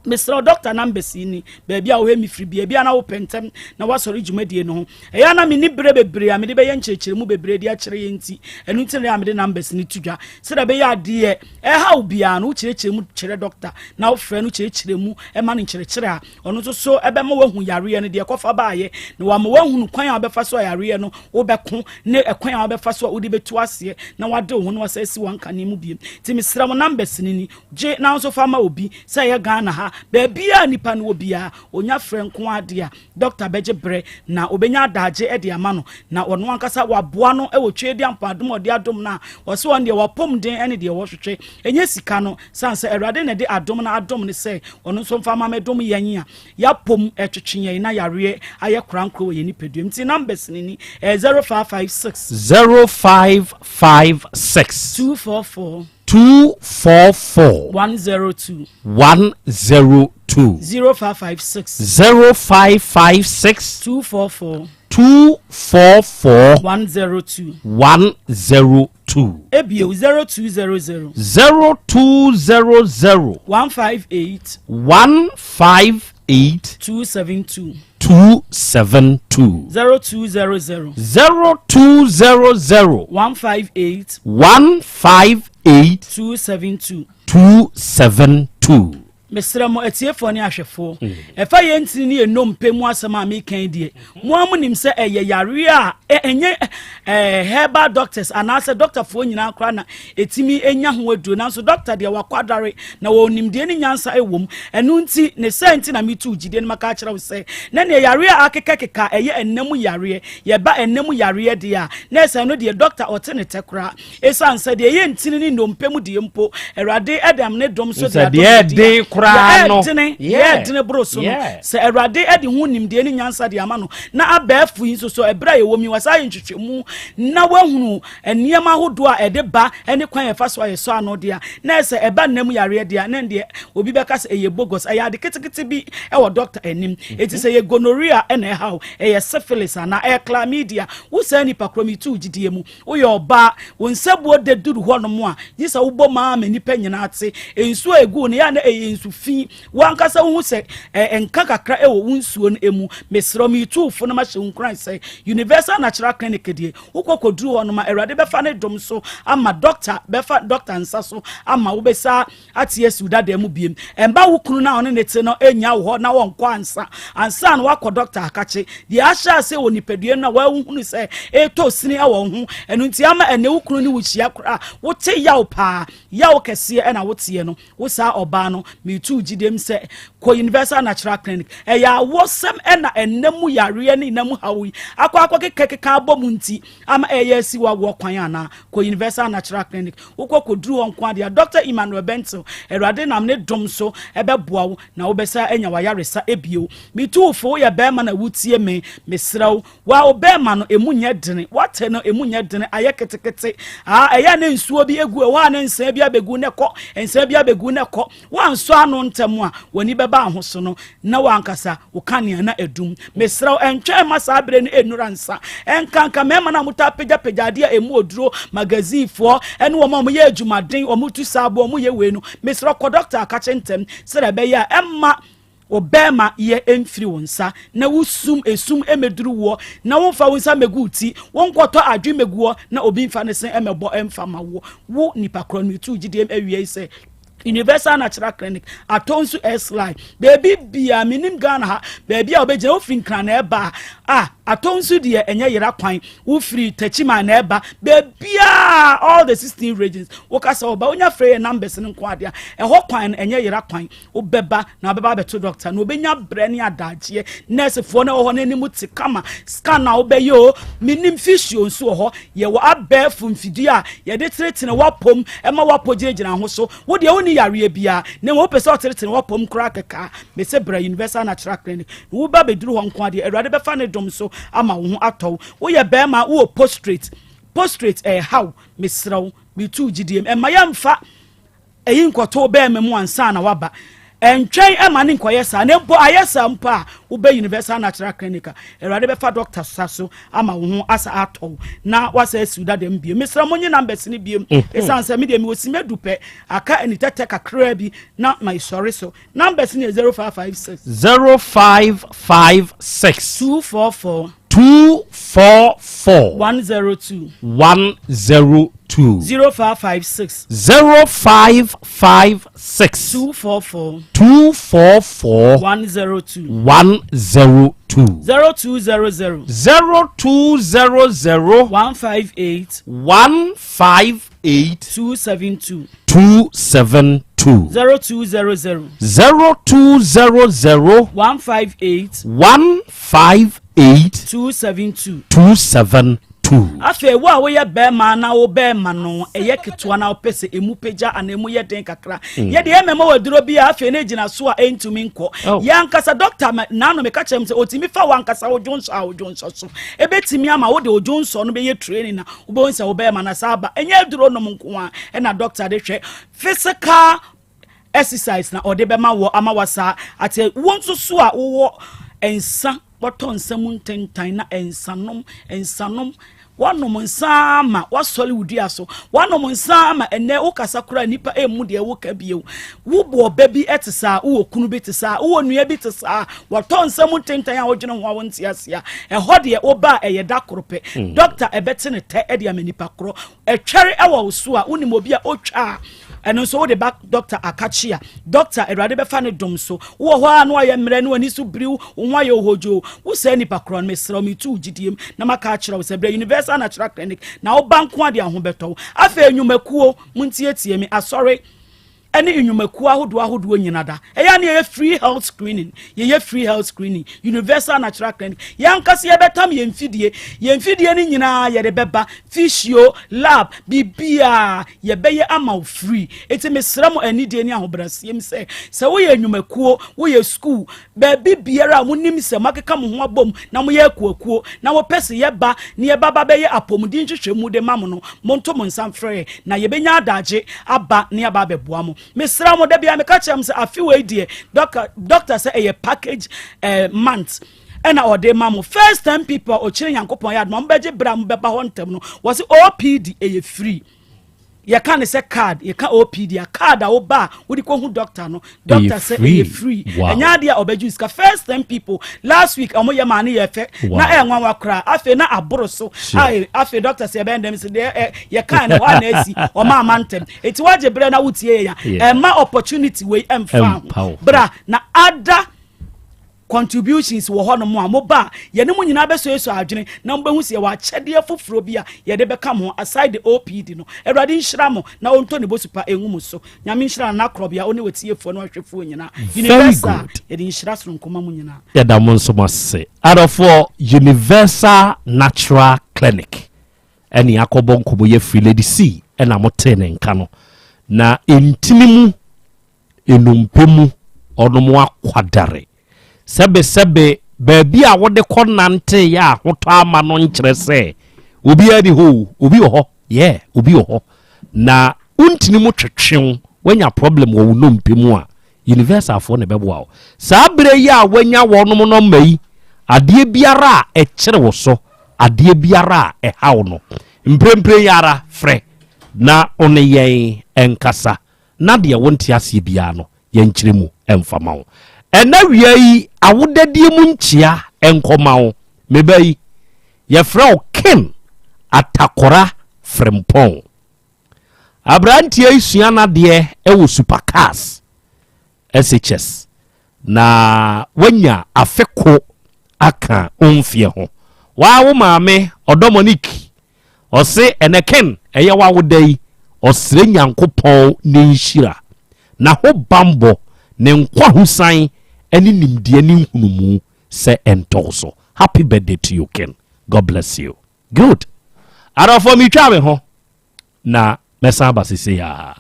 Mr. Doctor Nambesi ni baby a wo hemi free bia na wo pentem na wasori dwumadie no ho eya na me ni bebre a me de be ye nkyekere mu bebre de a kire ye nti enu nti na me de Nambesi ni tudwa se da be ya de e ha obia no wo kirekire mu kire doctor na wo frɛ no kirekire mu e ma no kirekire a ono so e be ma wahu yare no de kofa baaye na wa ma wahu kwan a be fa so yare no wo be ko ne kwan a be fa so wo de betu ase na wade wo no wasasi wanka ne mu biem ti Mr. Nambesi ni je na so fa ma obi se ye Ghana ha bebia nipa no obia onya frenko ade a Dr. Beje Bre na obenya adaje e de ama no na ono ankasa waboa no e wo twedi ampadom ode adom na wo se won de wapom den ene de wo hwehwe enye sika no sanse erade na de adom na adom ne se ono so mfa ma medom yanyi a ya pom etwetwen na yare aye krankro wo ye nipadum nti numbers ni 0556 244 102 0556 244 102 ebio 0200 158 272 0200 158 272 Mesramo etiefo ne ahwefo efa ye ntini ne enom pemu asema me kan die mo amunim se eye yare a enye herbal doctors anase doctor fo nyina kra na etimi enya ho adu na so doctor de wakwadare na wonim de ne nyansa ewom enu nti ne senti na metu gide ne maka kira wo se na ne yare a akekeka eye enemu yare ye ba enemu yare de a na ese no de doctor otene tekra esanse de ye ntini ne nom pemu de mpo erade edam ne dom so de no dine broso no se erade edi hu nimde ni nyansa de ama no na abafu yin so ebra ye womi wasa yintwetwemu na wahunu eniema hodo a ede ba ene kwan ye fa so ye so ano de a na se eba nam yare de a na de obi beka se eye bogos aya de ketekete bi e wo doctor enim eti se ye gonorrhea ene how eye syphilis na e chlamydia wo se ni pakromi tu gidie mu wo ye oba wo nsabuo de duru ho no mo a yisa wo bo ma nipa nyina ate ensu egu ne ya na eye nsu fi wankasa wo se enka kakra ewo wonsuo no emu mesro mi tuufo no ma hye nkran se universal natural clinic die ukokoduru ho no ma erade befa ne dom so ama doctor befa doctor nsa so ama wo besa atie suda da mu biem emba wo kunu na one nete no enya wo na won kwa ansa na wakọ doctor akache die ahya se wo nipadue na wa hunu se eto sini awo ho enu nti ama ene wo kunu ni wo chia kra wo te yaw pa yaw kese e na wo tie no wo sa oba no mi tu gidem se ko universal natural clinic ya wosem na enemu yare ne enemu hawi akwa kekeka abomu nti ama si wa kwan ana ko universal natural clinic ukokoduru won kwa dia Dr. Emmanuel Benson erade nam ne dom so ebeboa wo na wo besa enya wa yaresa ebio mitufo ye bema na wutie me mesraw wa obema no emunye dene wate no emunye dene aye ketekete eya ne nsuo bi egu wa ne nsa bi abegu ne ko nsa bi abegu ne ko wa nso ano ntemu a woni beba ahoso no na wankasa wo kanea na edum mesraw entwe masa abre ne enuransa enkanka mema na mutapegya pegyade emu oduro magazine fo ene wo ma mo ye adwumaden o mutu sabo mo ye we no mesraw ko doctor akache ntem sere be ya emma obema ye emfiri wonsa na wusum esum emeduru wo na wonfa wonsa meguti wonkoto adwe meguo na obi mfa ne sen emebo emfa ma wo nipa kro no tu gidem awie se Universal Natural Clinic atonsu S line baby bia minim Ghana ha baby a obegye ofin kran na eba atonsu de enye yera kwan wo free techima na eba bebia all the 16 regions wo kasa oba onya free numbers ne nko ade ho kwan enye yera kwan wo beba na beba beto doctor na obenya bre ne adagie nurse fo na ho na nimu tikama scan na obeyo minim fisio nso ho ye wo abefu mfidi a ye de tretene wapom ema wapogirejina ho so wo de woni yare bia ne wo pese tretene wapom kra kaka me se bra universal natural clinic wo ba beduru ho nko ade erade befa ne dom so ama wo atɔ wo ye bema wo prostrate how misraw mi tu gidiem e mayamfa eyin kwoto bema mu ansa na waba entwen ema ne nkoye sa ne bo ayesa mpa wo be universal natural clinic erade befa doctor saso ama wo asa atɔ na wasa asuda dem bie misra monye numbers ne biem esanse me dem wosime dupe aka enitete kakra bi na my sorry so numbers ne 0556 244 102 0556 244 102 0200 158 272 0200 158 272 afi wo a wo ye bema na wo bema no eye ketwa na opese emu peja ana emu ye den kakra ye de emema waduro bi afi na gina so a entumi nko ya nkasa doctor na no me ka chem se otimi fa wankasa wo jonso so ebetimi ama wo de ojonso no be ye training na wo be wonsa wo bema na saba enye duro no nko a na doctor de hwe physical exercise na ode bema wo ama wasa ate wonso so a wo ensa boton samun tentan na ensanom wanom nsama wasoli wudua so wanom nsama ene ukasa kura nipa emu de wo ka bie wo bo baby etesa wo kunu betesa wo nua betesa waton samun tentan a wogene ho awonti asia ho de oba eyeda korope doctor ebete ne te ede amanipa koro etwere ewo so a unim obi a otwa eno so de back doctor akachia doctor erade be fa ne dom so wo ho anu aye mre ne wani so briw wo aye hojo wo se nipa koro me sra me tu gidiem na maka achira wo se bre universal natural clinic na wo banko ade ahobeto afa enyumakuo muntietie me asori any enyumakuo ahodo nyina da eya ne free health screening ye free health screening universal natural clinic yankase ye betam ye mfidie ni nyina ye de beba physio lab bibia ye beye ama free eti mesram anide ni ahobrasiem se wo ye enyumakuo wo ye school ba bibiara munim se makeka mo ho abom na mo ye akuakuo na wo pese ye ba ne ye baba beye apomudin hwehwemu de mamono monto monsam frɛ na ye benya adaje aba ne aba beboa mo Mr. Modebia me catch him say a few way dear doctor say a package month and our day mamu first time people or chilling yankopon yard mambeje bram beba hontem no was OPD a free you can't say card you can't OPD a card a oba we ko hu doctor no doctor say a free and ya dia obeju ska first time people last week omo ye mane ye fe na enwa wakra afi na aboro so afi doctor say ben dem say you can one esi o ma mantem eti waje bre na wutie ya ma opportunity we emfa bra na ada contributions wo hono mo amoba ye ne mo nyina beso yeso adwene na mba hu se wa chede foforo bia ye de beka mo aside the OPD no erade nhira mo na onto ne bosupa enwum so nyame nhira na Krobea oni wetiefo na hwefo nyina universal ye de nhira so nkoma mo nyina ye da mo nso mase adofo universal natural clinic eni akobo nkobo ye free lady C ena mote ne nka no na entinimu enumpemu onomo akwadare sebe baby a wode konante ya hoto ama no nkyere se obi adi ho obi ho obi ho na untini mu twetwew wanya problem wo no mpemu a universal fo ne bebo a sa bere ya wanya wonom no mai ade biara e kyere wo so ade biara e hawo no mprempre yara frɛ na one yen enkasa na de wonte ase bia no yen kyere mu emfama wo ena wiai awodadie mu nchia enkomawo mebai ye frɛ ken atakora frempon abrantie isua na de ewo supercars SHS na wanya afeko aka omfie ho wa wo maame odomonic ose eneken eye wa wo dai osre nyankopon ne nhira na ho bambo ne nkwa husan eni nimdie ni nhunumu se entoso. Happy birthday to you, Ken. God bless you. Good. Arafo mi twa me ho na mesa basisi ya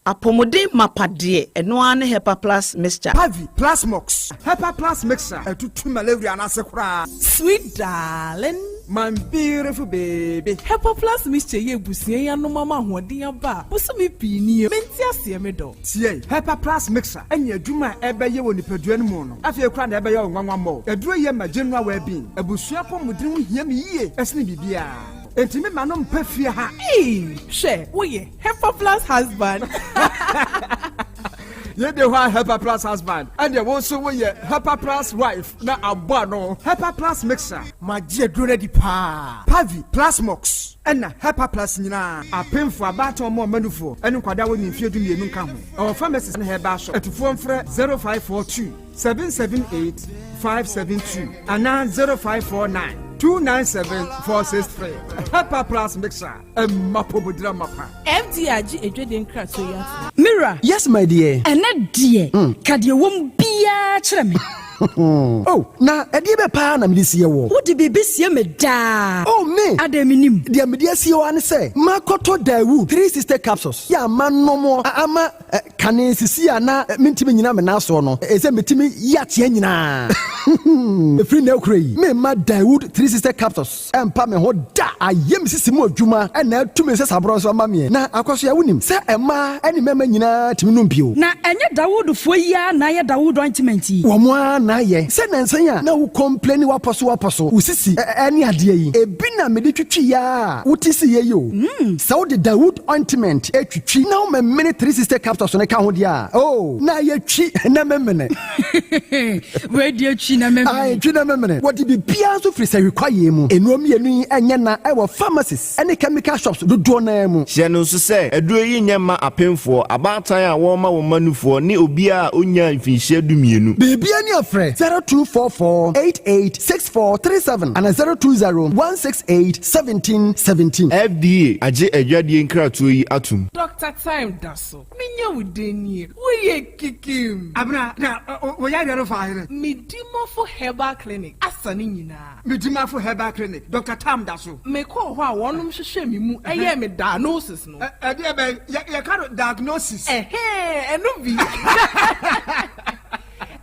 apomode mapade eno ane Hepa Plus mixture. Pavi Plus Mox. Hepa Plus mixture. Etutu malaria na sekura. Sweet darling, my beautiful baby. Hepa Plus mixture ye busie ya no mama hoden aba. Busumi pini menti ase me do. Tie Hepa Plus mixture. Enya adwuma ebeye wo nipadua no mu no. Afie kura na ebeye wo nwanwa mo. Eduro ye ma general well-being. Ebusua pomodin ho hia me yie. Esne bibia. Entimi manom pefia ha. She, oye, Hepa Plus husband. Ye de wa Hepa Plus husband. And ye also we Hepa Plus wife. Na abano. Hepa Plus mixer. Ma je drone di pa. Pavi Plus Mox. Ena Hepa Plus nyina. Apemfo abato mo manufo. Enu kwada wo ni mfie dumienu nka ho. Our pharmacies na heba shop. Etufo mfre 0542 778 572 ana 0549 297-463. Hepa Plus mixer. Mapobudra mapa. MDRG ejwede nkra so ya. Mira. Yes, my dear. Ene dear. Kade wom bia kire me. Oh, na edi be pa na medisi ye wo. Wo de bebe sie me da. Oh me. Ademinim. Dia medisi ye wo ane say. Makoto dawu 3 sister capsules. Ya manom ama kane sisi ana mentimi nyina me na so no. Ese metimi yatie nyina. Free na ukrai. Me ma Dawood 3 sister capsules. Empa me ho da. Ayem sisi mu adwuma. Na tumi se sabro so ma me. Na akoso ya wonim. Se ema eni mema nyina timi no mpio. Na enye Dawood fo ya na ye Dawood ointment yi. Wo mo na ye. Se nansan ya na wo complain waposo. Usisi eni ade yi. Ebi na me de twitwi ya. Wutisi ye yo. Se wo de Dawood ointment etwitwi na wo me 3 sister capsules ne ka ho dia. Oh, na ye twi na memene. We de twi na memene. Ai twi na memene. What be bia so free say require mu. Enuom yenu enye na e wo pharmacies ene chemical shops do na mu. Hye no so say aduro yi nyema apemfo abatan a wo ma wo manufo ne obi a onya mfinhye dumienu. Bibia ni afre 0244886437 and 02016871717. FDA age adwadie nkratoyi atum. Dr. Time daso. Minya wudeni. We kikim. Abna na wo ya yaro fa here. Midimofo Herbal Clinic. Asani nyina. Midimofo Herbal Clinic. Dr. Tam daso. Me ko ho a wonum hwehwe mi mu eye me diagnosis no. E de be ya ka diagnosis. Eno bi.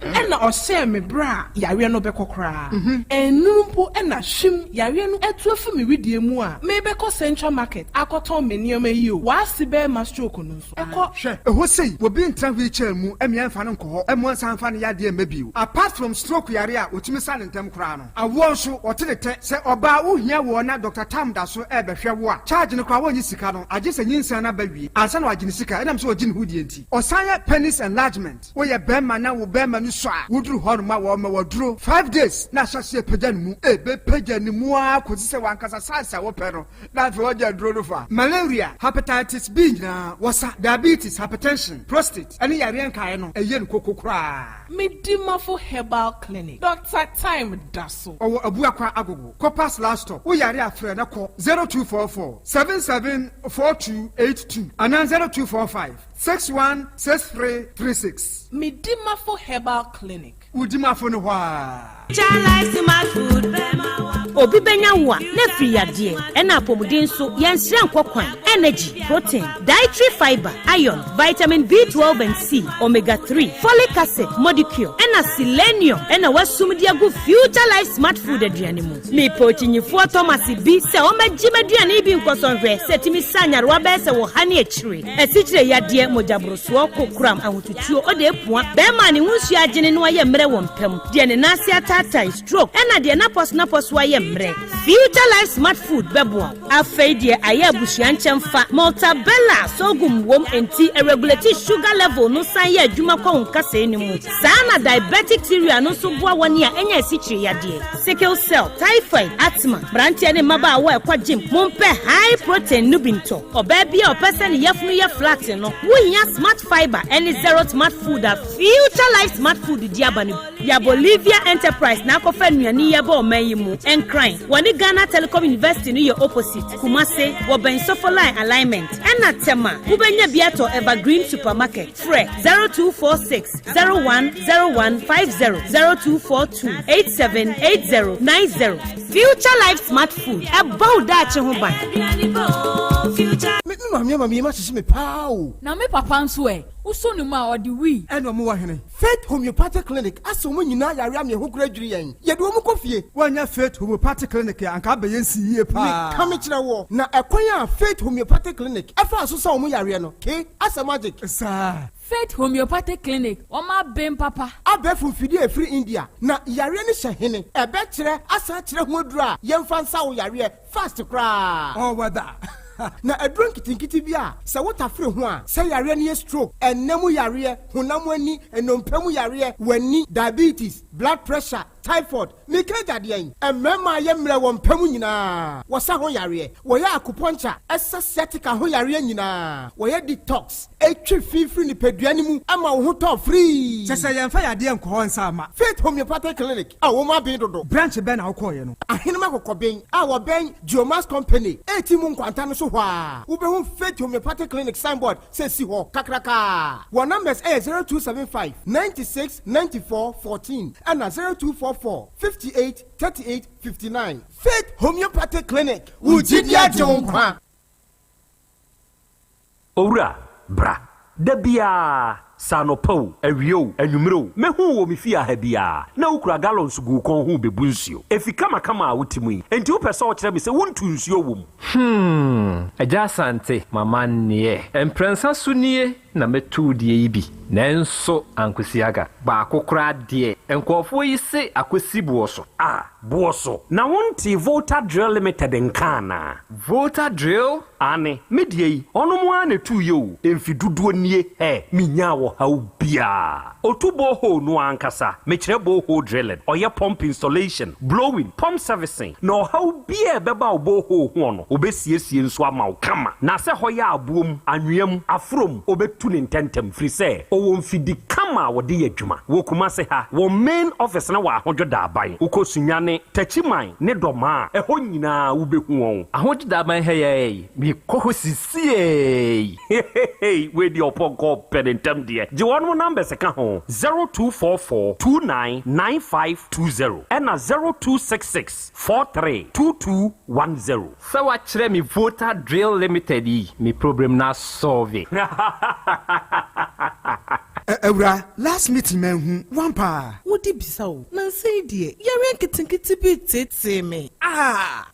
Ena ose me bra yare no bekokra enumpo ena hwim yare no etuafu me widie mu a me beko Central Market akoton me niam yi o wasi be ma stroke no so eko hwe eho sei wo bi ntra wheelchair mu emia mfa no nko emo san fa no yade mabiu apart from stroke yare a otimi sa ne ntem kra no awo so otelete se oba wo hia wo na Dr. Tam da so e behwe wo a charge no kwa wo nyi sika no age se nyinsan na bawie ansa na wagine sika enam so ogine hudie nti osanya penis enlargement wo ye bema na wo bema no so a wudru horma wo ma wodru 5 days na hyase pagyan mu be pagyan mu a kosi se wankasa sansa wo pero na fe wo dro no fa malaria hepatitis B na wasa diabetes hypertension prostate ani yare nkae no eye no kokokra Midimofo Herbal Clinic Dr. Time daso owo abuakwa agogo Copas last stop wo yare afre na ko 0244 774282 and 0245 616336 Midimofo Herbal Clinic Udimafo no hwa Obi benya wa na free ade ena apomuden so yenhire nkokwan energy protein dietary fiber iron vitamin B12 and C omega 3 folic acid molecule ena selenium ena wasumdi agu future life smart food aduane mu me pochinyifo Thomas bi se o magime aduane bi nkosonhwe setimi sanyarwa be se wo hane akire asichire yade mojabroso kokram ahotutuo ode epua be ma ne hunsu agene no aye mre wo mpam de ne nase atata stroke ena de na pos wa ye mre Future Life Smart Food bebo afei de aye abusua nchemfa Maltabella sogum wom enti a regulate sugar level no san ye adwuma kwa nkasa ni mu saa na diabetic theory no so boa wani a enya sichiri yade sickle cell typhoid asthma brantia ne maba wa kwa gym mompe high protein nubinto oba bia opese ne yefunu ye flat no wohia smart fiber any zero smart food a Future Life Smart Food diabani ya Bolivia Enterprise na kofa nuani ye ba omayi mu encrine wani Ghana Telecom University no ye opposite Kumase wo ben sofoline alignment ena tema ubenya biato Evergreen Supermarket fre 0246 010150 0242 878090 Future Life Smart Food about that ho ban me ma sisi me pao na me papa nso uso ni ma odi wi eno mo wa hene Faith Homeopathic Clinic aso mo nyina yare am ye ho kura dwiri yen ye do mo kofie wanya Faith Homeopathic Clinic anka ba yen si yie pa me ka me kire wo na ekwan a Faith Homeopathic Clinic afa aso sa mo yare no ke asa magic sa Faith Homeopathic Clinic oma ben papa abefu fidi e free India na yare ni hye ebe kire asa kire ho adura yemfa nsa wo yare fast kra oh wada na adron kitinkiti bia se wota free ho a se yare ne stroke enemu yare honam ani enompemu yare wani diabetes blood pressure typhoid mikeja de yen emema ye mre wo mpemu nyina wo sa ho yare wo ya acupuncture aesthetic ho yare nyina wo ya detox etwi fifiri ni peduani mu ama wo ho to free se yemfa yade enko ho nsa ama Faith Homeopathic Clinic a wo ma ben dodo branch ben na wo koye no ahenema kokoben a wo ben Geomas Company etimu nkwanta no so hwa wo be ho Faith Homeopathic Clinic signboard se si ho kakraka wo numbers 0275 96 94 14 and 0244 58 38 59 Faith Homeopathic Clinic Ujidia Jonkwa Owura bra dabia sanopo awio anwumro mehu wo mefia ha bia na ukura gallons gu kon hu bebu nsuo efika makama a wutimu yi enti wo pese wo kire me se wontu nsuo wom Yaw Asante mama nie emprensa sunie na metu die yi bi nanso ankosiaga ba kokora de enkofo yi se akosi buoso buoso na wonti Volta Drill Limited nkana Volta Drill ane medie yi ono mo ane tu yo emfiduduo nie minya wo ha ubia otubo ho no ankasa mekire bo ho drilling oye pump installation blowing pump servicing no ha ubia beba obo ho ho no obesiesie nso ama kama na se hoya abuom anwem afrom obetu ne ntentem firi se owo mfidi kama wode yadwuma wo kuma se ha wo main office na wa ahodwoda aban ukosunyane tachiman ne doma eho nyina ubehu won ahodwoda aban heye mi kohosisie we di opogo penentem de je won number se ka ho 0244299520 and 0266432210 so wa kire mi Volta Drill Limited mi problem na solve Ewra last meeting man hu wampa wodi bisa o na sei de yare nkitinkiti bi tete me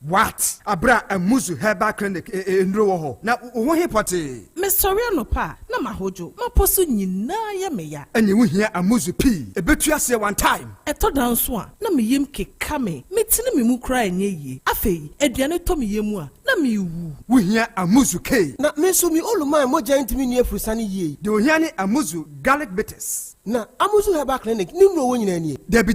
what abra amuzu herbal clinic enro wo ho na wo he pote me sorry no pa na mahojo maposo nyina ya me ya enye wo hia amuzu p ebetu ase one time eto danso a na me yem keka me metine me mu kra enye yi afei aduane to me yemu a na me wu wo hia amuzu k na me so mi oluma moja ntimi ni afurusane yi de wo hia ni amuzu garlic bitters na amuzu herbal clinic ni no wo nyina ni debi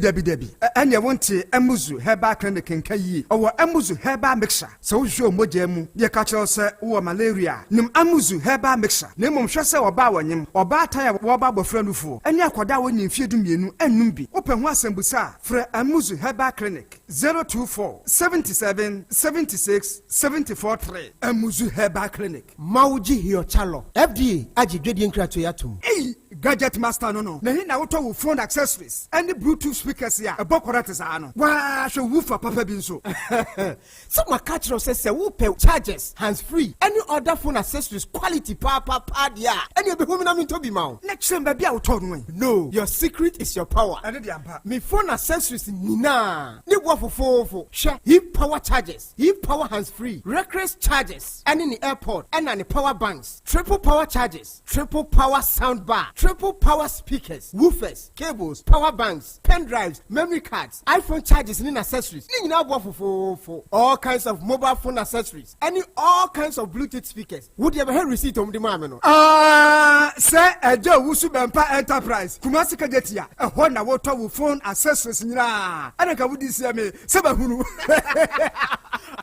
enye wonte amuzu herbal clinic nka yi owo amuzu herbal mixture so wo hwe moja mu ye ka kire se wo malaria nim amuzu herbal mixture na mom hwe se oba wanyem oba taya wo ba bofra nufu ene akoda wo nyimfie dumienu annum bi wo pe ho asembusa fra amuzu herbal clinic 024 77 76 743 amuzu herbal clinic mauji hio chalo FDA agidwedi nkrato yatum gadget master no na hin na woto wo phone accessories and bluetooth speakers ya ebokora tesa no wa hwe woofer papa bi nso so makachro se wo pe chargers hands free any other phone accessories quality papa dia any be home na me to bi ma na chemba bia woto no your secret is your power and the ampa me phone accessories nina ni boa fofofo hwe hip power charges hip power hands free reckless charges and in the airport and the power banks triple power charges triple power sound bar triple power speakers woofers cables power banks pen drives memory cards iPhone charges and accessories ni nyina boa fofofo all kinds of mobile phone accessories and all kinds of Bluetooth speakers would you ever hear receipt on the mama no say ejo wusu bempa enterprise kumasi kajetia ehon na wo to phone accessories nyina ana ka wudi sia me seba hunu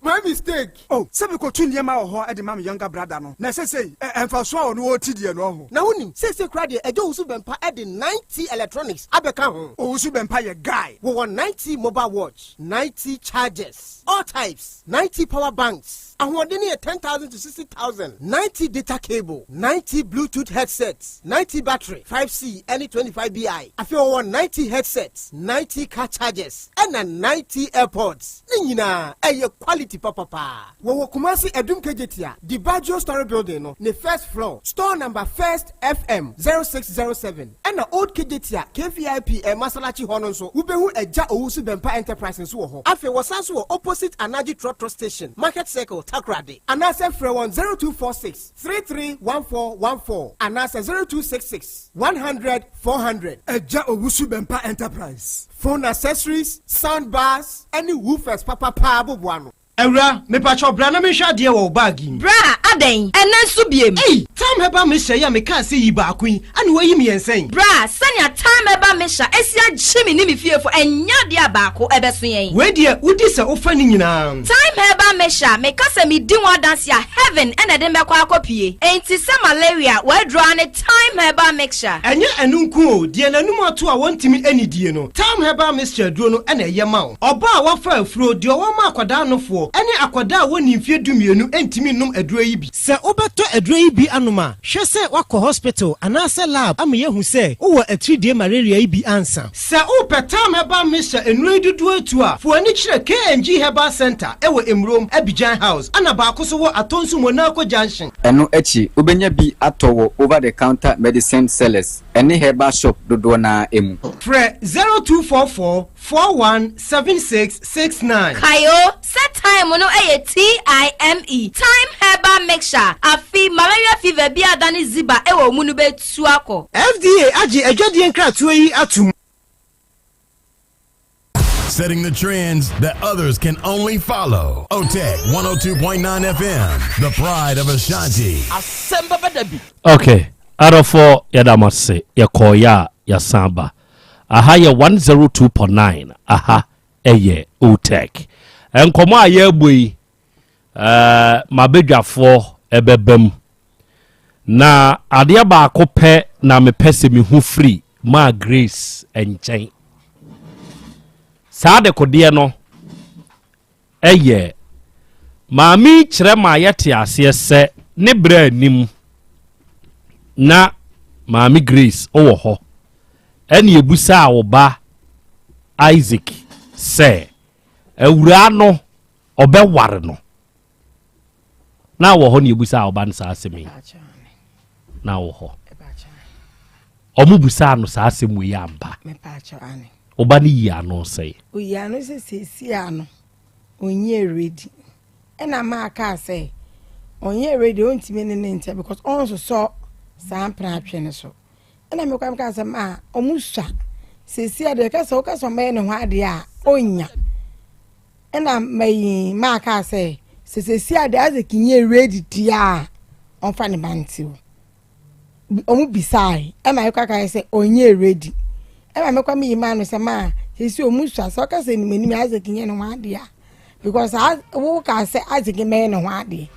my mistake oh sebe ko tu niema ho e de mam younger brother no na say emfa so o no o tidie no ho na huni say kra de ejo wusu bempa e de 90 electronics abeka ho o wusu bempa ye guy we want 90 mobile watch 90 chargers all types 90 power banks ahwodeni 10,000 to 60,000 90 data cable 90 Bluetooth headsets 90 battery 5C any 25bi I feel 90 headsets 90 car chargers and 90 airpods nyina eye quality papa wo Kumasi Edum Kejetia the Bajo Story building no the first floor store number first FM 0607 and the old Kejetia KVIP Masalachi hono so ubehu eja owusu bempa enterprise so ho afi wasanso opposite Anaji Trotro station market circle Takrade anase free 0246 331414 anase 0266 100 400 eja owusu bempa enterprise phone accessories sound bars any woofers papa bobuano Ewra me pacho bra na me hwa de wo bag bra aden ena so biem time heba me hye ya me ka se yi ba kun ane wayi me yensen bra sanya time heba me hya esia gyemi ni me fiefo enya de abaako ebeso yen we de udi se ofa ni nyina time heba me hya me ka se me di one dance ya heaven ena de mekwa akopie enti se malaria we draw ne time heba mixture enye enunku o de nanum ato a wontimi anidie no time heba mixture duro no ena ye ma oba a wafa afuro de o ma akwada nofo ene akwada woni mfie dumienu entimi num aduro yi bi se obeto aduro yi bi anoma hwe se wakọ hospital anase lab am yehu se wo atridie malaria yi bi ansa se upetam heba misha enuro dudu atu a fo ani kire KNG Herbal Center ewo Emrom Abidjan House ana ba akoso wo atonsu Monaco Junction eno echi obenya bi atowo over the counter medicine sellers ene herbal shop dodo na emu fre 0244 417669 kayo set time no TIME time herbal mixture afi malaria fever bi adani ziba ewo munu betu akọ FDA agi adwadie nkratoa yi atum setting the trends that others can only follow. OTEC 102.9 FM, the pride of Ashanti. Asem Beba Dabi. Okay, Arofo Yadamase, Yakoya, Yasamba. Aha ye 102.9. Aha, eye OTEC. En koma ye bui mabedwafo ebebem. Na adia ba akope na mepese mi hu free ma Grace enchen. Saade kodie no eye maami kire ma yete ase se ne bra nim na maami Grace owo ho ene ebusa wo ba Isaac se ewura no obeware no na wo ho ne ebusa wo ba no sa asemi na wo ho omubusa no sa asemu ya amba me pacho ane obani ya no say oya no se ano onye ready ena ma aka say onye ready ontime ne nte because on so sampra atwe so ena me kwam ka say ma omusa se ade ka so ka so me ne ho ade a onya ena mai ma aka say se ade aze kinye ready dia on fa ne banti omu bisai ena yo ka say onye ready ema mekwa mi imanu se ma sisi omusu asoka se ni menimi azekinye no hwade a because wo ka se azekime no hwade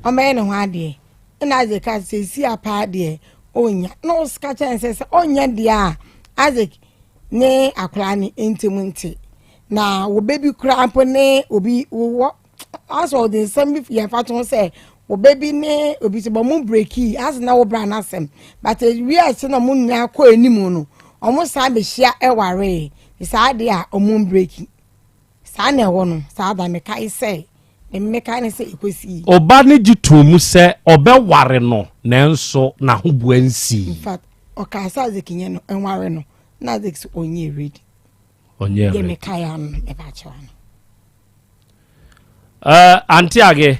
o me no hwade ina azeka sisi apa de onya no ska chance se onya de a azek ne akra ni entimunti na wo baby cramp ne obi wo aso de sambi ya faton se wo baby ne obi se bo mu breaki as na wo bra na sem but we are se no mu nya ko enimu no omo sa be hia eware isa de a omo breaki sa na ewo no sa da me kai se me kai ne se ekosi oba ne gitumu se obeware no nenso na hobu ansi in fact o ka sa zekinye no enware no na zex onye ready onye ye me kaya no e ba che wan anti age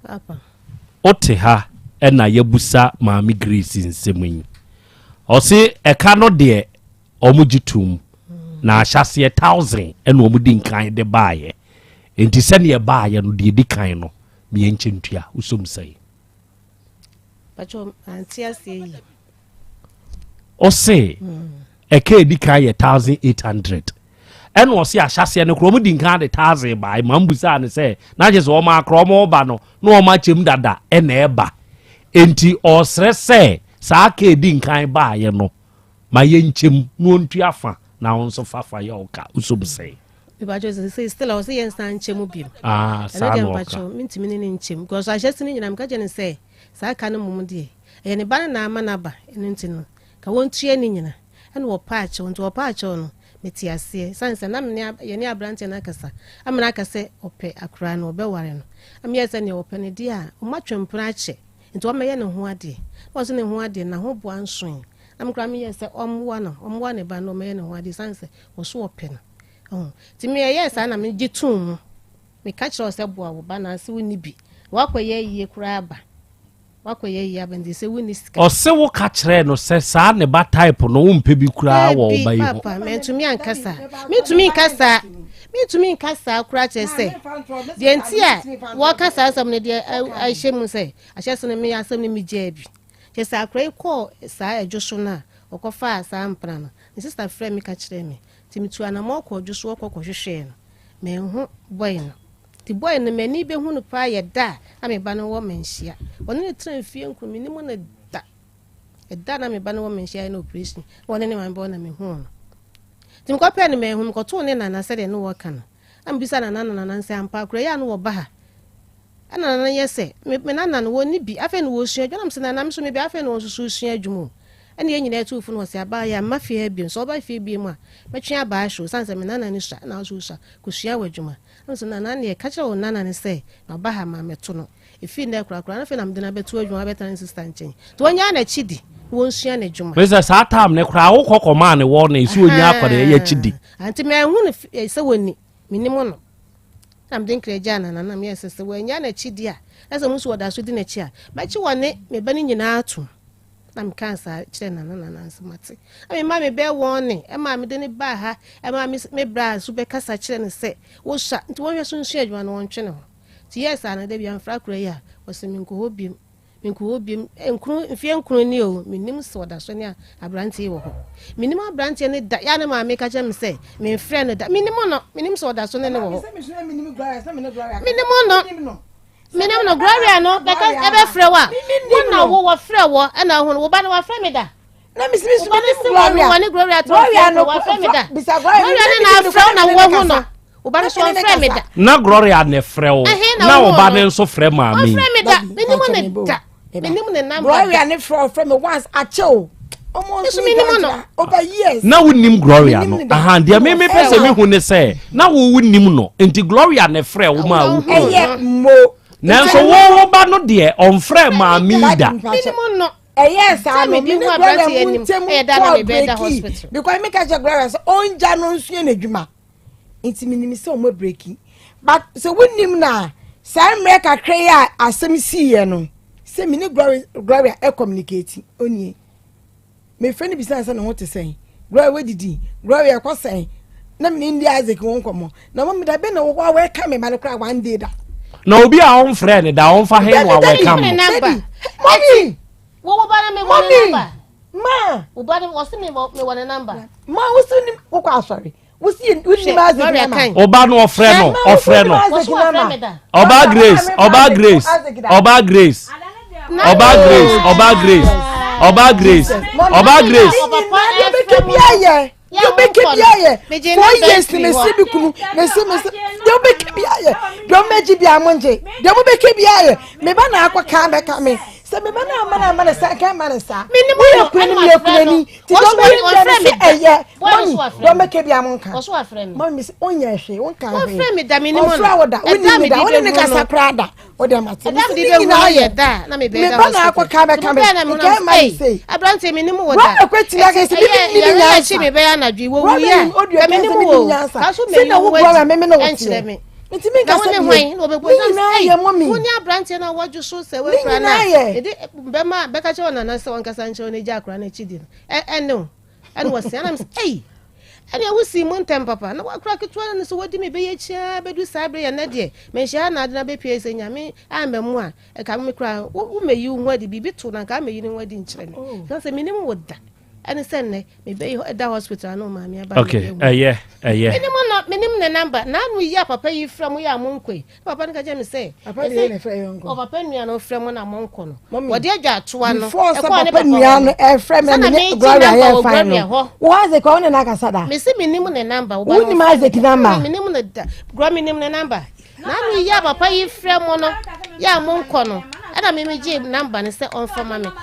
papa ote ha na yebusa maami Grace nsemi osi eka no de omugitum na ahyase 1000 ena omudi nkan de baaye enti se ne baaye no de di kan no me enchentua usom sai pacho anti ase osi eka edi kan ye 1800 ena osi ahyase ne kro omudi nkan de 1000 baaye mambusa ne se na je so ma kro mo ba no na o ma chem dada ena eba enti osre se sa ka edi nkan baaye no ma yenchem no ntua fa na onso fafa ya oka usom sei pacho say still I was yen san chemu bim sa no pacho mintimi ni nchem because I just ni nyina mka je say sa ka no mum de ye ne ba na ama na ba enu ntino ka wontua ni nyina ene wo patch wonto wo patch no meti ase sanse na me ye ne abrante na kasa amna kase ope akura no obeware no am ye se ne ope ne dia o matwempra ache nti o me ye ne ho ade wo se ne ho ade na ho bo anson am kra me ye se omwa ne ba no me ye ne ho ade sanse wo so ope no ti me ye sa na me gitum me ka kire se bo awo ba na se woni bi wakoye yiye kura aba wakoye yiye aba ndi se woni sika o se wo ka kire no se sa ne ba type no umpe bi kura wo ba yi papa me tumi ankasa me nkasa kura che se de nti a wo kasa asam ne de ahye mu se ahye so ne me asam ne me jabi che sa kura ko sa adwoso na okofa sa mpra no ni sister friend me ka kire me timitu anamo ko adwoso okokwohwehwe no me hu boy no ti boy no mani be hu no pa ye da ame ba no wo menhia woni ne tran fie nkumi ni mo na da da na me ba no wo menhia na operation woni ne man bo na me hu tim ko pe ne me hu ko to ne na na se de no wo kana am bisa na na nse ampa kura ya no wo ba ha ana na yese me na no woni bi afa no wo sua dwonam se na nam so me bi afa no wo susu sua adwumu ene ye nyina etu fu no se aba ya mafia bi so ba fie bi mu a metwe aba hwo sanse me nana ni sha na so sha ko sua wadwuma nso nana ne ka kire wo nana ne se na ba ha ma meto no efi na kura na fe na mde na betu adwuma beta ne sister nchen to onya na chidi won sua na adwuma me se sa tam ne kura wo kokoma ne wo na isi onya akwara ye chidi anti me hu ne se woni minimo no am den kreja na nana me se wonya na chidi a ese mu so woda so di na chi a ba chi wone me ba ni nyina atu nam kansa kire na nsmate ami ma me be won e ma me de ne ba ha e ma me bra so be kasa kire ne se wo sha nti won hwe so nsu adwa no won twe ne ho ti yes ana de bia mfra kura ya wo se minko hobiem enkru mfie nkru ni o minim so da so ne abrante wo ho minim abrante ne da ya ne ma me ka kire me se me mfre ne da minim so da so ne wo ho minim no gloria no because ebe frewa na wo frewa na ho wo ba na wo fre me da na mi simi gloria no wo fre me da bisa gloria na frewa na wo ho no wo ba so fre me da na gloria ne frewo na wo ba ne so fre ma mi fre me da minim ne number gloria ne fre me once acho almost minimum no over years na wonim gloria no aha dia me pese me hu ne se na wo wonim no enti gloria ne fre wo ma wo mo nanso wo ba no de on fre ma mi da minimum no yes I no me gloria muntemu da na be da hospital because me ka je gloria so onja no nsu na adwuma enti minimi se o mo breaking but so wonim na sai mre ka kre ya asem siye no se mini gloria e communicate oni me friend bi say na what say gloria we didi gloria ko say na me ndi Isaac won komo na mo me da be na wo wa ka me ma kra one day da na obi a on friend da on fa hen wa welcome mommy wo ba na me one number ma wo ba na wo se me one number ma wo se ni wo kwa sorry wo si ni ma Isaac na oba no ofre no oba grace you make biaye 4 years me si bi kunu me si you make biaye don't make biamonje dem make biaye me ba na akwa ka be ka me Se me mana sa ka mana sa. Minimum kurani. Ti do me eye. Do make bi amonka. Oso afre me. Mami onya hwe, won ka. Ofre me da minimum. Ofra woda. Woni da, woni ne ka sakrada. Woda mate. Da me de na ye da. Na me be da. Me bana akwa ka be ka me. Ka ma say. Abrante minimum woda. Wa kweti ya ke se bi ya chi me be ya na dwi wo ya. Da minimum. Kaso me na wo bua me no enchire me. Nti me ka se hwan no be go na ye mommy. Woni abrante na waju so se we kra na. Ede be ma be ka che wona na se won kasa nche woni ja kra na chidi. No. And was saying, I'm hey, and I will see Montem Papa. No, I crack it one, so what do me be a chair, be do cyber and Nadia. May she not be pierced in Yami, I'm a moi, a come cry. Who may you where the baby to and come in wedding train? That's a minimum with that. And send me be at the hospital, no, mammy. Okay, yeah. Minimum the number. Now we yap pay you from we are Monkwe. Papa can say, Papa me no friend when I'm Monkon. What dear got to one for some a friend and Gloria fine. Why they call Nagasada? Miss minimum the number. What the number? Minimum the minimum the number. Now we yap papa you friend mono. Ya Monkono. And I mean, Jim number and say on for mammy. Move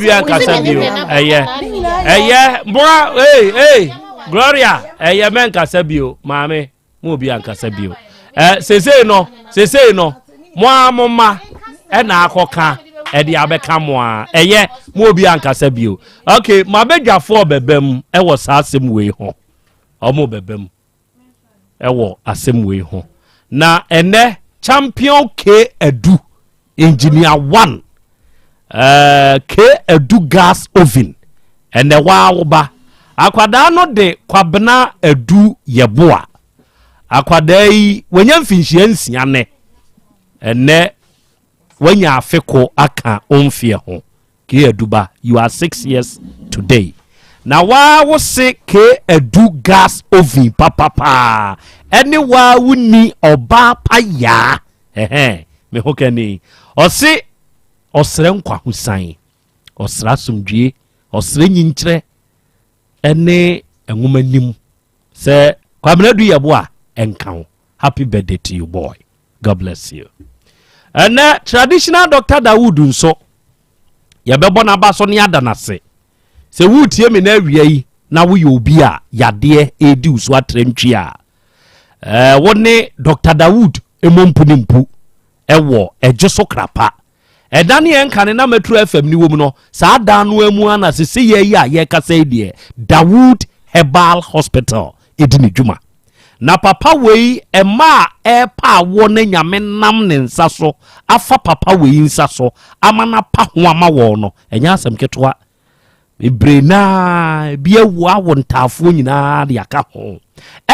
your Casabio. Hey, Gloria, man Casabio, mammy, move your Casabio. Say no, moi, mamma, and I coca. Edi abeka moa eye mo bi anka sabio okay ma bedwa for bebem e wo asem we ho omo bebem e wo asem we ho na ene champion K Edu engineer 1 K Edu gas oven ene wa woba akwada no de kwabena Edu yeboa akwada yi wanya mfinhia nsia ne ene when you are feko aka onfie ho K Eduba you are 6 years today now why was say K Edu gas oven papa anywhere we ni oba paya me hokani o se osre nkwa husan osra somdwie osre nyinkyere ene enwomanim se kwamenadu yebo a enkan happy birthday to you boy god bless you. And traditional Dr. Dawood nso yebebo na ba so ne adanase se wutie me na awie na wo ye obi a yade edi uso atrantwi a woni Dr. Dawood emompunimpu ewo ejeso krapa edane enkane na metro FM ni wom no sa dan no amu ana se ye yi a ye kasa die Dawood Herbal Hospital edini djuma na papa wei ema pa wo ne nyame nam ne nsa so afa papa wei nsa so amana pa ho ama wo no enya asem ketwa bebrena bia wo awo ntafo nyina de aka ho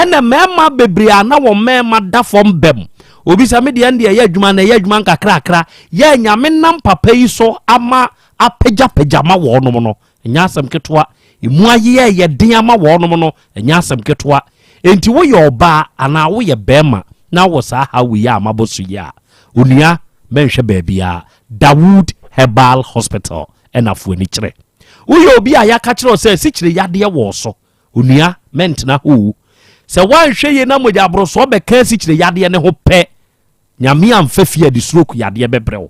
ena mema bebre ana wo mema da fom bem obi sa me de ande ya adwuma na ya adwuma nkakrakra ya nyame nam papa yi so ama apagya ma wo no enya asem ketwa emu aye ye den ama wo no enya asem ketwa enti wo ye oba ana wo ye bema na wo sa ha wo ya amabosu ya onia menhwe baabia Dawood Herbal Hospital enafo ni kire wo ye obi a ya ka kire o se sikire yade wo so onia mentna ho se wanhwe ye na moja abro so be ka sikire yade ne ho pe nyame amfafia di stroke yade bebrew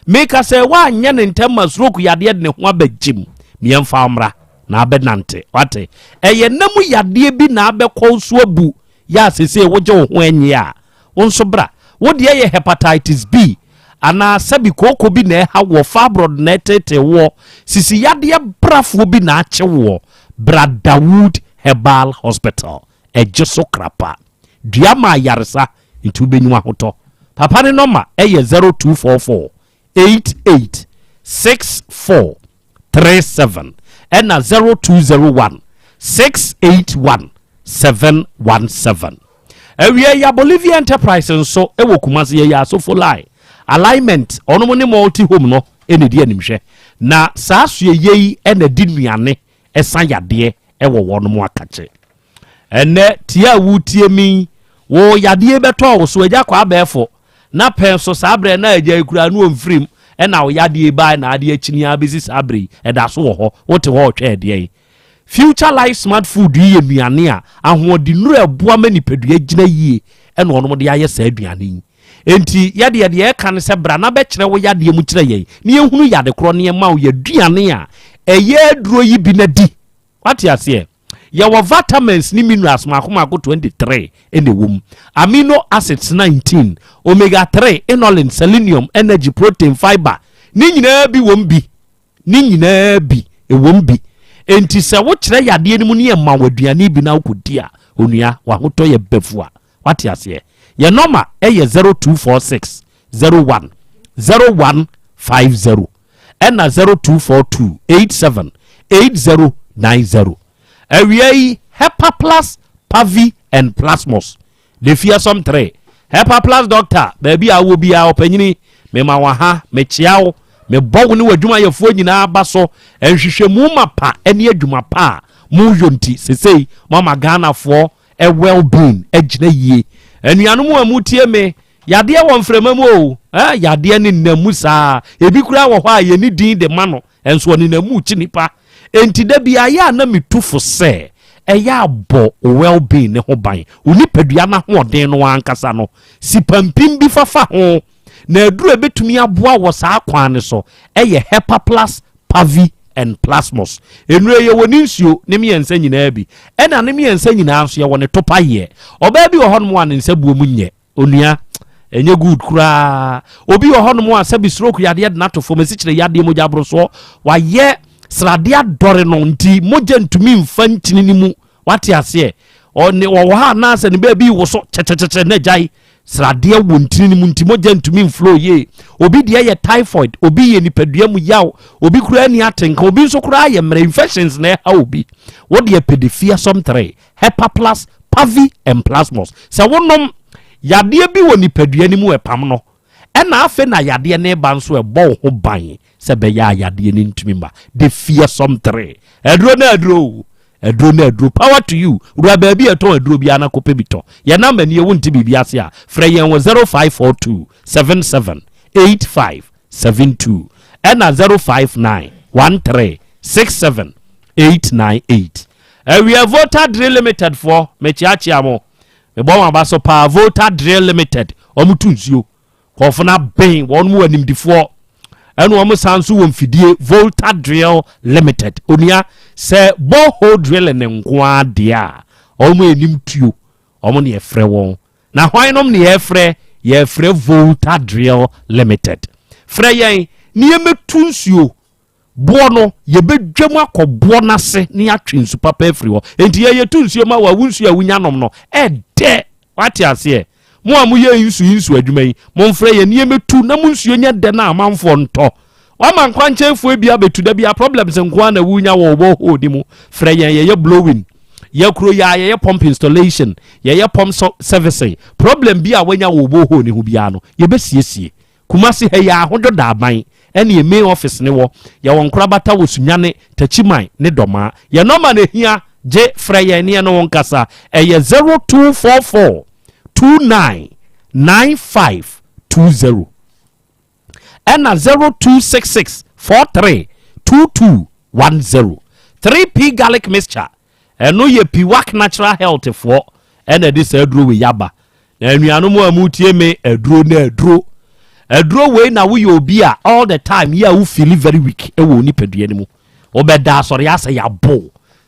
meka se wanye ne ntema stroke yade ne ho abagim miemfa amra na abenante wate eye namu yade bi na abekọ so abu ya sese woje wo ho enye a wonso bra wode ye hepatitis B ana sabi koko bi na ha wo fibroid na tete wo sisi yade brafo bi na ache wo bra Dawood Herbal Hospital ejeso krapa duama yaresa ntu benyu ahoto papa ne number eye 0244 886437 and 0201 681 717. We are Bolivia Enterprise so ewo kumasi ya so for lie alignment ono ne multi home no ene di animhwe na saaso ye ene di nuane esan yade ewo wono mo akache ene tia wutie mi wo yade beto wo so agya kwa abefo na pen so sabre na agya ikura no mfrim ena wo yade ba na ade akini abesi sabre eda so wo ho wote ho hwe de future life smart food yi aduane a ahodi nuru eboa manipadua gina yie ene ono de aye sa aduane enti yade de e kan se bra na be kire wo yade mu kire ye ne ehunu yade kro ne ma wo yaduane a eye aduro yi bi na di wati ase ya wa vitamins ni minerals makoma ko 23 ene wom amino acids 19 omega 3 inulin selenium energy protein fiber ni nyina bi wom bi ni nyina bi e wom bi enti se wo kire yade ni mu ne ma waduane bi na wokodi a onua wa hoto ye befua wati ase ye normal eye 0246 01 0150 ena 0242 87 8090 Awiei Hepa Plus Pavi and Plasmos the fearsome 3 Hepa Plus doctor baby I will be our opinion me ma wa ha me chiao me bow ni wadwuma ye fo nyina aba so enhwehwe mu mapa ene adwuma pa mu yonti sesei mama Ghana for a well being agina yie anuanom amutie me yade won fremamu o yade ne namu saa ebi kura wo hɔ a ye ni din de ma no enso ne namu chi nipa enti da bia ya na metufo se eya abo well being ne ho ban onipadua na ho den no ankasa no sipampim bi fafa ho na aduru betumi aboa wo saa kwan ne so eye Hepa Plus Pavi and Plasmos enure ye woni nsuo ne miensa nyina bi ena ne miensa nyina so ye woni topa ye oba bi wo hɔ no an nsa buo mu nye onua enye good kura obi wo hɔ no a sabi stroke yade na to fo mesi kire yade mo jabro so wa ye sradia dore no nti moje ntumi mfa ntini ni mu wate ase one wo ha na ase ne baby wo so checheche na jai sradia wo ntini ni mu nti moje ntumi mflow ye obi de ye typhoid obi ye nipadua mu yaw obi kura ni atenka obi nso kura ye mre infections na ha obi wo de pedifia some 3 Hepa Plus Pavi and Plasmos se wonom yade bi wo nipadua ni mu epam no ena afe na yade ne ba nso ebo ho ban se be ya yade ni ntumi ba de fearsome 3 edro na edro power to you ura ba bi eto edro bi ana kope bito ye na mani e wonti bibi ase a frɛ yen 0542 77 8572 ena 059 13 67 898 we are voter drill limited for mechiachi amo me bo ma ba so pa voter drill limited omutu nsuo kofuna ben won mu animdifo enu omu sansu wo mfidie Volta Drill Limited onia se borehole drill ne nkwa dia omu enim tuo omu ne efre won na hwanom ne efre Volta Drill Limited fre yen ne emetu nsuo bo no ye bedwam akɔbo nase ne atwe nsu papa efri ho enti ye tu nsuo ma wa wunsu awunyanom no de wate ase mo amu ye insu adwuma yi mo mfre ye ne metu na mo nsuo nya de na amanfo nto wa man kwanchenfo bia betu da bia problems nko na wunya wo bo hodi mu fre ye blowing ye kro ye pump installation ye pump servicing problem bia wanya wo bo ho ni hu bia no ye besiesie kumasi he ya ahodo da aban ene main office ne wo ye won krabata wo sunyane tachiman ne doma ye normal na hia je fre ye ne no won kasa eye 0244 299520 ena 0266 432210 3P garlic mixture eno ye piwak natural health for ena this aduro we yaba na anuanu mu amutie me aduro we na we obi a all the time ya we feel very weak e wo ni padua ni mu obeda sori asa ya bo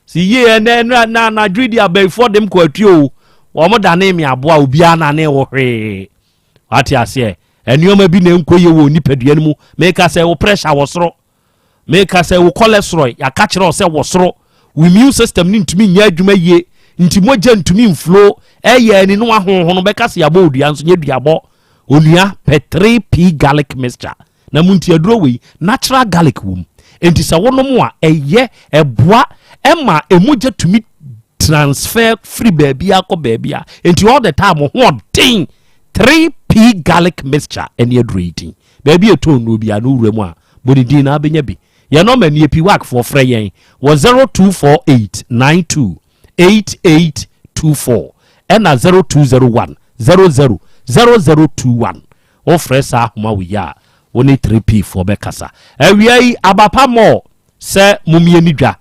si ye na dridi abey for them ko atuo wo da na emi aboa obi ana na wo hwe ati ase enuoma bi na nkoye wo nipadua ni mu make say wo pressure wo soro make say wo cholesterol ya ka kire say wo soro wo immune system ni ntumi nya adwuma yie nti moja ntumi inflow eye ni no ahoho be ka se abo odua nso nya duabo onua pe 3P garlic mixture na munti aduro we natural garlic wom enti sa wonom a eye eboa ema emuja tumi transfer free baby akọ baby a enti all the time ho den 3P garlic mixture and your rating baby a tone no be anu remu a body din na benya bi ye no mani epi work for frɛ yen was 0248928824 and 0201 000021 o fresa homa we ya woni 3P for bekasa awiai abapa mo se mumie nidwa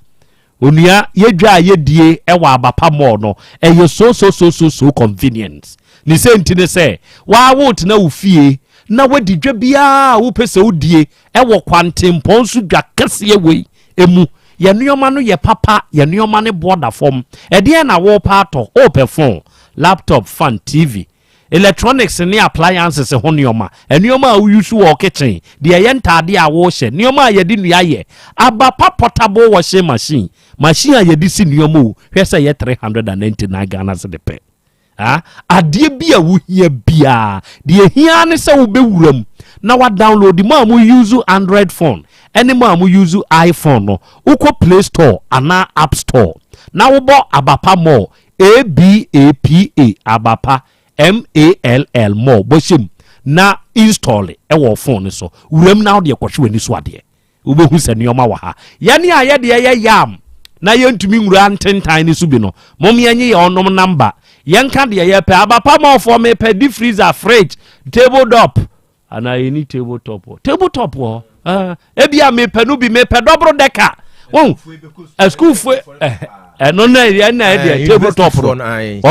onua yedwa yedie ewa abapa mo no eye so convenience ni se ntine se wa wot na ufie na wadi dwa bia wo pese odie ewo kwantempon so dwa kese we emu ye nuoma no ye papa ye nuoma ne border form ede na wo pato open phone laptop fan TV electronics ni appliances ho nuoma enuoma a use wo kitchen de ye ntade a wo hye nuoma a ye di nua ye abapa portable washing machine a ye di si nuoma o hwe se ye 399 Ghana cedi adie bia wo hia bia de hia ne se wo bewuram na wa download ma mu use Android phone any ma mu use iPhone no uko Play Store ana App Store na wo bo abapa mo ABAPA abapa MALL mo boshim na install e phone so wuram na de kwhwe ni so ade wo be hu se nioma wa ha yani aye de ye yam na yentumi nwura ntentan ni so bi no mom yenye ye onom number yenka de ye pe abapa mo for me pe deep freezer fridge table top ana any table top wo ebia me pe no bi me pe double decker won school fu no na ye na de table top wo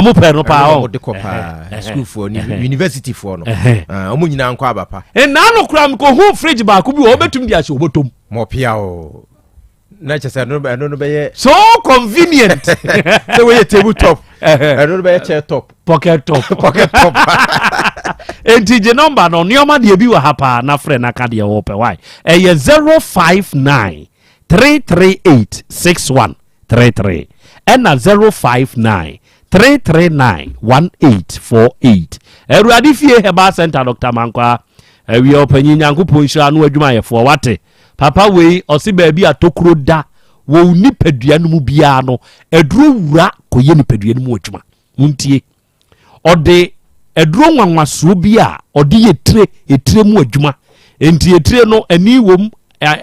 mo pe no pa o de kopa school fu ni university fu no omo nyina nko abapa na no kura me ko hu fridge ba ko bi wo betum dia se obotom mo pia o na chese no be so convenient so we table top no be chair top pocket top entije number no nioma de bi wa hapa na frɛ na ka de wo pe why 059 338 6133 and 059 339 1848 Eruadi fie Heba Center Dr. Mankwa we opanyi nyankopon hira no adwuma yefo wate papa we osi ba bi atokro da wo nipadua no mu bia no eduro wura koye nipadua no mu adwuma muntie ode eduro nwanwaso bia ode yetre mu adwuma enti yetre no ani wom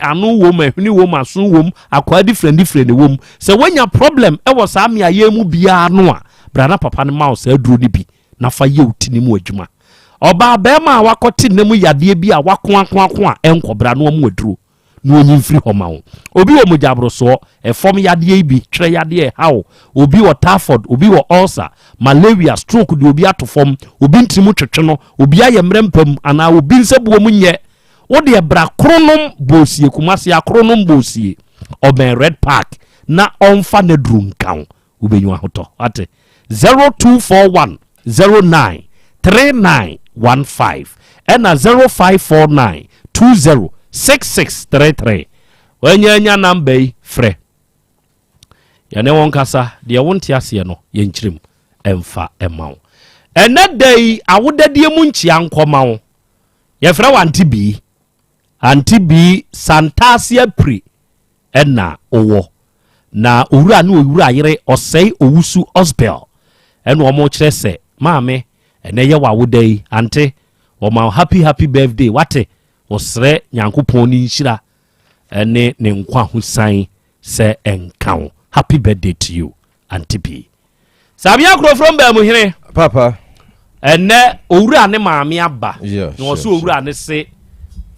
anu wom ehuni wom aso wom akwa different wom se wanya problem e wo sa me aye mu bia no a brana papa ne mouse eduro ni bi na fa ye utini mu adwuma oba be ma wakoti ne mu yade bi a wako a enkobra no mu aduro no nyimfiri homa wo obi wo mujabro so efom yade bi tre yade hawo obi wo typhoid obi wo ulcer malaria stroke de obi atofom obi ntimu twetwe no obi ayemrempam ana obi nsebuo mu nye wo de bra kronom bosie kumase akronom bosie oben red park na onfa na drunkan obenyu ahoto ate 0241 09 3915 and 0549 20 6633 wanyanya number frɛ yane won kasa de wonte ase no yenkyirem emfa emawo enadai awodadie mu nkyia nkoma wo ye frɛ wanti bi santasia pri ena owo na owura na owura yere osei owusu hospital ena omo kyerɛ sɛ maame ene ye wawodai ante o happy birthday wate osre nyankopon ni nhyira ene ne nkwa husan se enkan happy birthday to you auntie B sabia kro from ba mu hire papa ene owura ne maame aba no so owura ne se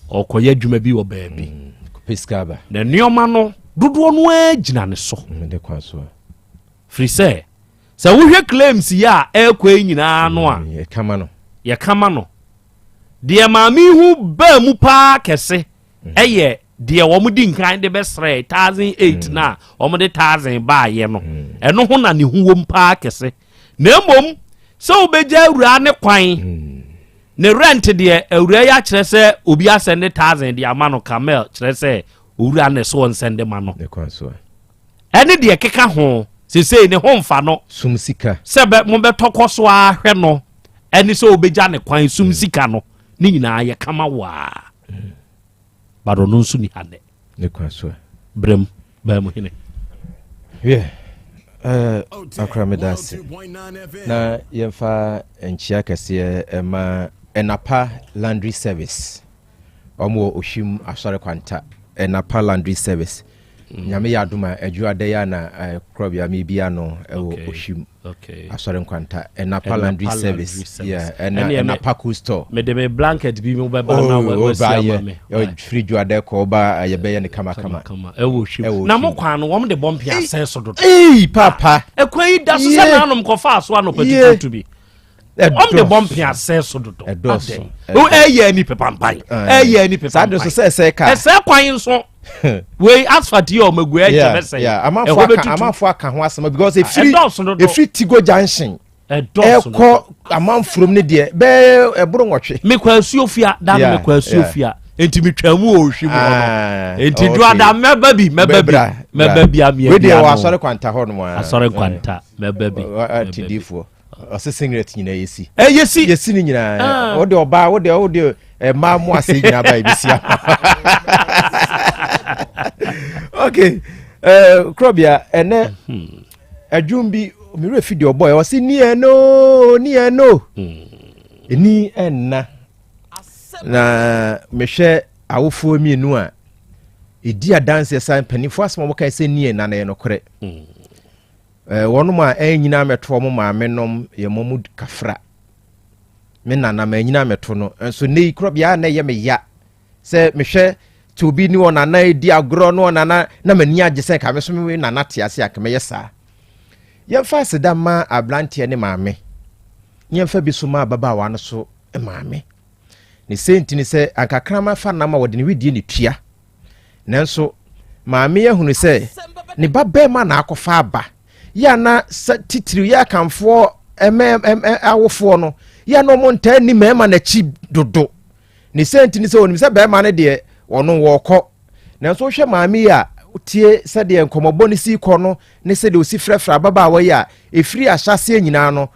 okoye adwuma bi wo ba bi piskaba na nioma no dodo no agina ne so de kwaso free say sa wo hwe claims ya ekwa nyina no a ye kama no de maami hu ba mu pa kese eye de wo mu di nkan de besre 1008 na wo mu de 1000 ba ye no eno ho na ne hu wo mpa kese na emom so obeja awura ne kwan ne rent de awura ya kire se obi asende 1000 de amano camel kire se owura ne so nsende ma no ne kwan so ene de keka ho sesei ne ho mfa no sum sika sebe mo betokọ so ahwe no ene so obeja ne kwan sum sika no ni nyina ye kama wa baro no nsu ni hane ne kwaso brem ba mu hine akra medasi na yemfa enchia kese ema enapa laundry service omo ohim asore kwanta enapa laundry service nyame ya aduma adwuade ya na Krobea mi bia no ewo ohim Okay. Asore Nkwanta Enapa Laundry Service. Yeah, and Enapa Cool Store. Me de blanket bi mo be ba na we see me. Your fridge ade ko ba ye be ye ne kama. E wo hwim. Na mo kwan no wo de bomb pia sense do. Papa. E kwan yi da so se na anom ko fa so ano patitu to bi. De bomb pia sense do. E do so. O ye ni pepampai. Ye ni pepampai. Sa do so se ka. E se kwan so. We asphalt your magwe say. Yeah, amafo aka ho asema because if free Tigo Junction ko amam from ne de be ebro nwotwe me kwa asuofia da me kwa asuofia enti metwamu o hwi mo enti do ada meba bi amia we dey Asore Kwanta ho no Asore Kwanta meba bi tidifo singlet nyina yesi yesi ni nyina wo de oba wo de ma mo ase nyina ba ebisia okay Krobea ene adwumbi mi re video boy o si ni eno eni enna na mehwe awofo mienu a edi adanse san panifo asmo boka se ni enna na ye nokore wonom a enyina meto mo maamenom ye momud kafra me nana ma enyina meto no enso nei Krobea na ye me ya se mehwe to be ni ona na edi agro no ona na mani agese ka me so me na nate ase akeme yesa yemfa seda ma ablante ne maame yemfa bi so ma baba wa no so maame ne senti ni se ankakrama fa na ma wode ne wedie ne tua nanso maame ye hunu se ne baba ma na akofa aba ya na titiri ya kamfo awofo no ya no mo nta ni mema na chi dodo ne senti ni se woni se be ma ne de ono woko na so hwe maami a tie se de enkomobo ne si ko no ne se de osi frefra baba wa ya efiri ahyase nyina no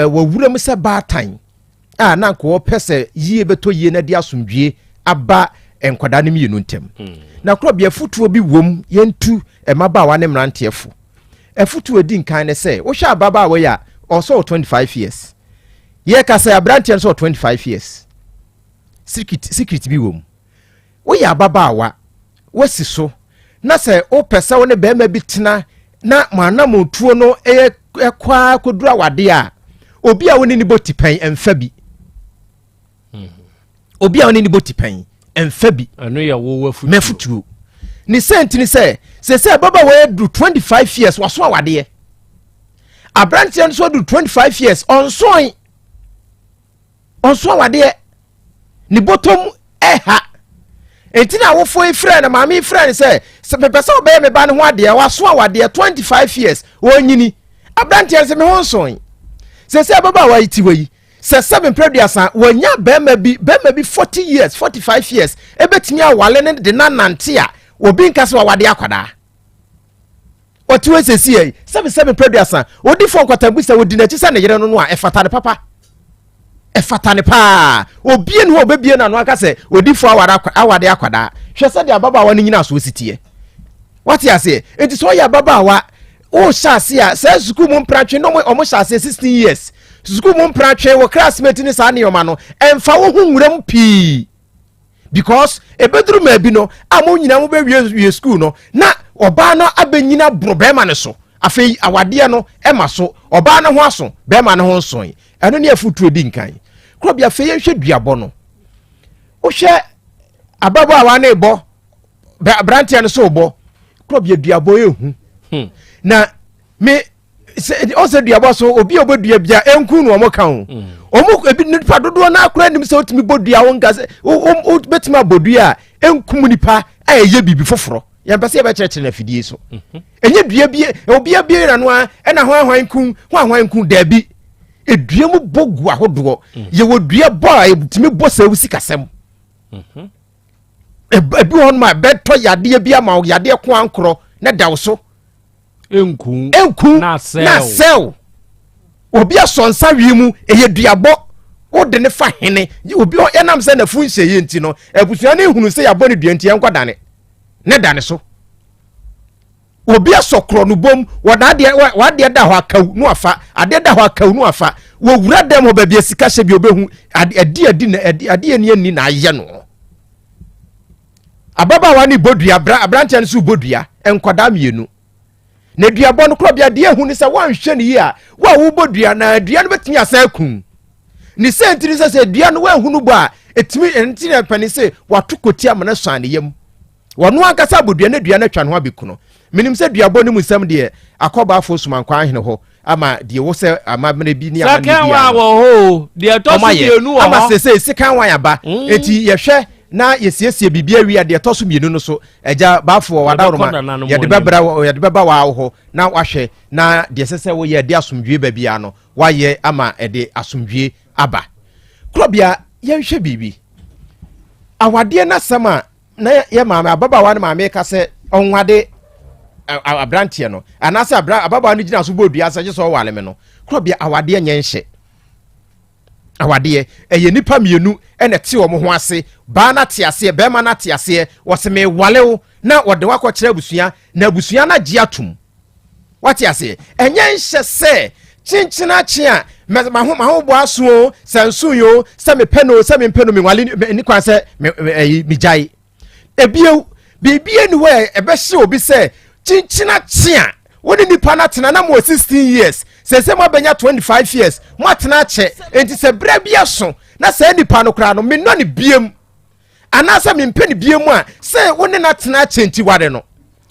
wawuram se baatan na ko pese yie beto yie na de asomdwie aba enkwada ne mienu ntem na Krobea futuo bi wom yentu emaba wa ne mranteefo efutuo edi nkan ne se wo hwe baba wa ya also 25 years ye ka se abrantie so 25 years secret bi wom wo ya babaawa wasi so na se o pese wo ne bema bi tena na manam tuo no ekwa kodura wade a obi a woni ni botipan emfa bi obi a woni ni botipan emfa bi anu ya wo wafutu mefutuo ni sentini se baba we do 25 years waso wade abrantie nso do 25 years onso wade ni bottom eha entina wofo ifre na maami ifre se pepesa obey me ba ne ho ade waso awade 25 years wonyini abrantie se me ho nson se baba wa iti wi se 7 preduasa wonya bema bi 40 years 45 years ebetimi awale ne de nanante a obi nkase wade akwada otiwe se sie 7 preduasa odi fo nkwatabu se odi na chi se ne yere no a efata ne papa efatane pa obie no obebie na no aka se odifo awade akwada hwe se de ababa wa nyina so sitie what ya say enti so ya baba wa o shase a se suku mu mpratwe no omo shase 16 years suku mu mpratwe wo classmate ni sa ne yoma no emfa wo hu nwuram pi because ebeduru ma bi no amo nyina mo be wie school no na oba no abenyina brobema ne so afei awade no ema so oba no ho aso bema ne ho nson eno ne afutuo di nkan Krobea feye hwe duabo no o hwe ababa wa na ebo brantia no so bo Krobea duabo ehu na me o se duabo so obi obodua bia enku no omoka ho omo ebi nipa dodo na akora nim se otimi bodua wo nka se o betima bodua enkum nipa ayeye bibi foforo ya mpase ya bekyerekye na fidie so enye dua bie obi bie na no a na hwan kun dabi edua mu bogu ahodo ye wodua bo a ebutimi bo sa wusi kasem ebi hon ma beto yade bia ma yade ko ankoro na dawo so enku na sel obi asonsa wiemu eye duabo wo de ne fa hene obi enam se na funhye ye nti no ebusua ne hunu se ya boni dua nti enkodane ne dane so obi asokro no bom wade da ho akaw no afa ade da ho akaw no afa wo wura dem ho ba bia sika hye bi obehu ade ni na aye no ababa wa ni bodua abrantia nso bodua enkoda mienu na duabɔ no Krobea de ehu ni sɛ wanhwɛ ne yi a wa wo bodua na dua no betumi asa kun ni sentiri sɛ dua no wanhu no bɔ a etimi enti na pani sɛ wato koti amana sane yam wɔno ankasa bodua na dua na twa no abekuno minim sɛ duabɔ no musam de akɔba afo sumankwa ahene hɔ ama de wo sɛ amamene bi ni amane bi sakan wa ho de tosu bienu ama sɛ sikan wa yaba eti yɛhwɛ na yesiesie bibia wi ade tosu mienu no so agya baafo wadawroma yɛde bɛba wa ho na wahwɛ na de sɛ wo yɛ de asomdwe ba bia no wayɛ ama ɛde asomdwe aba Krobea yɛhwɛ bibi awade na sama na yɛ maame ababawa na maame ka sɛ ɔnwade abrantie no anasa ababawa no gyina so bodua asɛ so wale me no Krobea awade nyɛnhye awade ɛyɛ nipa mienu ɛna te wo ho ase ba na te ase be ma na te ase wo se me walew na wo de wakɔ kyerɛ abusua na abusua na gye atum wate ase ɛnyɛ nhyɛ sɛ chinchina chia ma ho bo aso sansu yo sɛ me peno me wale ni kwan sɛ me jai ebie bibie ni we ɛbɛhye obi sɛ chinchina chia woni nipa na tena na mo 16 years sɛ mo benya 25 years mo atena che enti sɛ bra bia so na sɛ nipa no kra no me no ne biem ana sɛ me mpɛ ne biem a sɛ woni na tena che enti wade no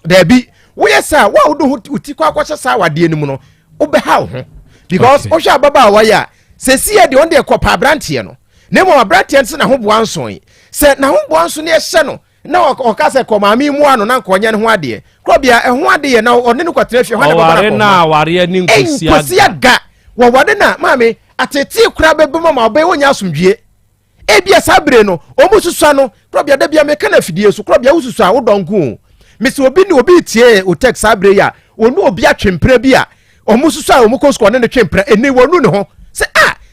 da bi wo yesa wa wo do uti kwa kwɔhyɛ sa wade anim no wo be ha ho because o hwa baba wa ya sɛ sie de on de kɔpa brantie no na mo brantie nse na ho boa nson sɛ na ho boa nson ne ɛhyɛ no na okase ko maami mu ano na nkonye ne ho ade Krobea ho ade na one ne kwatra fie ho ne baba na ware ni nkusia ga wo wade na maami atete kura bebema ma obe wonya asomdwie ebia sabre no omususua no Krobea da bia meka na fidie so Krobea ususua wo donku mesi obi ni obi tie o text sabre ya onu obi atwempra bia omususua omukosko ne twempra eni wonu ne ho se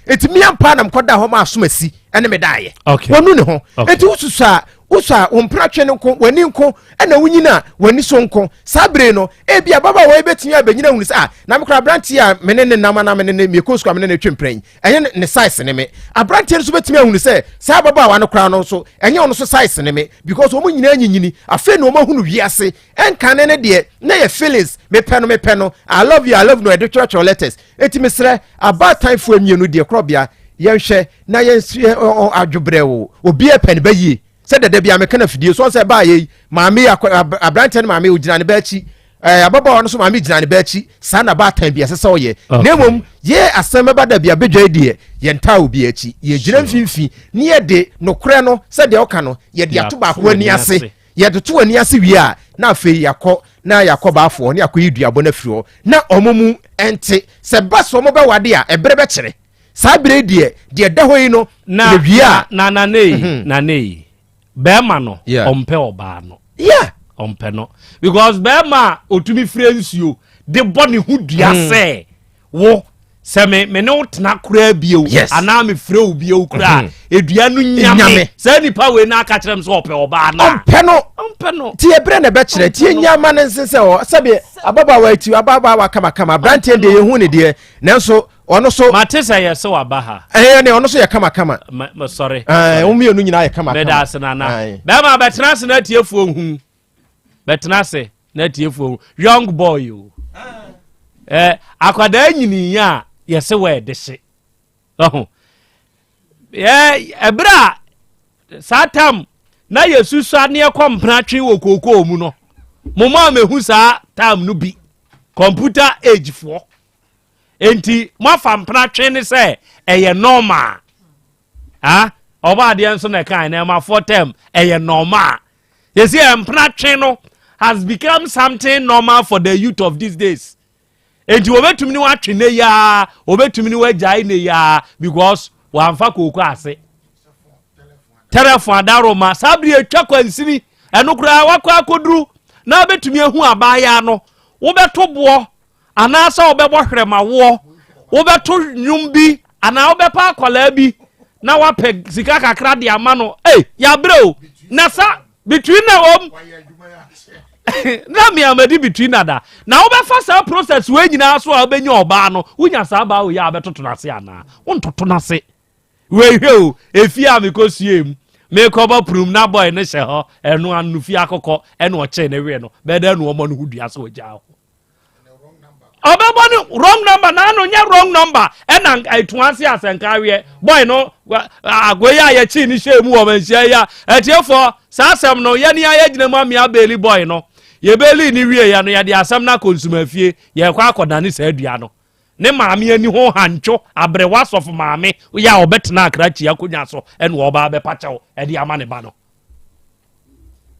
etimi ampa na mkoda ho ma asomasi ene me daaye wonu ne ho eti ususua usa wompratwe ne nko wani nko na wunyina wani so nko sabre no ebia baba wo ebetimi abanyina hunu sa na mekra brantie a menene nama na menene mekosko menene twempran enye ne size ne me abrantie so betimi ahunu se sa baba wa no kra no so enye ono so size ne me because wo nyina nyinyini afa no ma hunu wiase enka ne de na ye feelings me pɛ no I love you no e church letters etimi sre about time fu amienu de Krobea yenhwɛ na yensie adwobre wo obi e pɛ ne bayi said that be a mechanic fidie so say ba ye maami abranten maami ogina ne ba chi ababa ono so maami gina ne ba chi sa na ba tan bi asesa oye nemom ye Asem Beba Dabi abedwa die ye nta obi achi ye gina mfimfi ne ye de nokre no said de oka no ye de ato ba ko ani ase ye de to ani ase wi a na afei yakɔ na yakoba afo ne akɔ yiduabo na firi na omomu ente se ba so mo be wade a ebre be kire sa bere die de da hoyi no na wi a na nei Bema no ompe oba no ompe no because Bema otumi friensuo de boni hudua se wo se me ne utna kura bio ana me frɛ obi okura edua no nyame se nipa we na aka kyerem so ope oba na ompe no ti ebre na be kyerɛ ti nyama ne nsese o sabe ababa wa ati ababa wa kama brantie de ye hu ne de nanso ono so matesa ye se wa baha ne ono so ye kama sorry omienu nyina ye kama beda asena na Bema betena se na tiefu ohun betena se na tiefu young boy o akwada nyini ya ye se we de hye ebra satam na yesusu ane ekompra twe wo kokoo mu no moma mehu sa tam no bi computer age for enti mafa mpra twe ne se eye normal oba de enso na kan na ma for term eye normal you see mpra twe no has become something normal for the youth of these days enti obetumi ni watwe ne ya obetumi ni wajai ne ya because wa mfa kokoo ase telephone adaroma sabri etwa kwansini eno kura wakwa akoduru na betumi ehu abaya no wo beto bo anasa wo bebo hwremawo wo beto nyumbi ana wo bepa akwala bi na wape sika kakra de ama no ya bro na sa between na na me amadi between na wo befa sa process we nyina so a obenya oba no wunya sa ba wo ya betoto na se ana wo ntoto na se we hwe efi amekosiem me koba prum na boy ne hye ho enu anu fi akoko enu oche ne we no be da nu omo no hudua so gya ho obeboni wrong number na no nya wrong number ena aituanse asenkawe boy no agoya ya chi ni shemu o manhia ya etiefo sasem no ye ni ayagina mu amia beli boy no ye beli ni wie ya no ya de asem na consumer fie ye kwa akodane sa adua no ne maame ani ho hancho abrewa sof maame ya obetena akrachi akonya so ene oba be pachawo e de ama ne ba no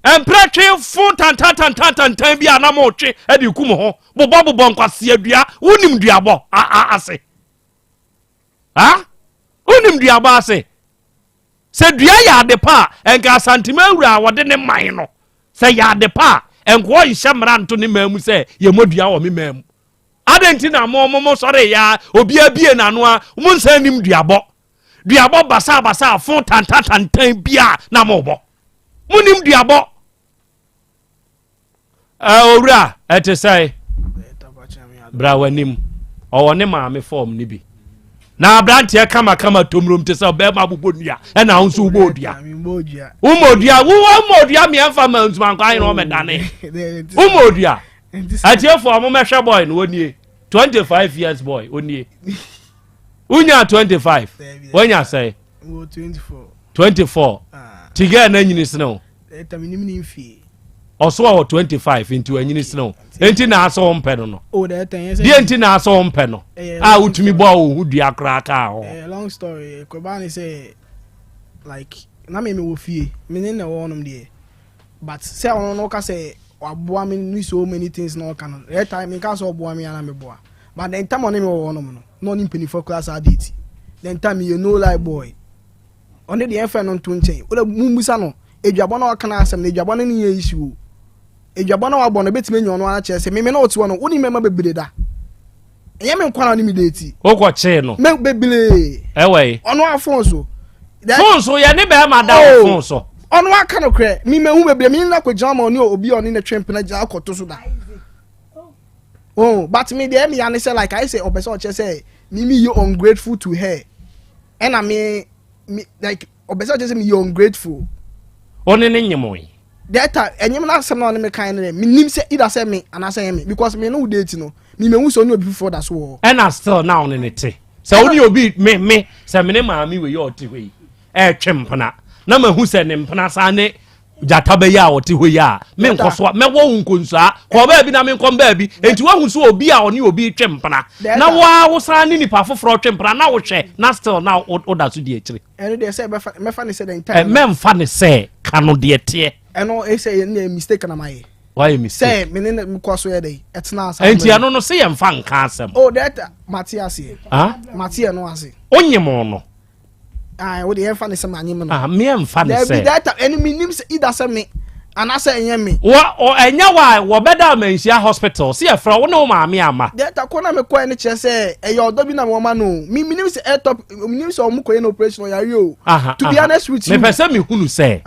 empretwe fu tantan bi anamotwe e de kum ho bobo nkwase adua unim duabo ase unim duabo ase se dua ya de pa enka santima awura wode ne man no se ya de pa enko nhemra nto ne mamu se ye modua wo me mamu adenti na mo sore ya obi abie nano a mo nsa nim duabo basa fu tantan bia na mobo munim duabo owura etesai bra wanim owone maame form ni bi na abrantie kama tomrom te sa be ma bobodua e na nso ubodua umodua me amfa ma nzuma kwan no medane umodua atiefo mo mehwe boy no onie 25 years boy onie unya 25 wonya say 24 tiga na nyini sno minim ni mfie oso wa 25 into anyini sno enti na aso mpe no die enti na aso mpe no utumi bo wo dua kraka ho long story Krobea say like na me wo fie me ne wo nom de but say ono no ka say waboa me ni so many things no can that time me ka so boa me na me boa but then time on me wo nom no ni mpani for class aditi then time you know like boy on the enfan no to nchen wo mumbusa no edwabo na kana asem na edwabo na ni ye issue edwabo na wabo no betime nyo no a chese me na otiwo no woni mema bebele da enye me nkwana ni me deti okwo che no me bebele ewe ono afonso fonso ye ne be ma da fonso ono aka no kre me hu bebele me na kwajama oni obi oni na twemp na ja akoto so da but me dey me yan say like I say opeso che say me you ungrateful to her and I me like opeso che say me you ungrateful oni ne nyemoi that time enyem na asem na me kan ne me nim say either say me and I say me because me no date no me hu so ni obi before that so and I still now on ne te say oni obi me say me ne maami we yo te we twempna na ma hu say ne mpna sa ne jatabe ya wote ho ya me nkoso me wo nkonsa ko ba bi na me nkom ba bi enti wo hu so obi a oni obi twempna na wo san ni nipa foforo twempna na wo hwe na still now oda so die kire eno dey say me fa ne say the time me mfa ne say kano de te eno e say ne mistake na my why mistake say me ne me kwaso ye dey etna asa enti ano no say mfa nka asem that Matias Matias no ase onyemo no wo dey emfa ne say anyem no me emfa ne say that enemy nim say either say me and I say enyem me o enya wa wo beda manhia hospital see afra wo no maame ama that akona me kwa ne che say e odo bi na wo ma no me nim say top me nim say o mu koye no operation ya rio to be honest with you me pese me hunu say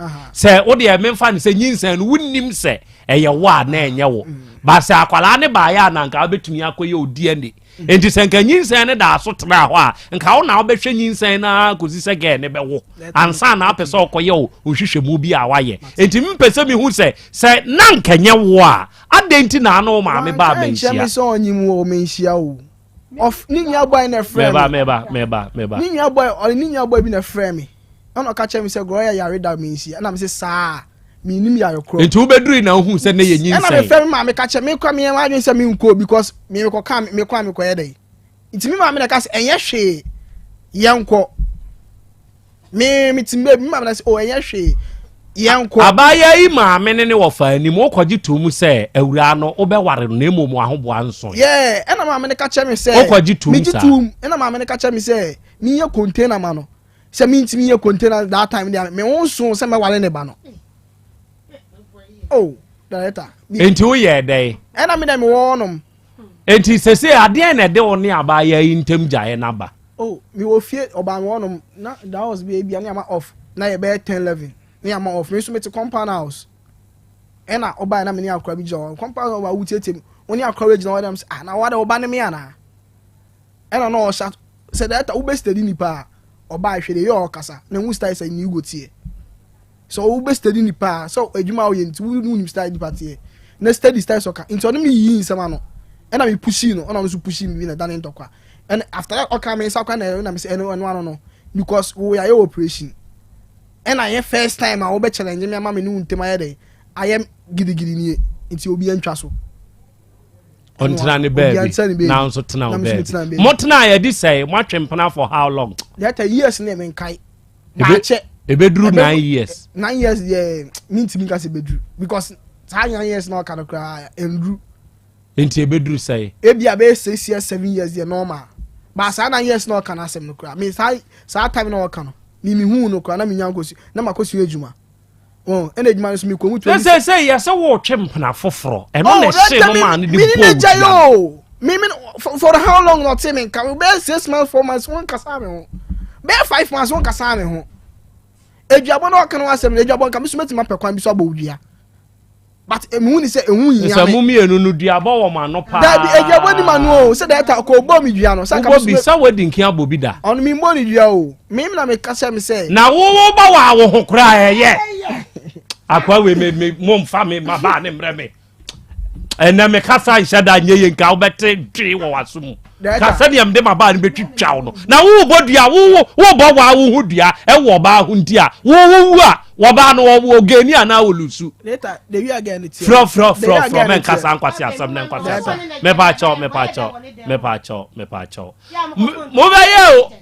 wo dey emfa ne say nyinsan no wunnim say eye wa na enye wo ba say akwala ne ba ya na nka betumi akoye odi enti senka nyinsan ne da so tra ho a nka wo na obehwe nyinsan na kozi se ge ne bewo ansa na apese okoye wo hwehwehwemu bi a waye enti mpese mi hu se na nka nye wo a adenti na ano ma me ba benchia me so onyim wo menhia wo of ninya boy na frame meba ninya boy bi na frame ono ka che me se groya yare da menhia na me se saa me nim yare kro enti wo beduri na hu se ne ye nyinsan na me frame ma me ka che me kwa me wadwen se me nko because me ko ka me kwa me ko ye dey iti me ma me na ka se enye hwe yenko me timbe me ma na se enye hwe yenko abaya yi ma me ne wo fa anim wo kwaji to mu se awura no wo be ware no emo mu ahobo anso ena ma me ne ka che me se wo kwaji to mu sa ena ma me ne ka che me se me ye container ma no se me ntimi ye container that time there me won so se me ware ne ba no director enti wo ye dey ena me dem wonom enti sese ade na de wo ne abaya yi ntem jae na ba me wo fie oba wonom na that was baby ani ama off na ye be 10-11 ni ama off me so me to compound house ena oba na me ni akra bi jo compound oba wutietem oni akra we gina wadam na wada oba ne me ana ena no o sha se director wo be steady ni pa oba hwede yo kasa na hu style say ni gotie so wo be steady ni pa so adwuma wo ye nti wo nu style ni pa tie na steady style so ka nti oni me yi nsama no and I'm pushing no I'm so pushing me na dan ndokwa and after that okay me say na me say no because we are operation and I first time I will be challenge me ama me no ntem aye I am gidigidi ni nti obi antwa so on tena baby now so tena baby motena ya di say mo atwempena for how long that years na me kai na che ebedru 9 years 9 years yeah minti mi ka se bedru because 9 years na ka no kra endru nti ebedru say ebia be 6 years 7 years yeah normal but sa 9 years na ka na asem no kra me sa time na ka no mi hu no kra na mi nyankosi na makosi ejuma and ejuma no so mi ko mu to say yes wo twempena foforo e no na she no man di po me for how long not say me can be 6 months 4 months one kasa me ho be 5 months one kasa me ho ejuabo no kan wasem ejuabo kan so metima pekwan bi so abodua but emu ni say ehu yin ya me so mumienu no duabo wo ma no pa da ejuabo ni manu o say that ko gbo mi dua no say ka bi sa wedding kin abobi da on mi mo ni dua o me na me kasa me say na wo ba wa wo ho kra ye akwa we me mo mfa me ma ba ne mre me ena me kasa ishada nyeye nka obete dwi wo wasum kasa ne amde ma ba ne betwitwa no na wo bodua wo bo wa wo hodua e wo ba ho ntia wo a ba no wo geni ana wolusu later the we again it fro men kasa nkwasi asam ne nkwasi asam me pa cho mo ba ye o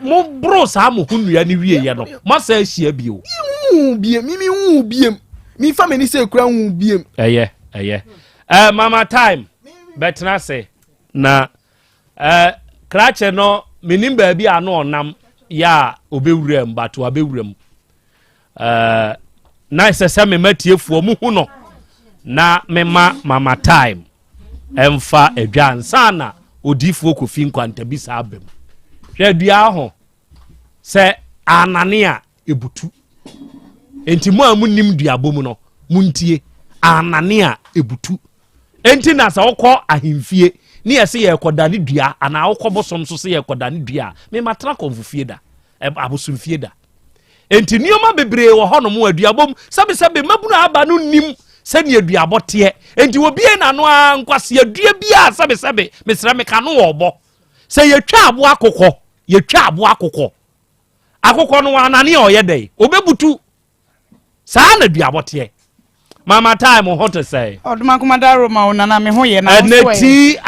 mo bro sa mo hunua ni wie ye no ma sa ahia bi o mi fa me ni say kura hu biem eye mama time betra say na krache no minim ba bi ano onam ya obewuram bato abewuram na sese me matiefuo mu hu no na mema mama time emfa adwansa na odifuo kofi nkwanta bi sa abem hwedua ho se anania ebutu enti mo amunim duabo mu no muntie anania ebutu enti na sa okọ ahemfie ni yesi ye kodane dua ana okọ bosom so se ye kodane dua me matra konfufie da abosumfie da enti nioma bebre wo hono mo aduabom sabe mabunu aba no nim se ne aduabo te enti obie na no ankwase adua bia sabe mesra me ka no obo se ye twa abo akokọ no anania oyedai obebutu saa na duabo te mama time hot to say oduma komada roma onana me ho ye na TIME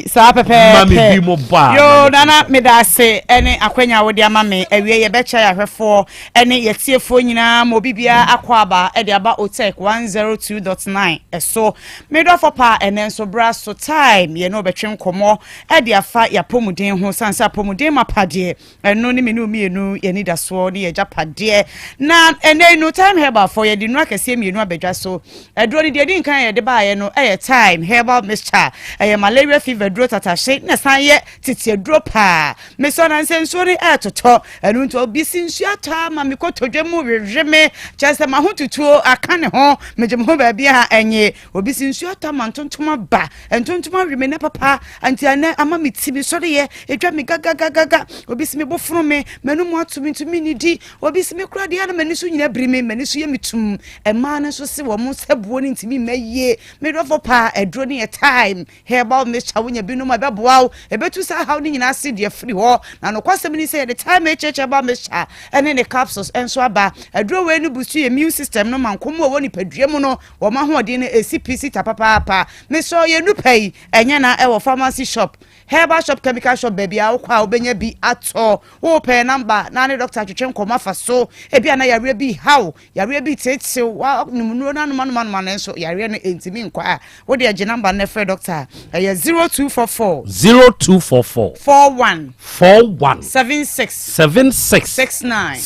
sa pepe mami bi mo ba yo nana me da se ene akwanya wo dia mame awie ye becha ya hwefo ene ye tiefo nyina mo bibia akwaba e dia ba otek 102.9 eso me do for pa ene so bra so time ye no betwen komo e dia fa ya pomuden ho sansa pomuden mapade eno ni menu mienu ye ni da so ni ye japade na ene no time heba for ye di no akese mienu abedwa so edro ni de nkan ye de ba ye no e time herbal mixture e malaria fever dro tatashe na san ye titi edro pa me so na nsenso ni e toto enu nto bisi nsu ata ma me kotodwemu rehweme chese ma hotutuo aka ne ho megem ho ba bia enye obisi nsu ata ma ntontoma ba ntontoma reme na papa anti ana ama me tibi so de ye edwa me gaga obisi me bofuru me menu mu atumi ni di obisi me kura de ana mani so nyina brime mani so ye mitum ema na so se wo mu sebuo ni ntimi maye me do for pa edro ni time herbal mixture wonya binu ma beboa ebetu sa how ni nyina se de free ho na no kwasem ni say the time herbal mixture ene ne capsules enso aba edro we ni busu immune system no mankom wo ni padua mu no wo ma ho de ne ACPC tapapa me so ye nu pai enya na e wo pharmacy shop herbal shop chemical shop baby a kwa obenya bi ato wo pay number na ne doctor twetwen koma fa so e bia na yare bi how yare bi tete wa numunu na no enso yare no entimi nkwa wo de age number na free doctor 0244 41 76 69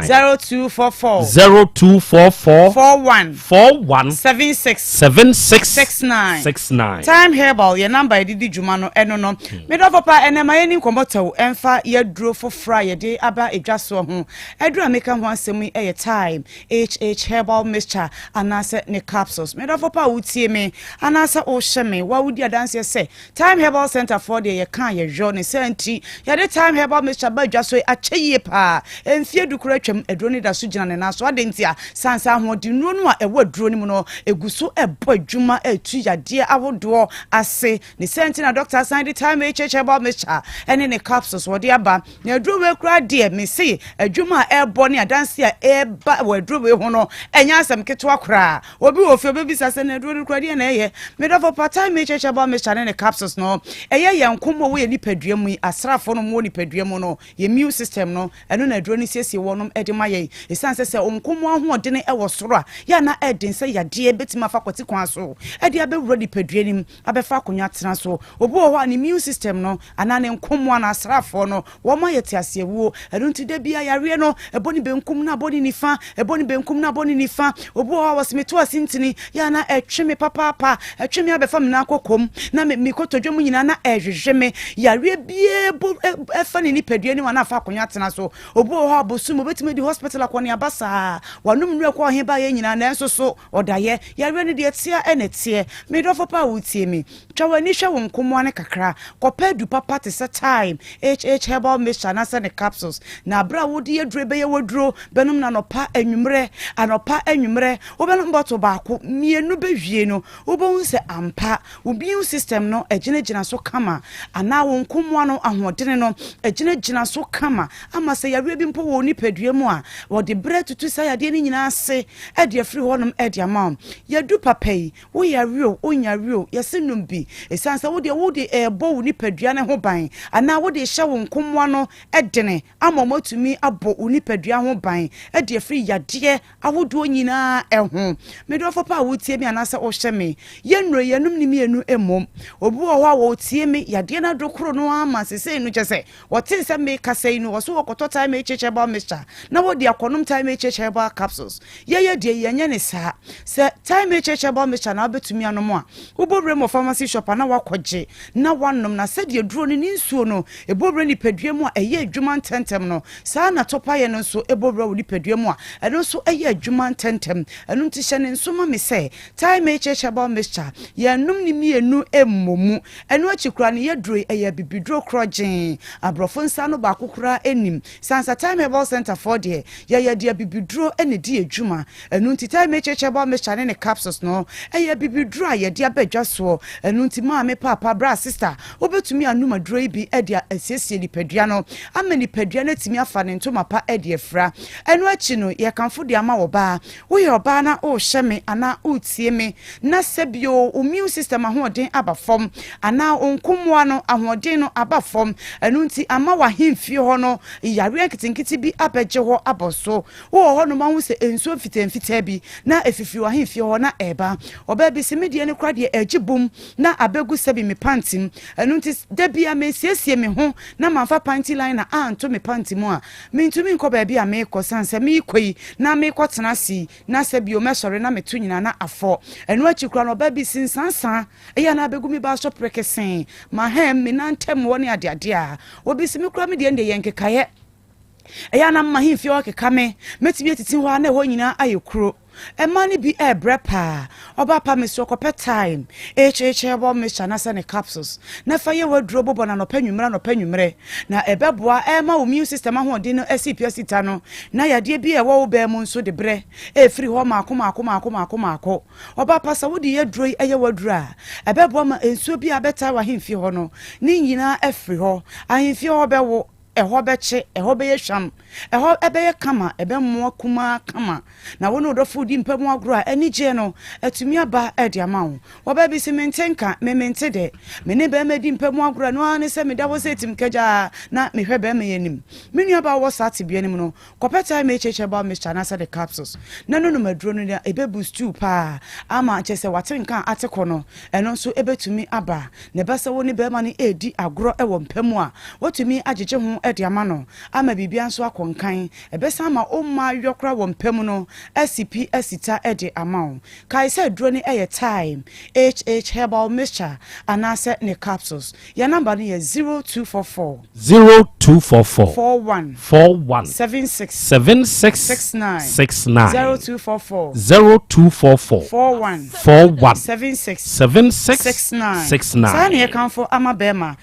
0244 41 76 69 time herbal your number didi juma no eno no no me do papa enema yeni nkomotaw emfa yeduro fofra yede aba edwaso ho edura meka ho asemi eye time HH herbal mixture anase ne capsules me do papa utie me anase o hye wa wudi adanse se time herbal center for the ye kan ye jo ne senti yede time herbal mixture ba edwaso acheye pa emfie dukura twam eduro ne da so gina ne naso adentia sansa ho di nuro no a ewo duro ne mu no eguso ebo adwuma etu yade awodo ase ne senti na doctor sign the time HH herbal mixture ene ne capsules wo de aba na aduro we kura de me see adwuma ebo ne adanse a eba wo aduro we ho no enya asem keto akra obi wo fi obi sase na aduro kura de na eye me do for time HH herbal mixture ne capsules no eye ye nkomo wo ye nipadua mu asrafo no mo nipadua mu no ye immune system no eno na aduro ne siesie wo no ede ma ye esanse se onkomo ahoɔden e wo soro a ya na edin se yade betima fa kwati kwan so ede abewura nipadua nim abefa akonya tena so obi wo ho immune system no anane nkomo na asrafo no wo ma ye tiase wo eno ntide bia yare no eboni benkum na boni nifa eboni benkum na boni nifa obi wo ho wasmeto asintini ya na etweme papa etweme abefa me na akokom na me kotodwom nyina na ehwehweme yare bia efa ne nipadua ni wana fa akonya tena so obi wo ho abosu mo betime di hospital akɔ ne abasa wanum nre kɔ he ba ye nyina na enso so odaye yare ne de tia enetie me do fa wutie mi twawani hwe wonkomo ne kakra kɔpa du papa te se time HH herbal mixture na se ne capsules na bra wodi edure be ye woduro benum na nopa anopa anwumre obenum bottle baako mienu be hwie no obon se ampa immune system no egina so kama ana wonkomo no ahoɔden no egina so kama ama se yare bi mpo wo ni padua mu a wo de bre tutu sa yade ni nyina ase e de afri honum e de amam yadu papai wo yare o onyare o yesenum bi esansa wo de ebo wo ni padua ne ho ban ana wo de hye wo nkomwa no edene ama matumi abo wo ni padua ho ban e de afri yade awodo nyina ho me do fa pa wo tie mi anasa o hye me yenro yenum ni mienu emom obi wo ho a wo tie mi yade na dokoro no ama sese no kyese wo tin se me kasai no wo so wo koto time HH ba mixture na wo de akonom time HH ba capsules ye de yenye ne sa se time HH ba mixture na betumi anom a wo bobre mo pharmacy shop na wakɔgye na wanom na se de duro ni nsuo no ebobre ni padua mu a eye adwuma ntentem no sa na topa ye no nso ebobre wo ni padua mu a eno nso eye adwuma ntentem eno nti hye ne nso ma me se time HH ba mixture ye num ni mienu emmomu eno akikura ne ye duro eye bibiduro krɔgyen abrofo nsa no ba kokora enim sansa time herbal center for there ye de bibiduro ene di adwuma eno nti time HH ba mixture ne capsules no eye bibiduro a ye de abadwa so eno nti ma me papa bra sister obetumi anuma duro bi e de asiesie ni padua no ama ni padua na timi afa ne ntoma pa e de afra eno achi no ye kanfo de ama wo ba wo ye oba na o hye me ana o tie me na sebio immune system ahoɔden aba fam ana onkomoa no ahoɔden no aba fam eno nti ama wa hemfie ho no yare nkitinkiti bi abegye ho aboso wo ho no ma hu se enso fitamfita bi na efifi wa hemfie ho na eba oba bi se medie ne kra de agibum na abegu sebi me pantim eno nti da bia me siesie me ho na manfa panty line na anto me panty mu a me ntumi nkɔ ba bia me kɔ sanse me koi na me kɔ tena si na sebi o me sɔre na me to nyina na afɔ eno akikura no ba bi sinsansan eya na abegu me ba so prekesen ma hem me nantem wo ne ade a obi se me kura me de yenkekaye eya na ma himfie o keka me metimi etitin ho na ho nyina ayekuro emani bi ebrepa oba pa me so kope time HH herbal mixture na se ne capsules na fa ye waduro bobo na no panwumre na ebeboa ema immune system ahoɔden no asipia no na yade bi ewo wo ba mu nso de bre efiri ho maako oba pa sa wodi ye duro eye waduro a ebeboa ma ensuo bi abeta wa himfie ho no ni nyina efiri ho ahimfie ho bewo eho beche eho beye hwam eho ebeye kama ebemmo kuma kama na wono dofo di mpamu agro a anije no atumi aba ede amawo oba bi se mentenka memente de me ne be medi mpamu agro no ane se me da wo setim kaja na me hwe be me yenim me nua ba wo sate bi anim no kopeta me cheche ba mixture na se the capsules na no maduro no ebe boost tu pa ama che se watenka ateko no eno so ebetumi aba ne ba se wo ne be ma ne edi agro ewo mpamu a wotumi agege ho edi amano ama bibia nso akonkan ebesa ama omma yokra wo mpem no SCP esita edi amao kai se duro ni eye time HH herbal mixture anase ne capsules ya number ni 0244 41 76 0244 41 76 Sani ye kanfo ama bema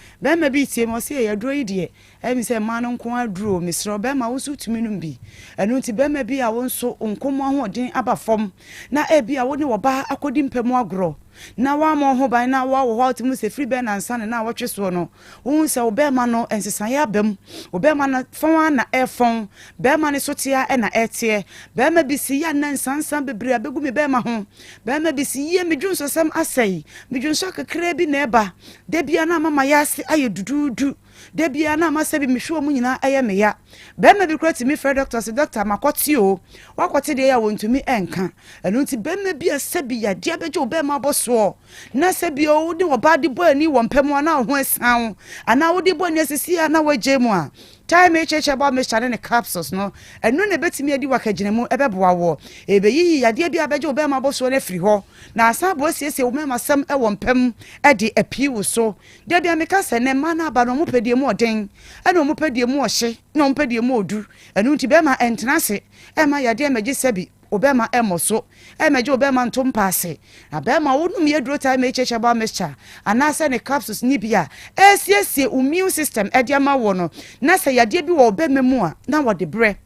bi tie mo se ye duro yi de emi se ma no nko aduro misro bema wo su tumi no bi enu nti bema bi a wo nso nkomo ahoden aba fom na ebi a wo ne wo ba akodi mpemu agro na wa mo ho ban na wa wo hot mu se free ben and san na watwe so no wo se wo bema no ensesan ya bam wo bema na fon na efon bema ne sotia e na etie bema bi si ya na nsansan bebre abegu me bema ho bema bi si ye medwunso sam asai medwunso kakra bi na eba de bia na mama ya se aye dududu de bia na ma se bi mehwo mu nyina aye me ya bema bi krati mi fre doctor se doctor makoti o wakote de ya wontumi enka enu nti bema bi asabi ya de abeje obema boso na sabi o de obade bo ani wo mpemu na ho esan ana wo de bo ani asisi na waje mu a time HH about me chane ne capsules no enu ne betimi adi wakagine mu ebeboa wo ebeyi yade bi abeje obema boso na firi ho na asan bo siesie wo mema sam e wo mpem e de api wo so de bia meka se ne ma na ba no mo pedie mu oden e no mo pedie mu ohye no mo pedie mu odu enu nti be ma entenase e ma yade emeje sabi obema emoso emeje obema ntompase abema wonum ye duro time HH ba mixture anase ne capsules ni bia esiesie immune system ediama wo no na se yade bi wo obema mu a na wo de bre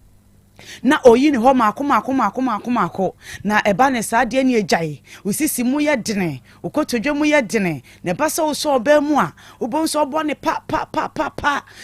na oyi ne ho maako na eba ne saade ne agyae usisi mu ye dene ukotodwe mu ye dene ne basa wo so oba mu a ubon so obo ne pa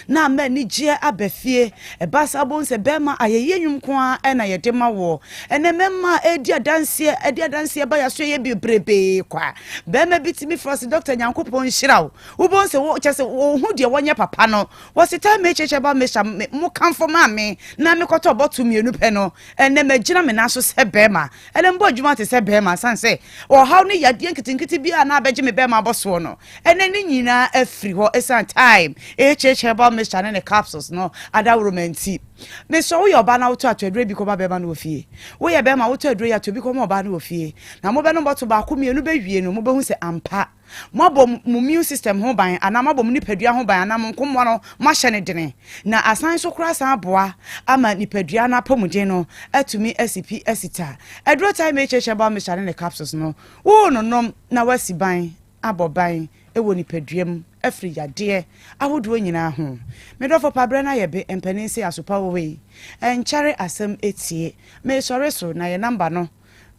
na ma ni gie abafie eba sa bon se bema ayeye nwum ko a na ye de ma wo ene memma edi adanse ba ya so ye bibrebe kwa bema bitimi first doctor nyankopon hyiraw ubon se wo chese wo hu de wonye papa no wo se time cheche ba mesha mu kanfo ma me na me koto botu mienu pe no ene magina me naso se bema ene mbo adwuma te se bema sanse o haw ne yade nkitinkiti bia na abeje me bema boso no ene ni nyina afri ho esan time HH ba me chane ne capsules no ada romanti me so wo yoba na woto atwadre bi ko ba bema no ofie wo ye bema woto adre ya to bi ko mo ba na ofie na mo be no boto ba ko mienu be wie no mo be hu se ampa mabom mu immune system ho ban ana mabom nipadua ho ban ana monkommo no mahye dene na asan so kura san aboa ama nipadua na pomuden no atumi SCP esita edro time HH ba me chane ne capsules no wo no nom na wasi ban aboban ewo nipaduam afri yade ahodo nyina ho medofo pabre na yebe empanense asopa wo we enchare asem etie me sore so na ye number no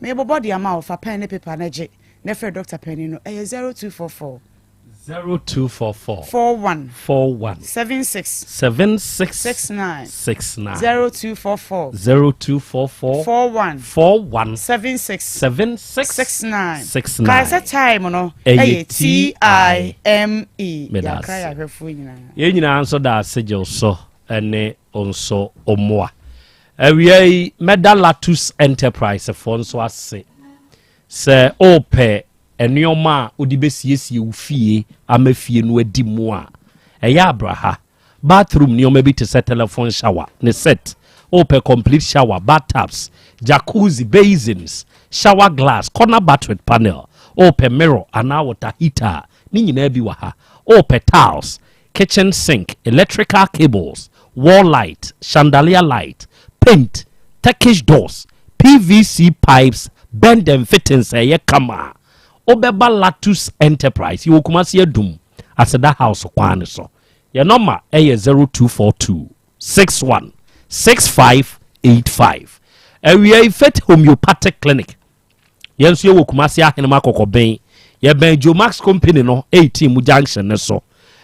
me bobodi ama ofa pen ne paper na je Nefer Dr. Penny no 0244 41 76 69 0244 41 76 69 Kasa time no TIME ya kaya hwefu nyina ye nyina anso da segel so ene onso omoa awiai Medalatus Enterprise fonso ase se ope enioma odibesiesie ufie amafie no adi mu a eya abraha bathroom nioma bi te set telephone shower ne set ope complete shower bathtubs jacuzzi basins shower glass corner bath with panel ope mirror and water heater ni nyina bi wa ha ope tiles kitchen sink electrical cables wall light chandelier light paint Turkish doors PVC pipes bend and fittings eye kama obeba Latus Enterprise you kumasi adum aseda house kwan so your number eye 0242 61 6585 area fit homeopathic clinic yenso ye kumasi ahenema kokoben ye ben Jomax company no 18 mu junction ne so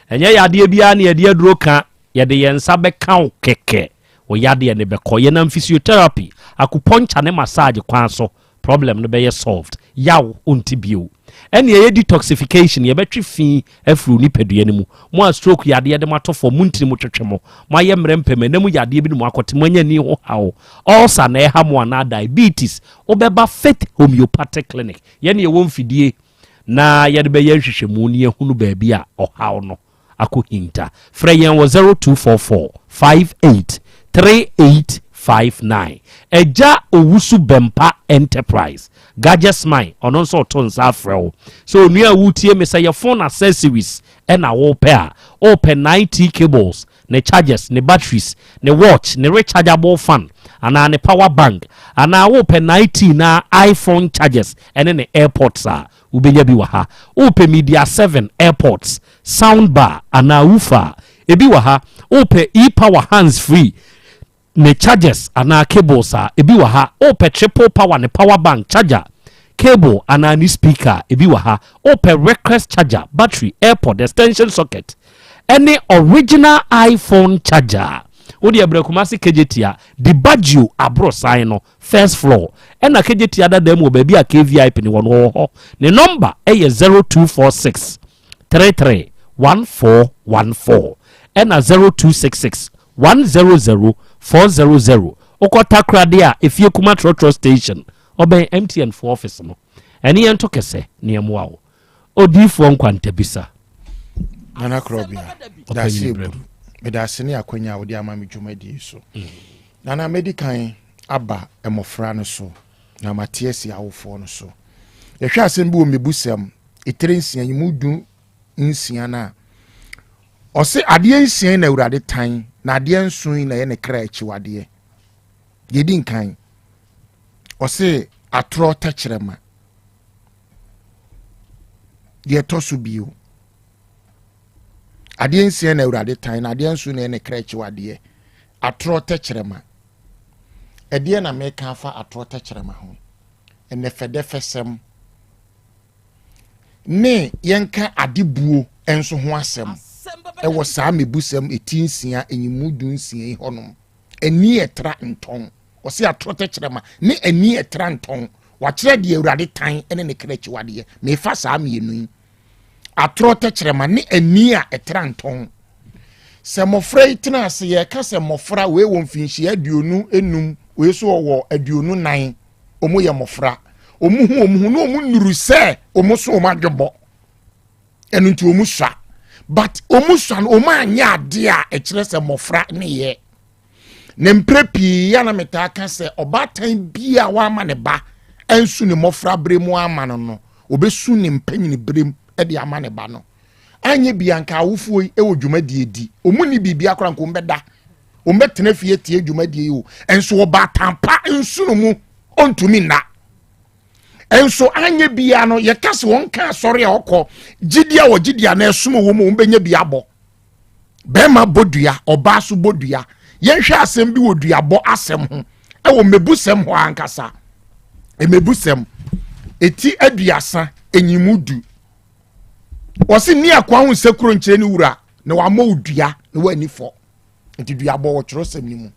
enye yade bia na yade aduro ka yade yensa be kan keke o yade ne be ko ye na physiotherapy acupuncture ne massage kwan so problem no be solved yaw ontibio ene ye detoxification ye betwe fi afru ni pedua ne mu mo a stroke yade de mato for muntini mu twetwemo mo aye mrempeme na mu yade bi mu akote mo anya ni ho hawo ulcer na ha mo na diabetes obeba fit homeopathic clinic ye ne ye won fidie na ye de be ye hwehwemu ne ye hunu ba bia o hawo no akohinta frɛ yɛn wɔ 0244 58 3859 Eja owusu bempa enterprise gadgets mine ono nso to nsa afrɛ wo so onua wutie me say your phone accessories na wo pair open 90 cables ne chargers ne batteries ne watch ne rechargeable fan ana ne power bank ana open 90 na iPhone chargers ene ne airpods a ubenya bi wa ha open media 7 airpods soundbar ana woofer ebi wa ha open e-power hands free ne chargers ana cables a ebi wa ha open triple power ne power bank charger cable ana ni speaker ebi wa ha open request charger battery airpod extension socket any original iPhone charger odi abrekumasi kejetia the Baggio abro sign no first floor ena kejetia da dem obabi a KVIP ni wono ho ne number eye 0246 33 1414 ena 0266 100 400 okota krade a efie kuma trotro station oben MTN for office no eni ento kese ne amuawo odifo nkwanta bisa Nana Krobea that's it medase ne akwanya wo de ama me dwumadi so nana medican aba emofra no so na matiesi awofo no so yehwe asem bi o mebusam etrensia yimudu nsia na ose ade nsia na awurade tan na ade nson na ye ne kra achiwade yedi nkan ose atro tachirema ye tosu bio ade nsia na awurade tan na ade nson na ye ne kra achiwade atro tachirema ede na meka afa atro tachirema ho ene fede fesem ne yenka adebuo enso ho asem ewo saa mebusam etinsia enyimudu nsia honom eni etra nton o se atrote kyerema ne eni etra nton wa kyerɛ de awurade tan ene ne krechi wade me fa saa mienu atrote kyerema ne eni a etra nton se mofra itina se ye ka se mofra we won finhyi aduonu enum we so wo aduonu nan omo ye mofra omu hu no omu nuru se omu so omu adwebo enu nti omu sha but omusan omanya ade a ekire se mofra ne ye ne mprepi ya na metaka se obatan bia wa ama ne ba ensu ne mofra bremu ama no obesu ne mpanyini brem e de ama ne ba no anye bia nka awofo e wo dwumadi edi omuni bibia kora nko mbeda ombetena fie tie dwumadi o enso obatan pa ensu no mu ontumi na enso anye bia no ye kase won ka sori a okọ gidia wo gidia na esumo wo mu benya bia bo bema bodua oba so bodua ye hwe asem bi wodua bo asem ho e wo mebusem ho ankasa e mebusem eti aduasa enyimudu wosi ni akwa hu sekuro nkyere ni wura na wa mo odua na wa nifo enti dua bo wo kyerosem ni mu